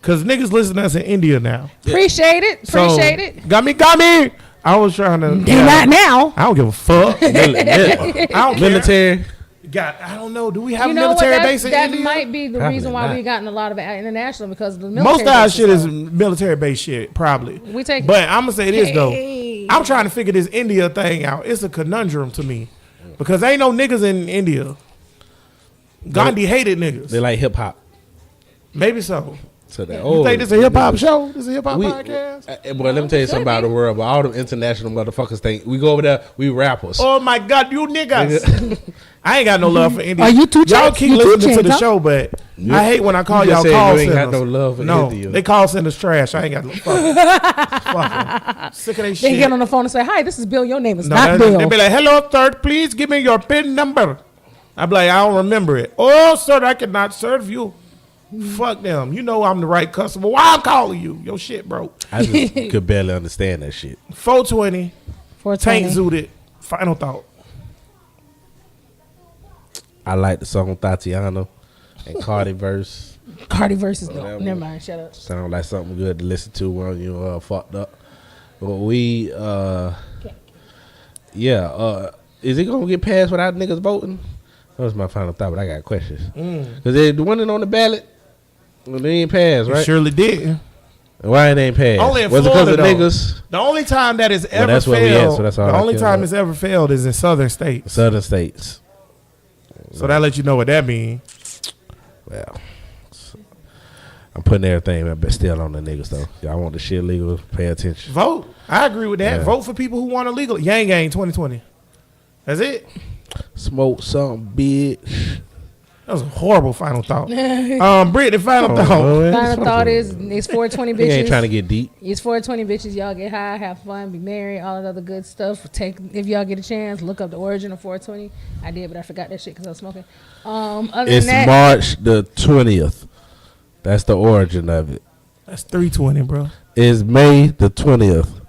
[SPEAKER 3] Cause niggas listen to us in India now.
[SPEAKER 5] Appreciate it.
[SPEAKER 3] So,
[SPEAKER 5] Appreciate it.
[SPEAKER 3] Got me. I was trying to.
[SPEAKER 5] They not now.
[SPEAKER 3] I don't give a fuck. I don't care.
[SPEAKER 4] Military.
[SPEAKER 3] I don't know. Do we have
[SPEAKER 5] You
[SPEAKER 3] a
[SPEAKER 5] know what?
[SPEAKER 3] military base in
[SPEAKER 5] That
[SPEAKER 3] India?
[SPEAKER 5] might be the
[SPEAKER 4] Probably
[SPEAKER 5] reason why
[SPEAKER 4] not.
[SPEAKER 5] we gotten a lot of international because the military
[SPEAKER 3] Most of our
[SPEAKER 5] bases
[SPEAKER 3] shit is
[SPEAKER 5] are-
[SPEAKER 3] military based shit, probably.
[SPEAKER 5] We take it.
[SPEAKER 3] But I'm gonna say this though.
[SPEAKER 5] Hey.
[SPEAKER 3] I'm trying to figure this India thing out. It's a conundrum to me because ain't no niggas in India. Gandhi hated niggas.
[SPEAKER 4] They like hip hop.
[SPEAKER 3] Maybe so.
[SPEAKER 4] So that
[SPEAKER 3] You think this a hip hop show? This a hip hop podcast?
[SPEAKER 4] Boy, let me tell you something about the world. But all them international motherfuckers think we go over there. We rappers.
[SPEAKER 3] Oh my God, you niggas! I ain't got no love for India.
[SPEAKER 5] Are you two
[SPEAKER 3] Y'all
[SPEAKER 5] chains?
[SPEAKER 3] keep
[SPEAKER 5] You two
[SPEAKER 3] listening to the
[SPEAKER 5] chains, huh?
[SPEAKER 3] show, but I hate when I call
[SPEAKER 4] You just
[SPEAKER 3] y'all
[SPEAKER 4] said
[SPEAKER 3] call
[SPEAKER 4] you ain't
[SPEAKER 3] centers.
[SPEAKER 4] got no love for
[SPEAKER 3] no,
[SPEAKER 4] India.
[SPEAKER 3] they call centers trash. I ain't got no fuck 'em. Sick of they
[SPEAKER 5] They
[SPEAKER 3] shit.
[SPEAKER 5] get on the phone and say, "Hi, this is Bill. Your name is
[SPEAKER 3] No,
[SPEAKER 5] not
[SPEAKER 3] they
[SPEAKER 5] Bill."
[SPEAKER 3] be like, "Hello, third, please give me your PIN number." I be like, "I don't remember it." "Oh, sir, I cannot serve you." Fuck them. You know I'm the right customer. Why I'm calling you? Your shit broke.
[SPEAKER 4] I just could barely understand that shit.
[SPEAKER 3] 420.
[SPEAKER 5] 420.
[SPEAKER 3] Tank zooted. Final thought.
[SPEAKER 4] I like the song Tatiana and Cardi verse.
[SPEAKER 5] Cardi versus no.
[SPEAKER 4] Whatever.
[SPEAKER 5] Never mind. Shut up.
[SPEAKER 4] Sound like something good to listen to when you fucked up. But we, is it gonna get passed without niggas voting? That was my final thought, but I got questions. Cause they the one on the ballot, well, they ain't passed, right?
[SPEAKER 3] It surely did.
[SPEAKER 4] Why it ain't passed?
[SPEAKER 3] Only in
[SPEAKER 4] Was it
[SPEAKER 3] Florida,
[SPEAKER 4] because of
[SPEAKER 3] though.
[SPEAKER 4] niggas?
[SPEAKER 3] The only time that it's ever
[SPEAKER 4] that's where we at,
[SPEAKER 3] failed,
[SPEAKER 4] so that's all
[SPEAKER 3] the
[SPEAKER 4] I
[SPEAKER 3] only
[SPEAKER 4] care
[SPEAKER 3] time
[SPEAKER 4] about.
[SPEAKER 3] it's ever failed is in southern states.
[SPEAKER 4] Southern states.
[SPEAKER 3] So that lets you know what that means.
[SPEAKER 4] Well, I'm putting everything, but still on the niggas though. Y'all want the shit legal? Pay attention.
[SPEAKER 3] Vote. I agree with that.
[SPEAKER 4] Yeah.
[SPEAKER 3] Vote for people who want illegal. Yang Gang 2020. That's it.
[SPEAKER 4] Smoke something, bitch.
[SPEAKER 3] That was a horrible final thought. Brittany, final thought.
[SPEAKER 5] Final thought is it's 420
[SPEAKER 4] He ain't trying to
[SPEAKER 5] bitches.
[SPEAKER 4] get deep.
[SPEAKER 5] It's 420 bitches. Y'all get high, have fun, be merry, all that other good stuff. If y'all get a chance, look up the origin of 420. I did, but I forgot that shit because I was smoking. Other
[SPEAKER 4] It's
[SPEAKER 5] than that,
[SPEAKER 4] March the 20th. That's the origin of it.
[SPEAKER 3] That's 320, bro.
[SPEAKER 4] It's May the 20th.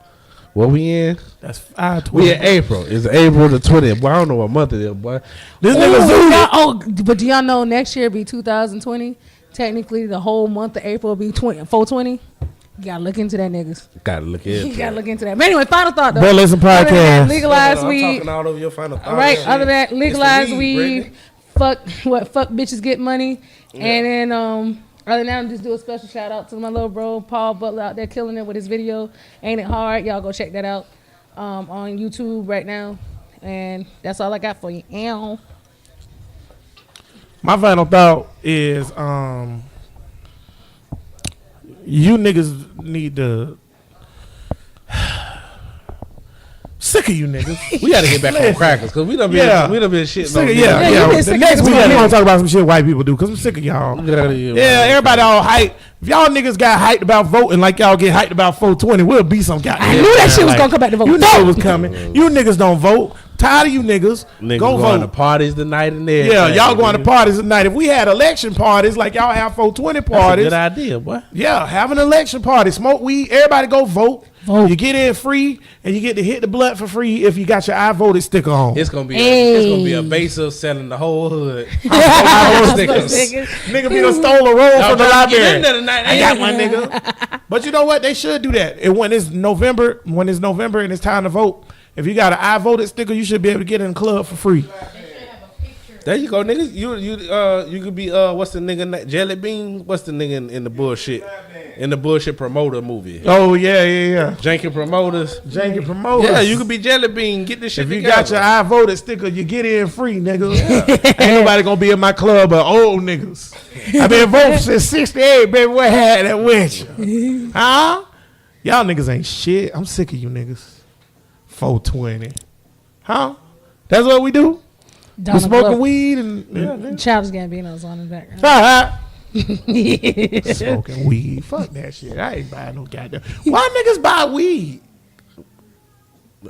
[SPEAKER 4] What we in?
[SPEAKER 3] That's 520.
[SPEAKER 4] We in April. It's April the 20th. Boy, I don't know what month it is, boy.
[SPEAKER 3] This nigga zooted.
[SPEAKER 5] but do y'all know next year be 2020? Technically, the whole month of April will be 420. You gotta look into that, niggas.
[SPEAKER 4] Gotta look into
[SPEAKER 5] You
[SPEAKER 4] it.
[SPEAKER 5] gotta look into that. But anyway, final thought though.
[SPEAKER 3] Bro, listen
[SPEAKER 5] Other than that,
[SPEAKER 3] podcast.
[SPEAKER 5] legalize
[SPEAKER 4] I'm
[SPEAKER 5] weed.
[SPEAKER 4] talking all over your final thought.
[SPEAKER 5] Right.
[SPEAKER 4] Shit.
[SPEAKER 5] Other than that,
[SPEAKER 4] It's the
[SPEAKER 5] legalize
[SPEAKER 4] weed,
[SPEAKER 5] weed.
[SPEAKER 4] Brittany.
[SPEAKER 5] fuck bitches get money, and then other than that, just do a special shout out to my little bro Paul Butler out there killing it with his video. Ain't it hard? Y'all go check that out on YouTube right now, and that's all I got for you. Ow.
[SPEAKER 3] My final thought is, you niggas need to. Sick of you niggas.
[SPEAKER 4] We got to get back on crackers because we done been shitting
[SPEAKER 3] Sick
[SPEAKER 4] on
[SPEAKER 3] of,
[SPEAKER 4] niggas.
[SPEAKER 5] Yeah,
[SPEAKER 3] The next week we gonna talk about some shit white people do because I'm sick of y'all. Yeah, everybody all hype. If y'all niggas got hyped about voting like y'all get hyped about 420, we'll be some goddamn.
[SPEAKER 5] I knew that shit was gonna come back to vote.
[SPEAKER 3] You know it was coming. You niggas don't vote. Tired of you niggas. Go
[SPEAKER 4] going
[SPEAKER 3] vote.
[SPEAKER 4] to parties tonight and there.
[SPEAKER 3] Yeah, y'all going to parties tonight. If we had election parties like y'all have 420 parties,
[SPEAKER 4] Good idea, boy.
[SPEAKER 3] yeah, have an election party, smoke weed, everybody go vote. You get in free, and you get to hit the blunt for free if you got your I voted sticker on.
[SPEAKER 4] It's gonna be a base of selling the whole hood.
[SPEAKER 3] Nigga be done stole a roll from the library. I got my nigga. But you know what? They should do that. And when it's November and it's time to vote, if you got an I voted sticker, you should be able to get in the club for free.
[SPEAKER 4] There you go, niggas. You could be what's the nigga Jelly Bean? What's the nigga in the bullshit? In the bullshit promoter movie.
[SPEAKER 3] Oh yeah.
[SPEAKER 4] Janky promoters.
[SPEAKER 3] Janky promoters.
[SPEAKER 4] Yeah, you could be Jelly Bean. Get this shit
[SPEAKER 3] If you
[SPEAKER 4] together.
[SPEAKER 3] got your I voted sticker, you get in free, nigga. Ain't nobody gonna be in my club but old niggas. I been voting since '68, baby. What had that with you? Huh? Y'all niggas ain't shit. I'm sick of you niggas. 420. Huh? That's what we do? We smoking weed and
[SPEAKER 5] Childish Gambino's on in the background.
[SPEAKER 3] smoking weed. Fuck that shit. I ain't buying no goddamn. Why niggas buy weed?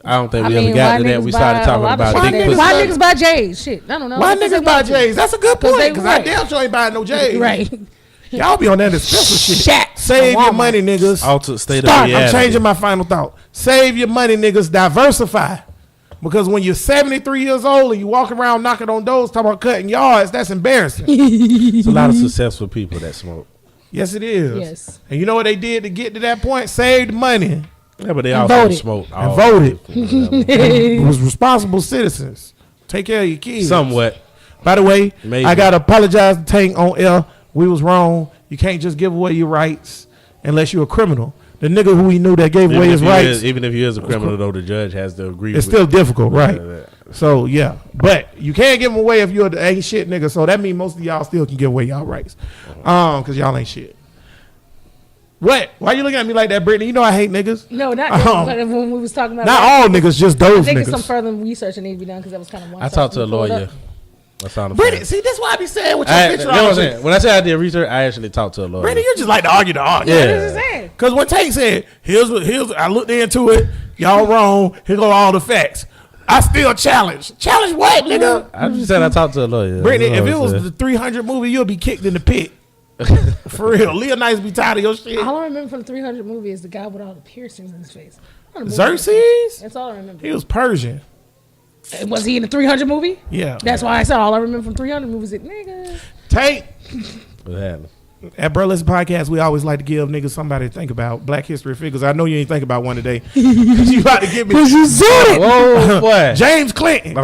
[SPEAKER 4] I don't think we ever got to that. We started talking about dick pussy.
[SPEAKER 5] Why niggas buy J's? Shit, I don't know.
[SPEAKER 3] Why niggas buy J's? That's a good point. Because I
[SPEAKER 5] right.
[SPEAKER 3] damn sure ain't buying no J's.
[SPEAKER 5] Right.
[SPEAKER 3] Y'all be on that expensive shit.
[SPEAKER 5] Shaq.
[SPEAKER 3] Save your money, niggas.
[SPEAKER 4] Altered state of
[SPEAKER 3] Start.
[SPEAKER 4] reality.
[SPEAKER 3] I'm changing my final thought. Save your money, niggas. Diversify. Because when you're 73 years old and you walk around knocking on doors talking about cutting yards, that's embarrassing.
[SPEAKER 4] It's a lot of successful people that smoke.
[SPEAKER 3] Yes, it is.
[SPEAKER 5] Yes.
[SPEAKER 3] And you know what they did to get to that point? Saved money.
[SPEAKER 4] Yeah, but they
[SPEAKER 5] And
[SPEAKER 4] also
[SPEAKER 5] voted.
[SPEAKER 4] smoked.
[SPEAKER 3] And voted. It was responsible citizens. Take care of your kids.
[SPEAKER 4] Somewhat.
[SPEAKER 3] By the way,
[SPEAKER 4] Maybe.
[SPEAKER 3] I got to apologize to Tank on air. We was wrong. You can't just give away your rights unless you're a criminal. The nigga who he knew that gave away his rights.
[SPEAKER 4] Even if he is a criminal, though, the judge has to agree with
[SPEAKER 3] It's still difficult, right?
[SPEAKER 4] Yeah.
[SPEAKER 3] So, yeah. But you can't give them away if you're the ain't shit nigga. So that means most of y'all still can give away y'all rights. Because y'all ain't shit. What? Why you looking at me like that, Brittany? You know I hate niggas.
[SPEAKER 5] No, not that, but when we was talking about
[SPEAKER 3] Not all niggas, just those
[SPEAKER 5] I think it's some
[SPEAKER 3] niggas.
[SPEAKER 5] further research that needs to be done because that was kind of one.
[SPEAKER 4] I talked to a lawyer. I sounded
[SPEAKER 3] Brittany,
[SPEAKER 4] fine.
[SPEAKER 3] see, that's why I be saying with your
[SPEAKER 4] You
[SPEAKER 3] picture
[SPEAKER 4] know what I'm
[SPEAKER 3] on.
[SPEAKER 4] saying? When I say I did research, I actually talked to a lawyer.
[SPEAKER 3] Brittany, you just like to argue the argument.
[SPEAKER 4] Yeah.
[SPEAKER 5] What is it saying?
[SPEAKER 3] Because when Tank said, here's I looked into it, y'all wrong, here go all the facts. I still challenge. Challenge what, nigga?
[SPEAKER 4] I just said I talked to a lawyer.
[SPEAKER 3] Brittany,
[SPEAKER 4] That's
[SPEAKER 3] if
[SPEAKER 4] what
[SPEAKER 3] it
[SPEAKER 4] I
[SPEAKER 3] was
[SPEAKER 4] said.
[SPEAKER 3] the 300 movie, you'll be kicked in the pit. For real. Leonidas be tired of your shit.
[SPEAKER 5] All I remember from the 300 movie is the guy with all the piercings in his face.
[SPEAKER 3] Xerxes?
[SPEAKER 5] That's all I remember.
[SPEAKER 3] He was Persian.
[SPEAKER 5] Was he in the 300 movie?
[SPEAKER 3] Yeah.
[SPEAKER 5] That's why I said all I remember from 300 movies is nigga.
[SPEAKER 3] Tank.
[SPEAKER 4] What happened?
[SPEAKER 3] At Bro Listen Podcast, we always like to give niggas somebody to think about. Black history figures. I know you ain't think about one today. Because you about to give me.
[SPEAKER 4] Whoa, boy.
[SPEAKER 3] James Clinton.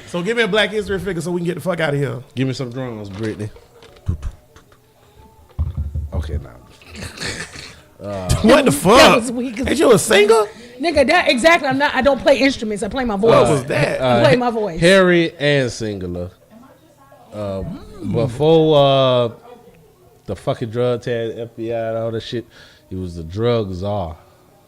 [SPEAKER 3] So give me a black history figure so we can get the fuck out of here.
[SPEAKER 4] Give me some drums, Brittany. Okay, now.
[SPEAKER 3] What the
[SPEAKER 5] That
[SPEAKER 3] fuck?
[SPEAKER 5] was weak.
[SPEAKER 3] Ain't you a singer?
[SPEAKER 5] Nigga, that exactly. I don't play instruments. I play my voice.
[SPEAKER 3] What was that?
[SPEAKER 5] I play my voice.
[SPEAKER 4] Harry and Singular. Before the fucking drug tag, FBI, and all that shit, he was the drug czar.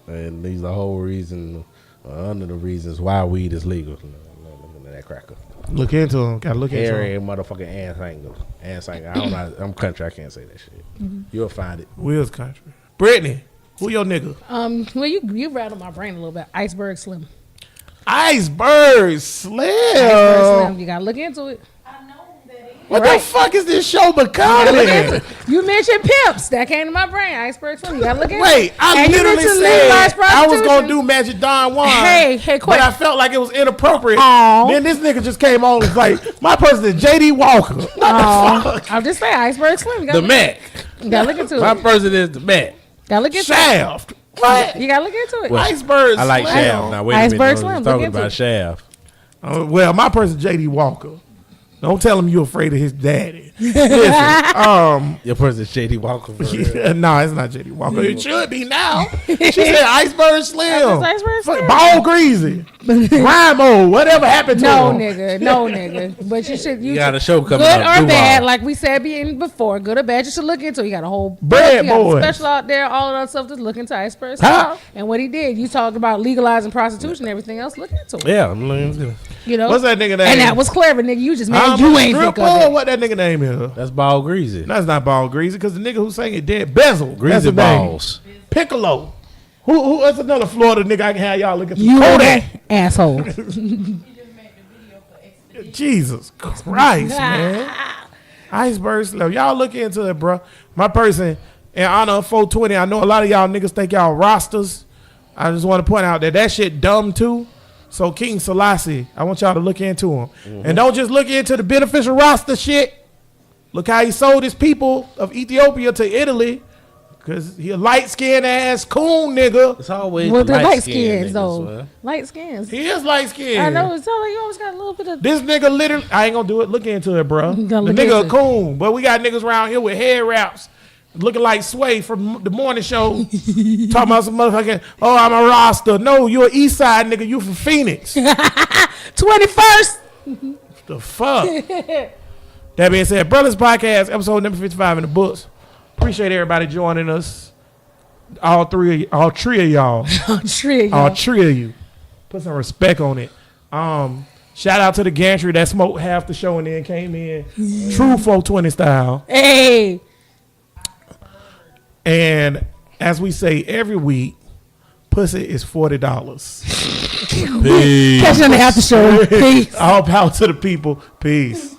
[SPEAKER 4] And these are the whole reason, one of the reasons why weed is legal. Look at that cracker.
[SPEAKER 3] Look into him. Gotta look into
[SPEAKER 4] Harry
[SPEAKER 3] him.
[SPEAKER 4] and motherfucking Ann Singular. Ann Singular. I don't know. I'm country. I can't say that shit. You'll find it.
[SPEAKER 3] Will's country. Brittany, who your nigga?
[SPEAKER 5] Well, you rattled my brain a little bit. Iceberg Slim.
[SPEAKER 3] Iceberg Slim.
[SPEAKER 5] Iceberg Slim. You gotta look into it.
[SPEAKER 3] What
[SPEAKER 5] Right.
[SPEAKER 3] the fuck is this show
[SPEAKER 5] You gotta look into
[SPEAKER 3] becoming?
[SPEAKER 5] it. You mentioned pimps. That came to my brain. Iceberg Slim. You gotta look into it.
[SPEAKER 3] Wait, I
[SPEAKER 5] And you
[SPEAKER 3] literally
[SPEAKER 5] mentioned
[SPEAKER 3] said
[SPEAKER 5] legalized
[SPEAKER 3] I was gonna
[SPEAKER 5] prostitution.
[SPEAKER 3] do Magic Don Juan.
[SPEAKER 5] Hey,
[SPEAKER 3] but
[SPEAKER 5] quick.
[SPEAKER 3] I felt like it was inappropriate.
[SPEAKER 5] Aw.
[SPEAKER 3] Then this nigga just came on and was like, my person is JD Walker. What the fuck?
[SPEAKER 5] I'm just saying, Iceberg Slim. You gotta
[SPEAKER 4] The
[SPEAKER 5] look-
[SPEAKER 4] Mac.
[SPEAKER 5] You gotta look into
[SPEAKER 4] My
[SPEAKER 5] it.
[SPEAKER 4] person is the Mac.
[SPEAKER 5] Gotta look into it.
[SPEAKER 3] Shaft. What?
[SPEAKER 5] You gotta look into it.
[SPEAKER 3] Iceberg
[SPEAKER 4] I like
[SPEAKER 3] Slim.
[SPEAKER 4] Shaft. Now, wait a
[SPEAKER 5] Iceberg
[SPEAKER 4] minute.
[SPEAKER 5] Slim,
[SPEAKER 4] We're
[SPEAKER 5] look
[SPEAKER 4] talking
[SPEAKER 5] into
[SPEAKER 4] about
[SPEAKER 5] it.
[SPEAKER 4] Shaft.
[SPEAKER 3] Well, my person, J.D. Walker. Don't tell him you're afraid of his daddy. Listen,
[SPEAKER 4] Your person, Shady Walker. For real.
[SPEAKER 3] no, it's not J.D. Walker. It should be now. She said Iceberg Slim.
[SPEAKER 5] That's Iceberg Slim.
[SPEAKER 3] Ball Greasy. Rhymo. Whatever happened to
[SPEAKER 5] No,
[SPEAKER 3] him?
[SPEAKER 5] nigga. But you should.
[SPEAKER 4] You got a show coming
[SPEAKER 5] good
[SPEAKER 4] up.
[SPEAKER 5] or bad,
[SPEAKER 4] Duval.
[SPEAKER 5] like we said before, good or bad, you should look into it. You got a whole
[SPEAKER 3] Bread
[SPEAKER 5] you got a
[SPEAKER 3] Boys.
[SPEAKER 5] special out there, all of that stuff. Just look into Iceberg
[SPEAKER 3] Huh?
[SPEAKER 5] Slim. And what he did. You talked about legalizing prostitution and everything else. Look into it.
[SPEAKER 4] Yeah, I'm looking.
[SPEAKER 5] You know.
[SPEAKER 3] What's that nigga name?
[SPEAKER 5] And that was clever, nigga. You just made
[SPEAKER 3] I'm
[SPEAKER 5] you
[SPEAKER 3] a
[SPEAKER 5] ain't think
[SPEAKER 3] stripper.
[SPEAKER 5] of it.
[SPEAKER 3] What that nigga name is?
[SPEAKER 4] That's Ball Greasy.
[SPEAKER 3] That's not Ball Greasy, because the nigga who sang it dead. Bezel. That's
[SPEAKER 4] Greasy
[SPEAKER 3] his name.
[SPEAKER 4] Balls.
[SPEAKER 3] Piccolo. Who? That's another Florida nigga I can have y'all look at.
[SPEAKER 5] You
[SPEAKER 3] Kodak.
[SPEAKER 5] asshole.
[SPEAKER 3] Jesus Christ, man. Iceberg Slim. Y'all look into it, bro. My person, in honor of 420, I know a lot of y'all niggas think y'all rosters. I just want to point out that shit dumb too. So King Selassie, I want y'all to look into him. And don't just look into the beneficial roster shit. Look how he sold his people of Ethiopia to Italy. Because he a light-skinned ass coon nigga.
[SPEAKER 4] It's always
[SPEAKER 5] With the light
[SPEAKER 4] light-skinned
[SPEAKER 5] skins,
[SPEAKER 4] niggas,
[SPEAKER 5] though.
[SPEAKER 4] man.
[SPEAKER 5] Light skins.
[SPEAKER 3] He is light-skinned.
[SPEAKER 5] I know. It's all like you always got a little bit of.
[SPEAKER 3] This nigga literally, I ain't gonna do it. Look into it, bro. The
[SPEAKER 5] Gonna look
[SPEAKER 3] nigga a
[SPEAKER 5] into it.
[SPEAKER 3] coon, but we got niggas around here with head wraps, looking like Sway from the morning show, talking about some motherfucking. Oh, I'm a roster. No, you a East Side nigga. You from Phoenix.
[SPEAKER 5] 21st.
[SPEAKER 3] The fuck. That being said, Brothers Podcast, episode number 55 in the books. Appreciate everybody joining us. All three of y'all.
[SPEAKER 5] Tree.
[SPEAKER 3] All three of you. Put some respect on it. Shout out to the gantry that smoked half the show and then came in. True 420 style.
[SPEAKER 5] Hey.
[SPEAKER 3] And as we say every week, pussy is $40.
[SPEAKER 5] Catch you on the after show. Peace.
[SPEAKER 3] All power to the people. Peace.